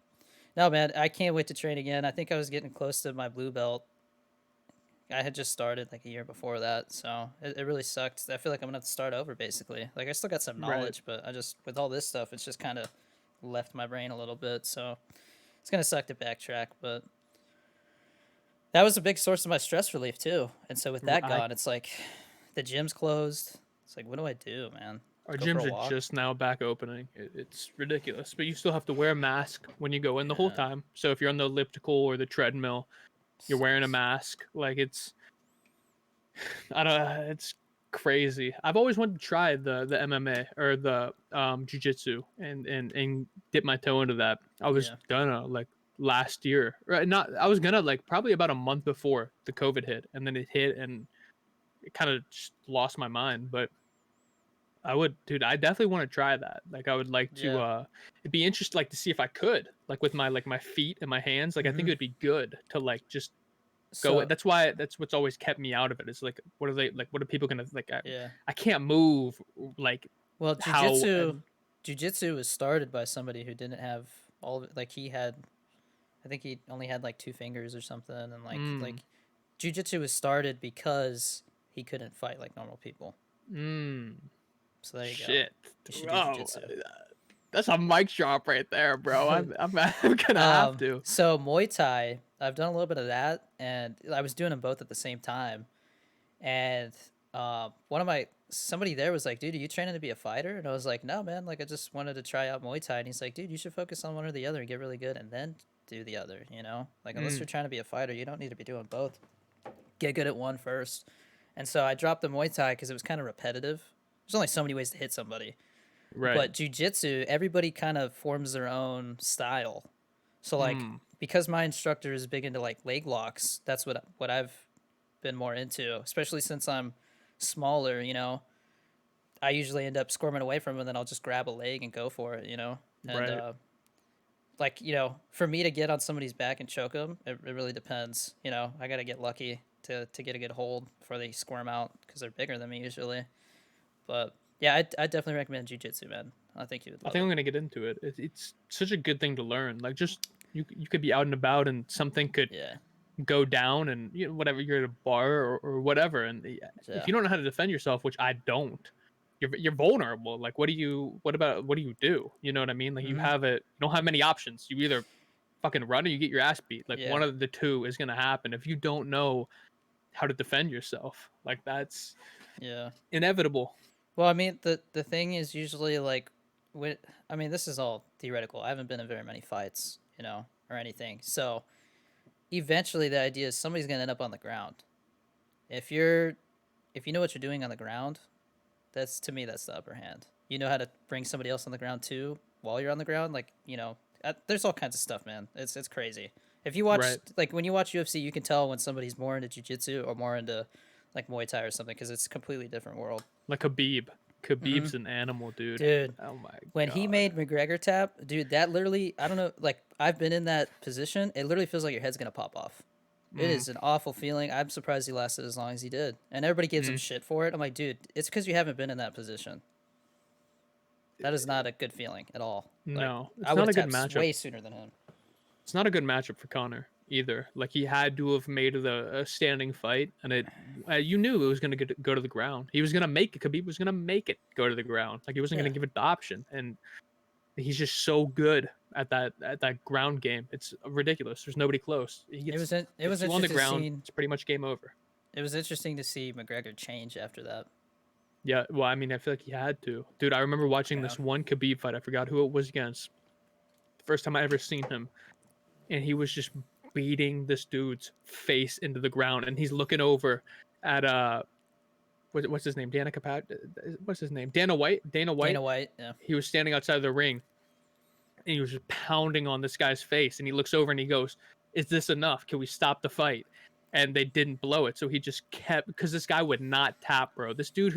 no, man, I can't wait to train again. I think I was getting close to my blue belt. I had just started like a year before that, so it really sucked. I feel like I'm gonna have to start over basically. Like I still got some Right. knowledge, but I just with all this stuff, it's just kind of left my brain a little bit. So it's gonna suck to backtrack, but that was a big source of my stress relief too. And so with that I gone, it's like the gym's closed. It's like what do I do, man? Our Go for a gyms are walk? just now back opening. It's ridiculous, but you still have to wear a mask when you go in the whole Yeah, time. So if you're on the elliptical or the treadmill, you're wearing a sucks. mask. Like I don't. It's crazy. I've always wanted to try the MMA or the jujitsu and dip my toe into that. I was Yeah, gonna like last year, right? Not. I was gonna like probably about a month before the COVID hit, and then it hit, and it kind of just lost my mind. But I would, dude. I definitely want to try that. Like, I would like to. yeah. It'd be interesting, like, to see if I could, like, with my feet and my hands. Like, I think Mm-hmm. it would be good to like just go. So That's why. That's what's always kept me out of it. Is like, what are they like? What are people gonna like? yeah. I can't move like Well, how jujitsu, and jujitsu was started by somebody who didn't have all of it. Like he had, I think he only had like two fingers or something, and mm, jujitsu was started because he couldn't fight like normal people. mm, So there you go. shit. You should do Oh, jujitsu. that's a mic drop right there, bro. I'm gonna have to. So Muay Thai, I've done a little bit of that, and I was doing them both at the same time. And one of my somebody there was like, "Dude, are you training to be a fighter?" And I was like, "No, man. Like, I just wanted to try out Muay Thai." And he's like, "Dude, you should focus on one or the other and get really good, and then do the other. Like unless Mm, you're trying to be a fighter, you don't need to be doing both. Get good at one first." And so I dropped the Muay Thai because it was kind of repetitive. There's only so many ways to hit somebody. right. But jujitsu, everybody kind of forms their own style. So like Mm, because my instructor is big into like leg locks, that's what I've been more into, especially since I'm smaller, I usually end up squirming away from him and then I'll just grab a leg and go for it. And right. like, for me to get on somebody's back and choke them, it really depends. I got to get lucky to get a good hold before they squirm out because they're bigger than me usually. But yeah, I definitely recommend jujitsu, man. I think you would I love think I'm it. gonna get into it. It's such a good thing to learn. Like, just you could be out and about and something could Yeah. go down, and whatever, you're at a bar or whatever, and if Yeah. you don't know how to defend yourself, which I don't, you're vulnerable. Like, what do you do? You know what I mean? Like, Hmm. you don't have many options. You either fucking run or you get your ass beat. Like, Yeah. one of the two is gonna happen if you don't know how to defend yourself. Like, that's Yeah. inevitable. Well, I mean, the thing is usually like, when I mean, this is all theoretical. I haven't been in very many fights, or anything. So eventually, the idea is somebody's gonna end up on the ground. If you're, if you know what you're doing on the ground, that's to me that's the upper hand. You know how to bring somebody else on the ground too while you're on the ground, like there's all kinds of stuff, man. It's crazy. If you watch Right. like when you watch UFC, you can tell when somebody's more into jiu-jitsu or more into like Muay Thai or something because it's a completely different world. Like Khabib. Hmm. Khabib's an animal, dude. Dude, Oh my when he god. made McGregor tap, dude, that literally, I don't know, like I've been in that position. It literally feels like your head's gonna pop off. It Mm, is an awful feeling. I'm surprised he lasted as long as he did, and everybody gives him mm. shit for it. I'm like, dude, it's because you haven't been in that position. That is not a good feeling at all. Like No, I it's would not have a good tapped matchup. way sooner than him. It's not a good matchup for Connor either. Like he had to have made it a standing fight, and you knew it was gonna go to the ground. He was gonna make it. Khabib was gonna make it go to the ground. Like he wasn't Yeah, gonna give it the option, and he's just so good at that ground game. It's ridiculous. There's nobody close. it was Gets you on the interesting to ground. see. It's pretty much game over. It was interesting to see McGregor change after that. Yeah, well, I mean, I feel like he had to. Dude, I remember watching Yeah, this one Khabib fight. I forgot who it was against. First time I ever seen him, and he was just beating this dude's face into the ground, and he's looking over at what's his name? Danica Pat. What's his name? Dana White. Dana Dana White. White. Yeah, He was standing outside of the ring, and he was just pounding on this guy's face, and he looks over and he goes, "Is this enough? Can we stop the fight?" And they didn't blow it, so he just kept, because this guy would not tap, bro. This dude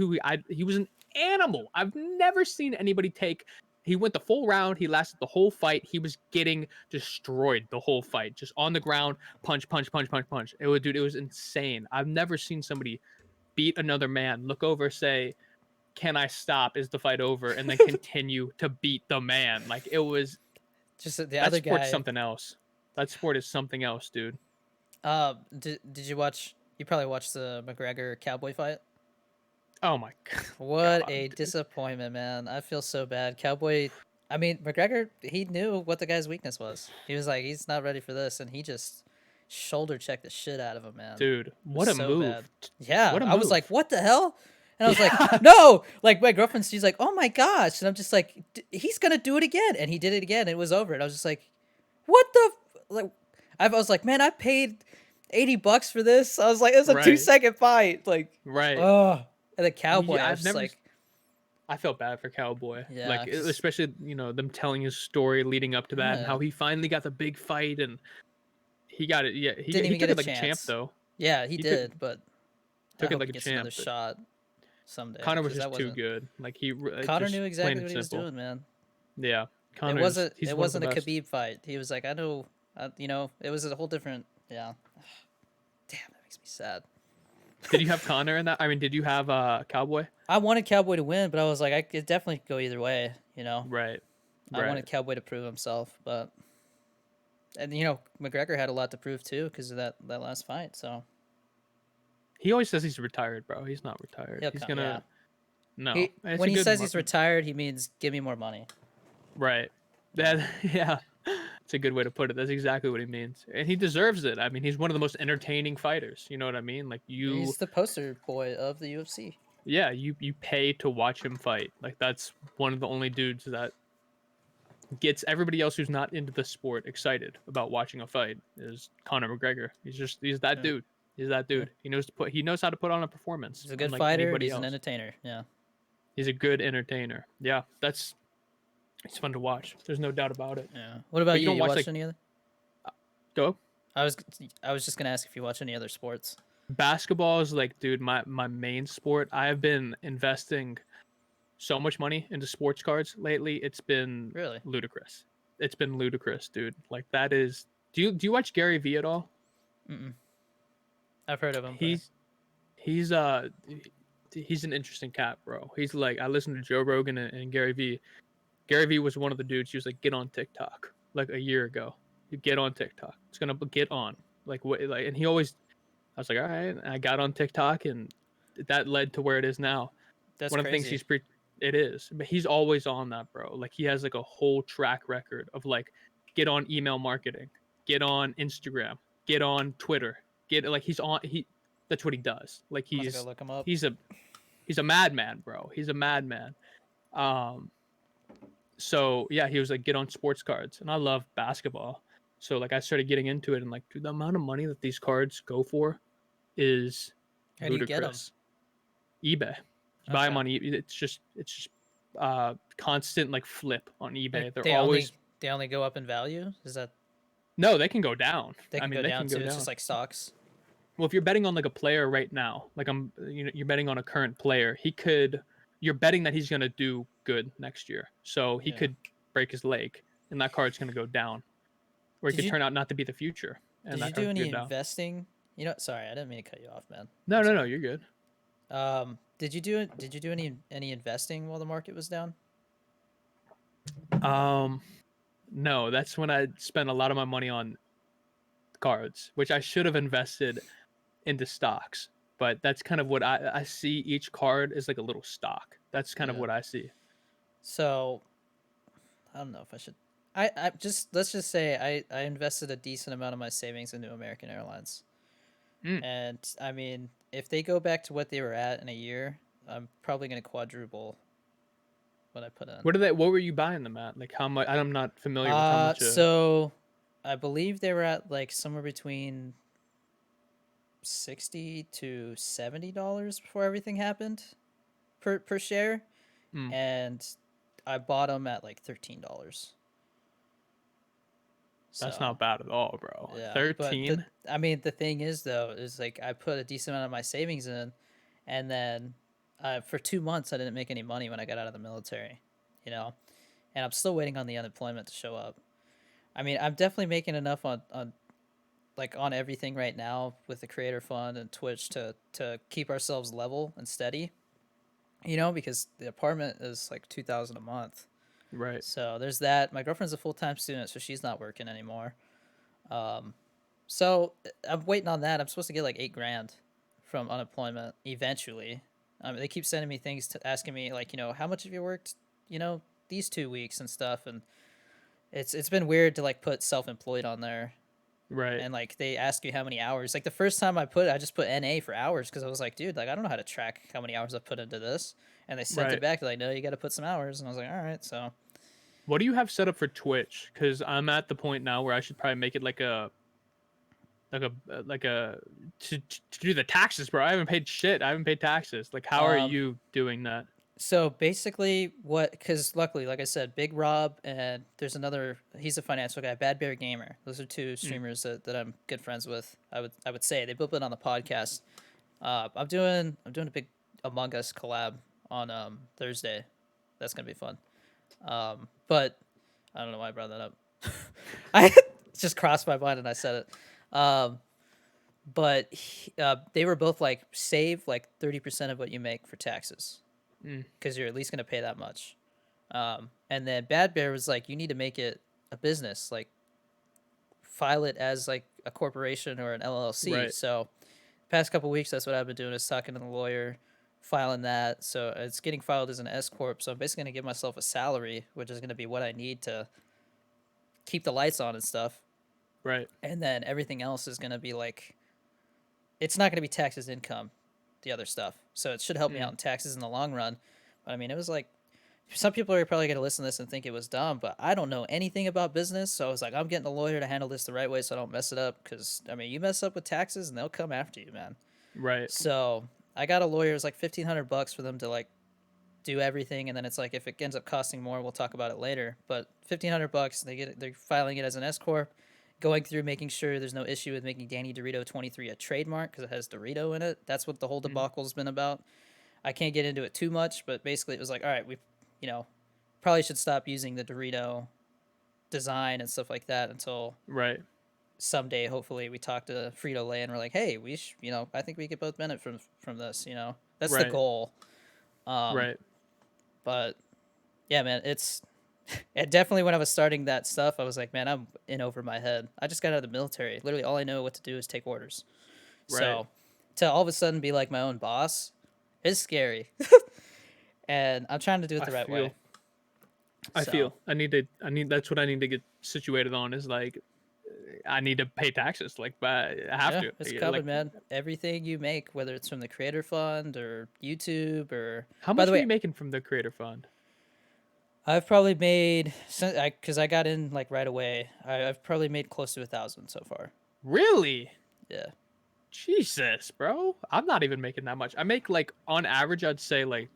he was an animal. I've never seen anybody take. He went the full round. He lasted the whole fight. He was getting destroyed the whole fight, just on the ground, punch, punch, punch, punch, punch. It was, dude, it was insane. I've never seen somebody beat another man, look over, say, "Can I stop? Is the fight over?" And then continue to beat the man. Like it was, just the that other sport's guy. something else. That sport is something else, dude. Did you watch? You probably watched the McGregor Cowboy fight. Oh my What god, a dude. disappointment, man. I feel so bad. Cowboy, I mean, McGregor, he knew what the guy's weakness was. He was like, he's not ready for this, and he just shoulder checked the shit out of him, man. Dude, It was what a so bad. move. Yeah, What a I was like, move. what the hell? And I was like, Yeah. no! Like, my girlfriend, she's like, oh my gosh. And I'm just like, he's gonna do it again. And he did it again, and it was over. And I was just like, what the? Like, I was like, man, I paid $80 for this. I was like, it was a two Right. second fight. Like, Right. oh. And the Cowboy, I was I've just never like, I felt bad for Cowboy. yeah, Like because especially, them telling his story leading up to that and yeah, how he finally got the big fight and he got it. Yeah, didn't he even get took a it like a champ chance. though. Yeah, he He took did, but I took it hope like he a gets another champ, but shot someday Connor was because that just too wasn't. good. Like Connor just knew plain exactly and what he was simple. doing, man. Yeah. It Connor's wasn't. he's It one of the wasn't a best. Khabib fight. He was like, I know, it was a whole different. Yeah, damn, that makes me sad. Did you have Connor in that? I mean, did you have Cowboy? I wanted Cowboy to win, but I was like, I could definitely go either way. Right. I Right. wanted Cowboy to prove himself, but and McGregor had a lot to prove too because of that last fight. So He always says he's retired, bro. He's not retired. he'll He's come. Yeah, gonna no. he It's when a he good says he's retired, he means give me more money. right. Yeah. That yeah. It's a good way to put it. That's exactly what he means. And he deserves it. I mean, he's one of the most entertaining fighters. You know what I mean? Like He's the poster boy of the UFC. yeah, you pay to watch him fight. Like that's one of the only dudes that gets everybody else who's not into the sport excited about watching a fight is Conor McGregor. He's that Yeah. dude. He's that Yeah. dude. He knows how to put on a performance He's a good unlike fighter. anybody He's an else. entertainer. Yeah. He's a good entertainer. Yeah, it's fun to watch. There's no doubt about it. Yeah. What But about you you? don't You watch watch like any other? go I was I was just gonna ask if you watch any other sports. basketball is like dude my main sport. I've been investing so much money into sports cards lately. It's been Really? ludicrous. It's been ludicrous, dude. Like that is. Do you watch Gary Vee at all? Mm-mm. I've heard of him, but He's he's uh he's an interesting cat, bro. He's like I listened to Joe Rogan and Gary Vee. Gary Vee was one of the dudes. He was like, get on TikTok like a year ago. You get on TikTok. It's gonna get on. Like what? Like, and he always. I was like, all right. And I got on TikTok, and that led to where it is now. that's One of the things crazy. it is, but he's always on that, bro. Like he has like a whole track record of like, get on email marketing, get on Instagram, get on Twitter, get like he's on that's what he does. Like I'm about to go look him up. he's a he's a madman, bro. He's a madman. Um, so yeah, he was like, get on sports cards, and I love basketball. So like I started getting into it, and like, dude, the amount of money that these cards go for is How do you get them? ludicrous. eBay. You buy them Okay. on eBay. It's just constant like flip on eBay. Like They're they only always they only go up in value? Is that No, they can go down. they I can mean, go they down can go too? It's just down. like stocks. Well, if you're betting on like a player right now, like you're betting on a current player, he could. You're betting that he's gonna do good next year, so he Yeah. could break his leg, and that card's gonna go down, or it Did could you turn out not to be the future, and did you that do card could any go down. investing? You know, sorry, I didn't mean to cut you off, man. No, I'm no, no, sorry. you're good. Did you do any investing while the market was down? Um, no, that's when I spent a lot of my money on cards, which I should have invested into stocks. But that's kind of what I see. Each card is like a little stock. That's kind of Yeah. what I see. So I don't know if I should. I just let's just say I invested a decent amount of my savings into American Airlines, Mm. and I mean, if they go back to what they were at in a year, I'm probably gonna quadruple what I put in. What are they? What were you buying them at? Like how much? I'm not familiar with how much. So I believe they were at like somewhere between $60 to $70 before everything happened per share, Mm, and I bought them at like $13. that's So not bad at all, bro. yeah, but 13. I mean the thing is though is like I put a decent amount of my savings in, and then for 2 months I didn't make any money when I got out of the military, you know, and I'm still waiting on the unemployment to show up. I mean I'm definitely making enough on like on everything right now with the creator fund and Twitch to keep ourselves level and steady, you know, because the apartment is like 2,000 a month. Right. So there's that. My girlfriend's a full-time student, so she's not working anymore. Um, so I'm waiting on that. I'm supposed to get like 8 grand from unemployment eventually. They keep sending me things to asking me like, you know, how much have you worked, you know, these 2 weeks and stuff, and it's been weird to like put self-employed on there, Right. and like they ask you how many hours. Like the first time I just put NA for hours because I was like, dude, like I don't know how to track how many hours I put into this, and they sent it Right. back. They're like, no, you got to put some hours, and I was like, all right, so What do you have set up for Twitch? Because I'm at the point now where I should probably make it like a to do the taxes, bro. I haven't paid shit. I haven't paid taxes. Like, how are um, you doing that? So basically, what? Because luckily, like I said, Big Rob and there's another. He's a financial guy. Bad Bear Gamer. Those are two Mm, streamers that I'm good friends with. I would say they both been on the podcast. I'm doing a big Among Us collab on Thursday. That's gonna be fun. But I don't know why I brought that up. I just crossed my mind and I said it. They were both like save like 30% of what you make for taxes mm, because you're at least gonna pay that much. And then Bad Bear was like, you need to make it a business, like file it as like a corporation or an LLC. right. So, past couple weeks, that's what I've been doing is talking to the lawyer, filing that. So it's getting filed as an S corp. So I'm basically gonna give myself a salary, which is gonna be what I need to keep the lights on and stuff. Right. And then everything else is gonna be like, it's not gonna be taxed as income, the other stuff. So it should help me out Mm, in taxes in the long run. But I mean, it was like some people are probably going to listen to this and think it was dumb, but I don't know anything about business. So I was like, I'm getting a lawyer to handle this the right way so I don't mess it up. Because, I mean, you mess up with taxes and they'll come after you, man. right. So I got a lawyer. It was like $1,500 for them to like do everything. And then it's like, if it ends up costing more, we'll talk about it later. But $1,500, they're filing it as an S Corp, going through making sure there's no issue with making Danny Dorito 23 a trademark because it has Dorito in it. That's what the whole Mm, debacle's been about. I can't get into it too much, but basically it was like, all right, we, you know, probably should stop using the Dorito design and stuff like that until right. someday, hopefully, we talk to Frito Lay and we're like, hey, you know, I think we could both benefit from this. You know, that's the Right. goal. Um, Right. but yeah, man, it's it definitely when I was starting that stuff, I was like, man, I'm in over my head. I just got out of the military. Literally, all I know what to do is take orders. Right. So to all of a sudden be like my own boss is scary, and I'm trying to do it I the right way. feel. I So feel. I need to. I need. That's what I need to get situated on. Is like, I need to pay taxes. Like, but I have yeah, to. it's Like, covered, man. Everything you make, whether it's from the Creator Fund or YouTube or, how by the much are way, you making from the Creator Fund? I've probably made because I got in like right away. I've probably made close to 1,000 so far. Really? Yeah, Jesus, bro. I'm not even making that much. I make like on average, I'd say like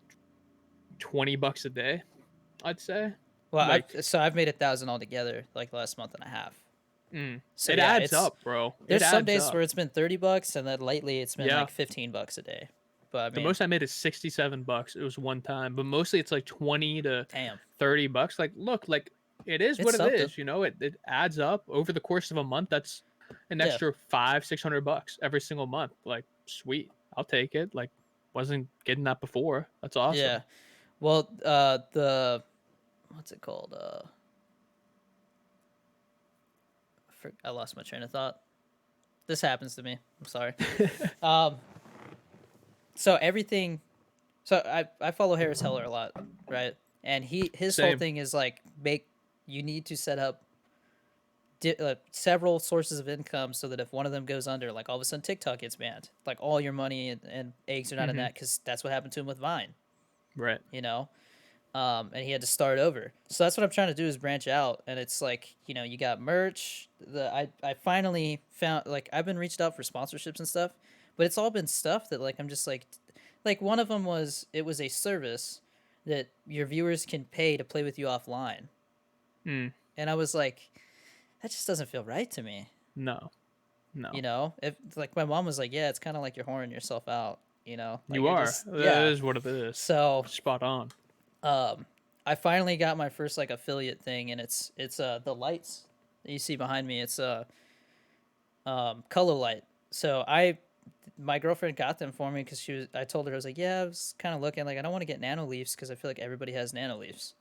$20 a day. I'd say. Well, Like, I've made 1,000 altogether like the last month and a half. So it yeah, adds it's up, bro. It there's some adds days up. where it's been $30, and then lately it's been Yeah. like $15 a day. But I The mean, most I made is $67. It was one time, but mostly it's like 20 to damn, $30. Like, look, like it is it's what it something. is. You know, it adds up over the course of a month. That's an Yeah, extra 500-600 bucks every single month. Like, sweet, I'll take it. Like, wasn't getting that before. That's yeah. awesome. Well, the what's it called? I lost my train of thought. This happens to me. I'm sorry. Um, so everything. So I follow Harris Heller a lot, right? And his whole Same. thing is like make you need to set up several sources of income so that if one of them goes under, like all of a sudden TikTok gets banned, like all your money and eggs are not in Hmm. that because that's what happened to him with Vine, Right. you know. And he had to start over. So that's what I'm trying to do is branch out. And it's like, you got merch. I finally found, like, I've been reached out for sponsorships and stuff, but it's all been stuff that like I'm just like one of them was it was a service that your viewers can pay to play with you offline, Mm, and I was like, that just doesn't feel right to me. no. No. If like my mom was like, yeah, it's kind of like you're whoring yourself out. Like You you're are. just That yeah. is what it is. So Spot on. um I finally got my first like affiliate thing, and it's the lights that you see behind me. It's color light. So my girlfriend got them for me because I told her, I was like, yeah, I was kind of looking, like I don't want to get nano leaves because I feel like everybody has nano leaves.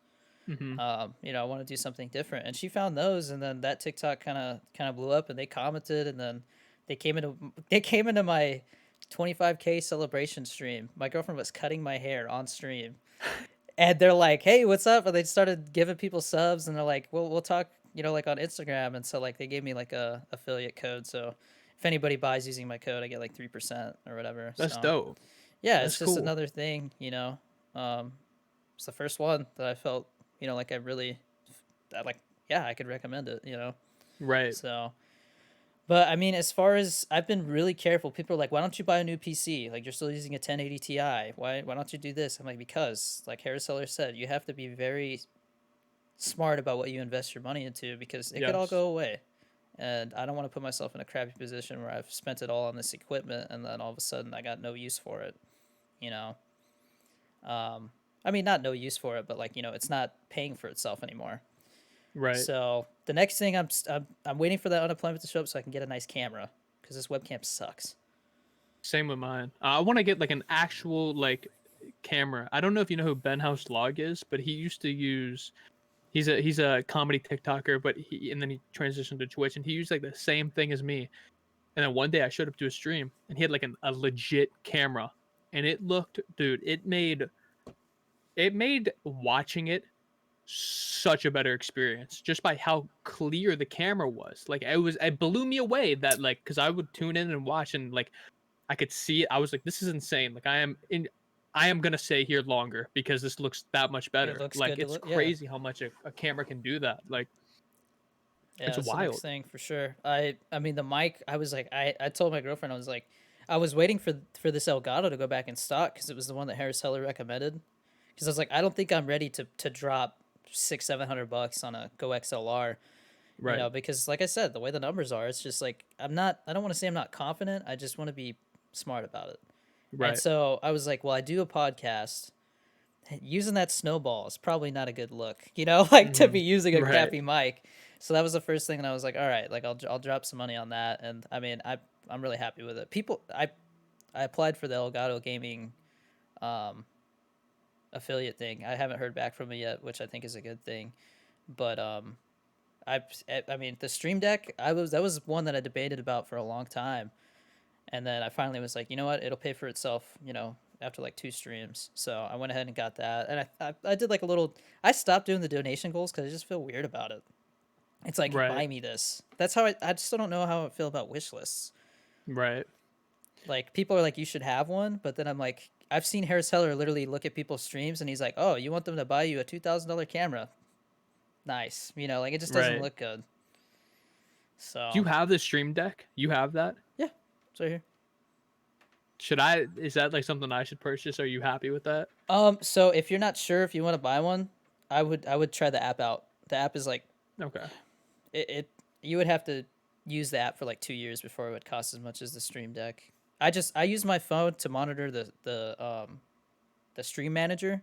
Hmm. I want to do something different, and she found those, and then that TikTok kind of blew up, and they commented, and then they came into they came into my 25K celebration stream. My girlfriend was cutting my hair on stream, and they're like, "Hey, what's up?" And they started giving people subs, and they're like, "Well, we'll talk, like on Instagram." And so like they gave me like a affiliate code, so if anybody buys using my code, I get like 3% or whatever. That's So dope. yeah, That's it's just cool. another thing. Um, it's the first one that I felt, like I really, like, yeah, I could recommend it. Right. So, but I mean, as far as I've been really careful, people are like, why don't you buy a new PC? Like, you're still using a 1080 Ti. Why don't you do this? I'm like, because, like Harris Heller said, you have to be very smart about what you invest your money into because it could all Yes. go away. And I don't want to put myself in a crappy position where I've spent it all on this equipment and then all of a sudden I got no use for it, you know? Um, I mean, not no use for it, but like, it's not paying for itself anymore. Right. So the next thing I'm waiting for that unemployment to show up so I can get a nice camera because this webcam sucks. Same with mine. I want to get like an actual like camera. I don't know if you know who Ben House Log is, but he used to use. He's a comedy TikToker, but and then he transitioned to Twitch, and he used like the same thing as me. And then one day I showed up to a stream, and he had like a legit camera, and it looked, dude, it made watching it such a better experience just by how clear the camera was. Like it blew me away that like because I would tune in and watch and like I could see it. I was like, this is insane. Like I am gonna stay here longer because this looks that much It better. looks Like good to it's look. Yeah. crazy how much a camera can do that. Like Yeah, it's that's the next wild. thing for sure. I mean the mic. I was like, I told my girlfriend, I was like, I was waiting for this Elgato to go back in stock because it was the one that Harris Heller recommended. Because I was like, I don't think I'm ready to drop 600-700 bucks on a Go XLR. Right. Because like I said, the way the numbers are, it's just like I'm not. I don't want to say I'm not confident. I just want to be smart about it. And Right. so I was like, well, I do a podcast. Using that snowball is probably not a good look, like to Hmm. be using a Right. crappy mic. So that was the first thing, and I was like, all right, like I'll drop some money on that, and I mean I'm really happy with it. I applied for the Elgato Gaming um, affiliate thing. I haven't heard back from it yet, which I think is a good thing. But I I mean the Stream Deck, that was one that I debated about for a long time, and then I finally was like, you know what, it'll pay for itself, after like 2 streams. So I went ahead and got that, and I did like a little. I stopped doing the donation goals because I just feel weird about it. It's like Right. buy me this. That's how I still don't know how I feel about wish lists. Right. Like people are like you should have one, but then I'm like I've seen Harris Heller literally look at people's streams and he's like, oh, you want them to buy you a $2,000 camera? Nice, like it just doesn't Right. look good. Do you So have the Stream Deck? You have that? yeah, it's right here. Should I? Is that like something I should purchase? Are you happy with that? So if you're not sure if you want to buy one, I would try the app out. The app is like Okay. it you would have to use the app for like 2 years before it would cost as much as the Stream Deck. I use my phone to monitor the stream manager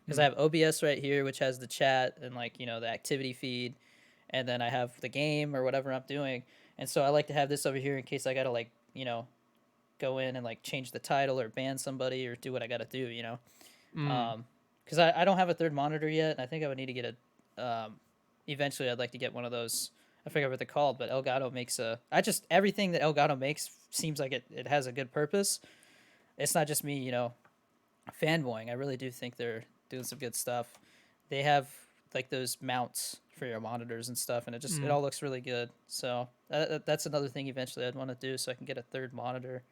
because I Mm. have OBS right here, which has the chat and like the activity feed, and then I have the game or whatever I'm doing, and so I like to have this over here in case I gotta like go in and like change the title or ban somebody or do what I gotta do, Mm. because I don't have a third monitor yet, and I think I would need to get a. Eventually, I'd like to get one of those. I forget what they're called, but Elgato makes a. I just everything that Elgato makes seems like it has a good purpose. It's not just me, fanboying. I really do think they're doing some good stuff. They have like those mounts for your monitors and stuff, and it Mm. all looks really good. So that's another thing eventually I'd want to do, so I can get a third monitor.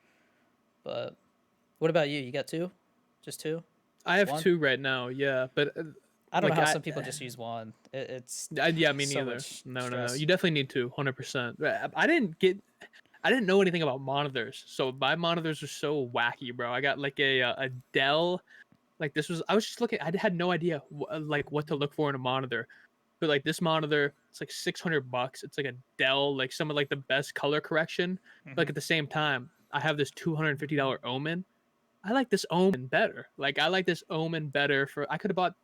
But what about you? You got two? Just two? I have One? 2 right now. Yeah, but I don't know like how some people just use one. It's yeah, me so neither. much No, no, no. stress. You definitely need to, 100%. I didn't know anything about monitors, so my monitors are so wacky, bro. I got like a Dell. Like this was, I was just looking. I had no idea like what to look for in a monitor, but like this monitor, it's like $600. It's like a Dell, like some of like the best color correction. But like Hmm. at the same time, I have this $250 Omen. I like this Omen better. Like I like this Omen better for. I could have bought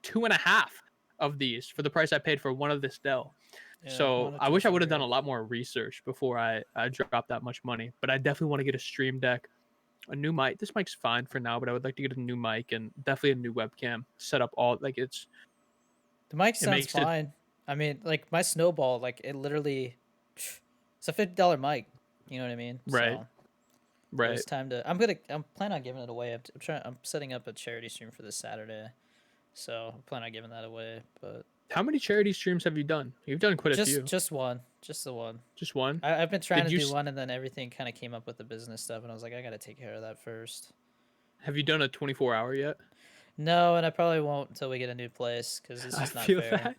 two and a half of these for the price I paid for one of this Dell. Yeah, So I wish monitors I are would have done a great. lot more research before I dropped that much money. But I definitely want to get a Stream Deck, a new mic. This mic's fine for now, but I would like to get a new mic and definitely a new webcam. Set up all like The mic it sounds makes it fine. I mean, like my snowball, like it literally, it's a $50 mic. You know what I mean? right, So it right. was time to. I'm planning on giving it away. I'm trying. I'm setting up a charity stream for this Saturday, so I'm planning on giving that away. But How many charity streams have you done? You've done quite a few. just one, just the one. Just one. I've been trying Did to you do one, and then everything kind of came up with the business stuff, and I was like, I got to take care of that first. have you done a 24-hour yet? No, and I probably won't until we get a new place because it's I just not feel fair. that.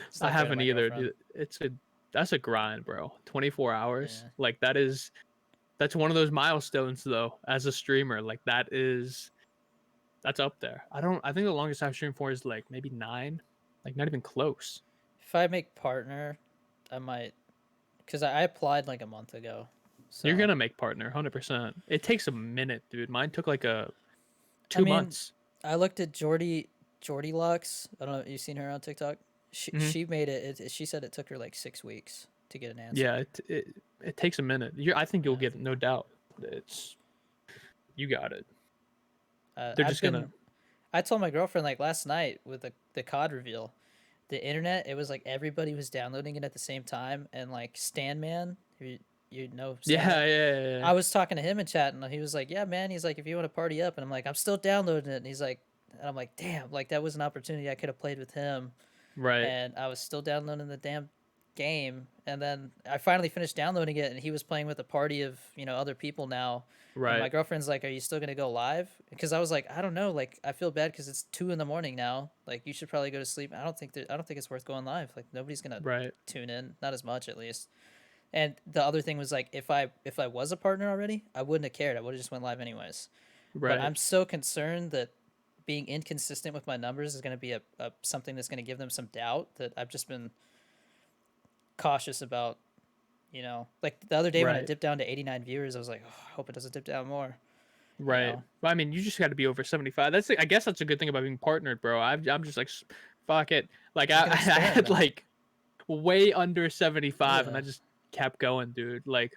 It's I not fair to haven't my either, girlfriend. dude. That's a grind, bro. 24 hours. Yeah. Like that's one of those milestones though as a streamer. Like that's up there. I think the longest I've streamed for is like maybe 9. Like not even close. If I make partner, I might, because I applied like a month ago. You're So gonna make partner 100%. It takes a minute, dude. Mine took like a I two mean, months. I looked at Jordy Lux. I don't know. You seen her on TikTok? She Hmm. she made it. She said it took her like 6 weeks to get an Yeah, answer. it takes a minute. I think you'll Yeah. get it, no doubt. It's you got it. Uh, They're I've just gonna. been. I told my girlfriend like last night with the COD reveal, the internet. It was like everybody was downloading it at the same time, and like Stan Man, you know Stan Man. Yeah, yeah, yeah, yeah. I was talking to him in chat, and he was like, "Yeah, man." He's like, "If you want to party up," and I'm like, "I'm still downloading it." And he's like, and I'm like, "Damn, like that was an opportunity I could have played with him." Right, And I was still downloading the damn game. And then I finally finished downloading it, and he was playing with a party of other people now. And my right, girlfriend's like, "Are you still gonna go live?" Because I was like, "I don't know. Like, I feel bad because it's 2 in the morning now. Like, you should probably go to sleep." I don't think it's worth going live. Like, nobody's gonna right, tune in, not as much at least. And the other thing was like, if I was a partner already, I wouldn't have cared. I would have just went live anyways. But right, I'm so concerned that being inconsistent with my numbers is going to be a something that's going to give them some doubt that I've just been cautious about. Like the other day when it right, dipped down to 89 viewers, I was like, oh, I hope it doesn't dip down more. You right. know, Well, I mean, you just got to be over 75. I guess that's a good thing about being partnered, bro. I'm just like, fuck it. Like look I, at I him staring, had man. like way under 75, and I Yeah, just kept going, dude. Like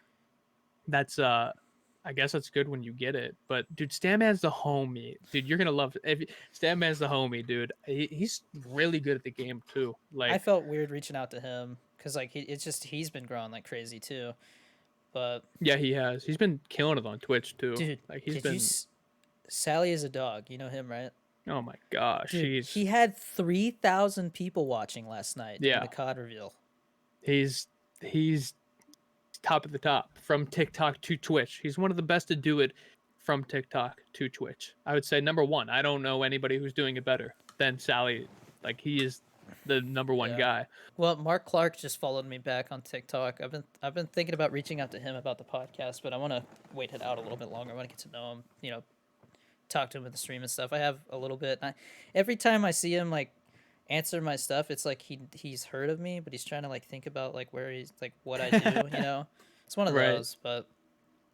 that's I guess that's good when you get it. But dude, Stanman's the homie, dude. You're gonna love it. If Stanman's the homie, dude. He's really good at the game too. I Like felt weird reaching out to him because like it's just he's been growing like crazy too. But yeah, he has. He's been killing it on Twitch too. dude, Like he's did you? been. Sally is a dog. You know him, right? Oh my gosh, Dude, he had 3,000 people watching last night in yeah. the COD reveal. He's he's top of the top from TikTok to Twitch. He's one of the best to do it from TikTok to Twitch. I would say number one. I don't know anybody who's doing it better than Sally. Like he is the number one Yeah. guy. Well, Mark Clark just followed me back on TikTok. I've been thinking about reaching out to him about the podcast, but I want to wait it out a little bit longer. I want to get to know him, talk to him with the stream and stuff. I have a little bit. Every time I see him, like answer my stuff, it's like he's heard of me, but he's trying to like think about like where he's like what I do, you know. It's one of Right. those, but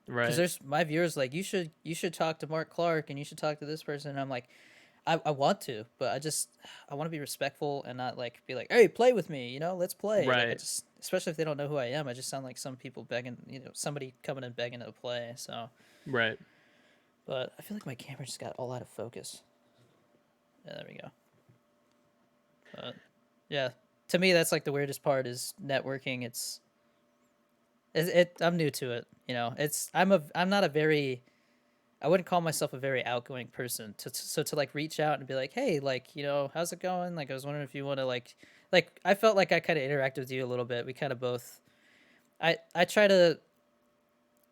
because Right. there's my viewers like you should talk to Mark Clark and you should talk to this person. And I'm like, I want to, but I want to be respectful and not like be like, hey, play with me, you know, let's play. Like I Right. just, especially if they don't know who I am, I just sound like some people begging, you know, somebody coming and begging to play. So, Right. but I feel like my camera just got all out of focus. Yeah, there we go. But yeah, to me that's like the weirdest part is networking. I'm new to it, you know. I'm not a very I wouldn't call myself a very outgoing person. So to like reach out and be like, hey, like you know, how's it going? Like I was wondering if you want to like I felt like I kind of interacted with you a little bit. We kind of both. I try to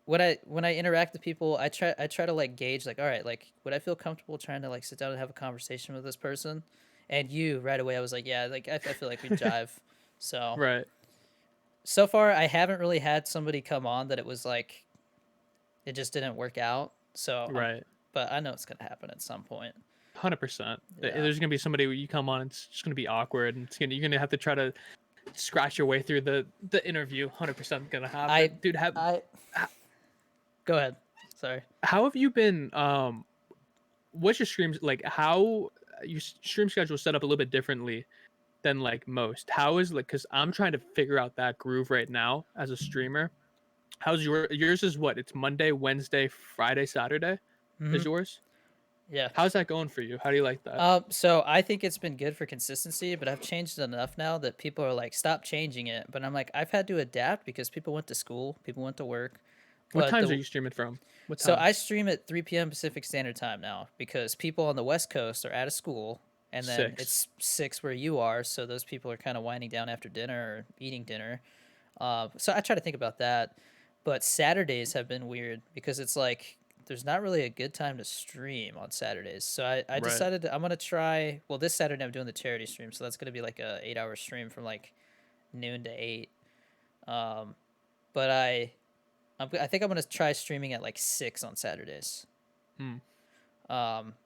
when I interact with people, I try to like gauge like all right, like would I feel comfortable trying to like sit down and have a conversation with this person? And you right away, I was like, yeah, like I feel like we jive. So Right. so far, I haven't really had somebody come on that it was like it just didn't work out. So Right. but I know it's gonna happen at some point. 100%. Yeah. There's gonna be somebody where you come on, and it's just gonna be awkward, and you're gonna have to try to scratch your way through the interview. 100% gonna I happen, dude. I go ahead. Sorry. How have you been? What's your streams like? How your stream schedule set up a little bit differently than like most? How is like? Because I'm trying to figure out that groove right now as a streamer. How's yours? Is what? It's Monday, Wednesday, Friday, Saturday. Hmm. Is yours? Yeah. How's that going for you? How do you like that? So I think it's been good for consistency, but I've changed it enough now that people are like, stop changing it. But I'm like, I've had to adapt because people went to school, people went to work. What But times are the you streaming from? What So I times? stream at 3 p.m. Pacific Standard Time now because people on the West Coast are out of school, and then 6. it's 6 where you are. So those people are kind of winding down after dinner or eating dinner. So I try to think about that. But Saturdays have been weird because it's like there's not really a good time to stream on Saturdays. So I Right. decided I'm gonna try. Well, this Saturday I'm doing the charity stream, so that's gonna be like a 8 hour stream from like noon to 8. Um, but I think I'm gonna try streaming at like 6 on Saturdays. Hmm.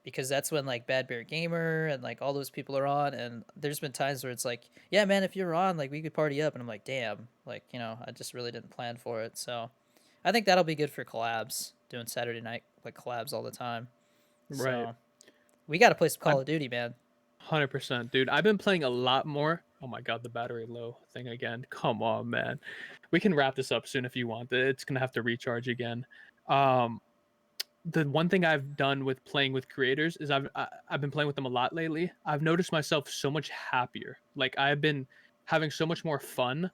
Because that's when like Bad Bear Gamer and like all those people are on, and there's been times where it's like, yeah, man, if you're on, like we could party up, and I'm like, damn, like you know, I just really didn't plan for it. So, I think that'll be good for collabs, doing Saturday night like collabs all the time. Right. So we got to play some I Call of Duty, man. 100%, dude. I've been playing a lot more. Oh my god, the battery low thing again. Come on, man. We can wrap this up soon if you want. It's gonna have to recharge again. Um, the one thing I've done with playing with creators is I've been playing with them a lot lately. I've noticed myself so much happier. Like I've been having so much more fun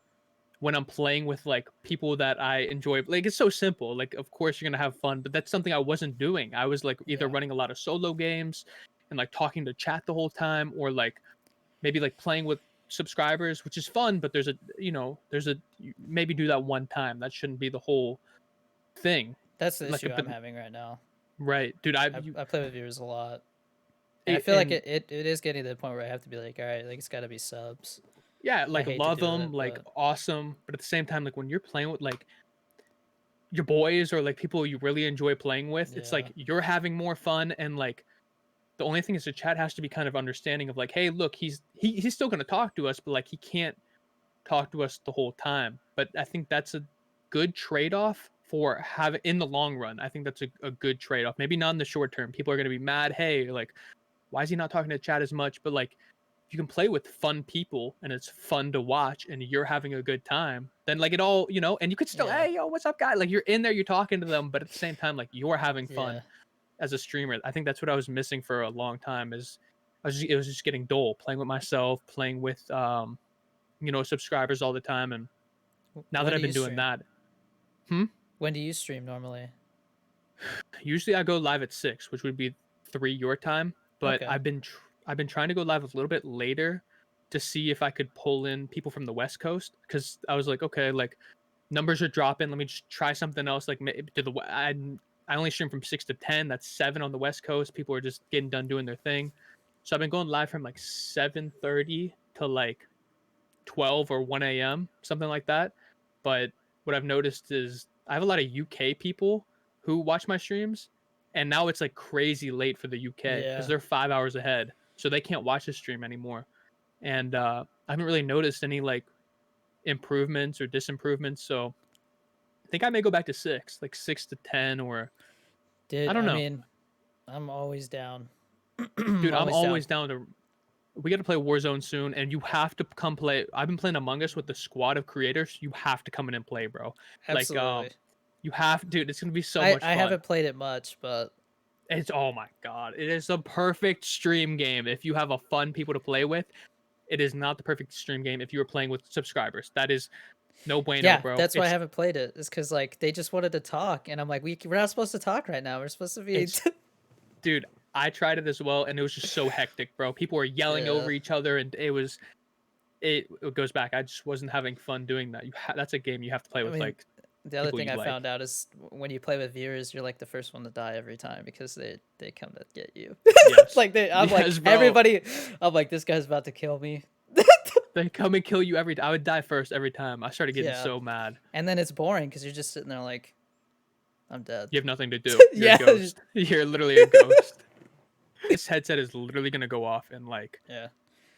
when I'm playing with like people that I enjoy. Like it's so simple. Like of course you're gonna have fun, but that's something I wasn't doing. I was like either Yeah, running a lot of solo games and like talking to chat the whole time, or like maybe like playing with subscribers, which is fun, but there's a maybe do that one time. That shouldn't be the whole thing. that's the Like issue but I'm having right now. right, dude. I play with viewers a lot, and I feel like And it is getting to the point where I have to be like, all right, like it's got to be subs. yeah, I like hate to love do them, it, like but awesome, but at the same time, like when you're playing with like your boys or like people you really enjoy playing with, it's yeah, like you're having more fun, and like the only thing is the chat has to be kind of understanding of like, hey, look, he's still gonna talk to us, but like he can't talk to us the whole time. But I think that's a good trade off for having in the long run. I think that's a good trade off. Maybe not in the short term. People are gonna be mad, hey, like, why is he not talking to chat as much? But like if you can play with fun people and it's fun to watch and you're having a good time, then like it all, and you could still, yeah, hey, yo, what's up, guy? Like you're in there, you're talking to them, but at the same time, like you're having yeah. fun as a streamer. I think that's what I was missing for a long time is it was just getting dull playing with myself, playing with subscribers all the time. And now that When I've do been you doing stream? that, hmm, When do you stream normally? usually I go live at 6, which would be 3 your time, but Okay. I've been trying to go live a little bit later to see if I could pull in people from the West Coast, cuz I was like, okay, like numbers are dropping, let me just try something else. Like I only stream from 6 to 10, that's 7 on the West Coast. People are just getting done doing their thing. So I've been going live from like 7:30 to like 12 or 1 a.m., something like that. But what I've noticed is I have a lot of UK people who watch my streams, and now it's like crazy late for the UK because Yeah. they're 5 hours ahead. So they can't watch the stream anymore. and I haven't really noticed any like improvements or disimprovements. So I think I may go back to 6, like 6 to 10, or I Dude, don't I know. mean, I'm always down. Dude, I'm Always down. always down to. We got to play Warzone soon, and you have to come play. I've been playing Among Us with the squad of creators. You have to come in and play, bro. Like, Absolutely. you have, dude. It's gonna be so I much I fun. haven't played it much, but It's oh my god, it is the perfect stream game if you have a fun people to play with. It is not the perfect stream game if you were playing with subscribers. That is no bueno, yeah, bro. that's why I haven't played it. Is because like they just wanted to talk, and I'm like, we're not supposed to talk right now. We're supposed to be. It's dude. I tried it as well, and it was just so hectic, bro. People were yelling Yeah. over each other, and it goes back. I just wasn't having fun doing that. That's a game you have to play I with mean, like the other people thing you I like. found out is when you play with viewers, you're like the first one to die every time because they come to get you. Yes, Like I'm like yes, bro. everybody. I'm like this guy's about to kill me. They come and kill you every time. I would die first every time. I started getting Yeah, so mad. and then it's boring because you're just sitting there like I'm dead. You have nothing to do. You're a Yeah, ghost. You're literally a ghost. This headset is literally gonna go off in like yeah.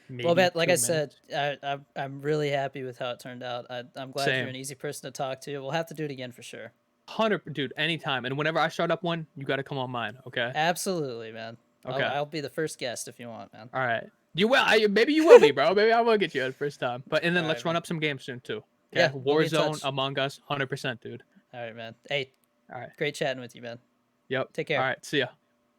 Well, maybe Matt, like I 2 minutes. said, I'm really happy with how it turned out. I'm glad you're Same. an easy person to talk to. We'll have to do it again for sure. 100, dude. Anytime. And whenever I start up one, you got to come on mine. Okay. Absolutely, man. Okay. I'll be the first guest if you want, man. All right. You will. Maybe you will be, bro. Maybe I will get you the first time. But and All then right, let's run man. up some games soon too. Yeah, Okay. we'll be in Warzone, touch. Among Us, 100%, dude. All right, man. Hey, All right. great chatting with you, man. Yep. Take All care. right. See ya.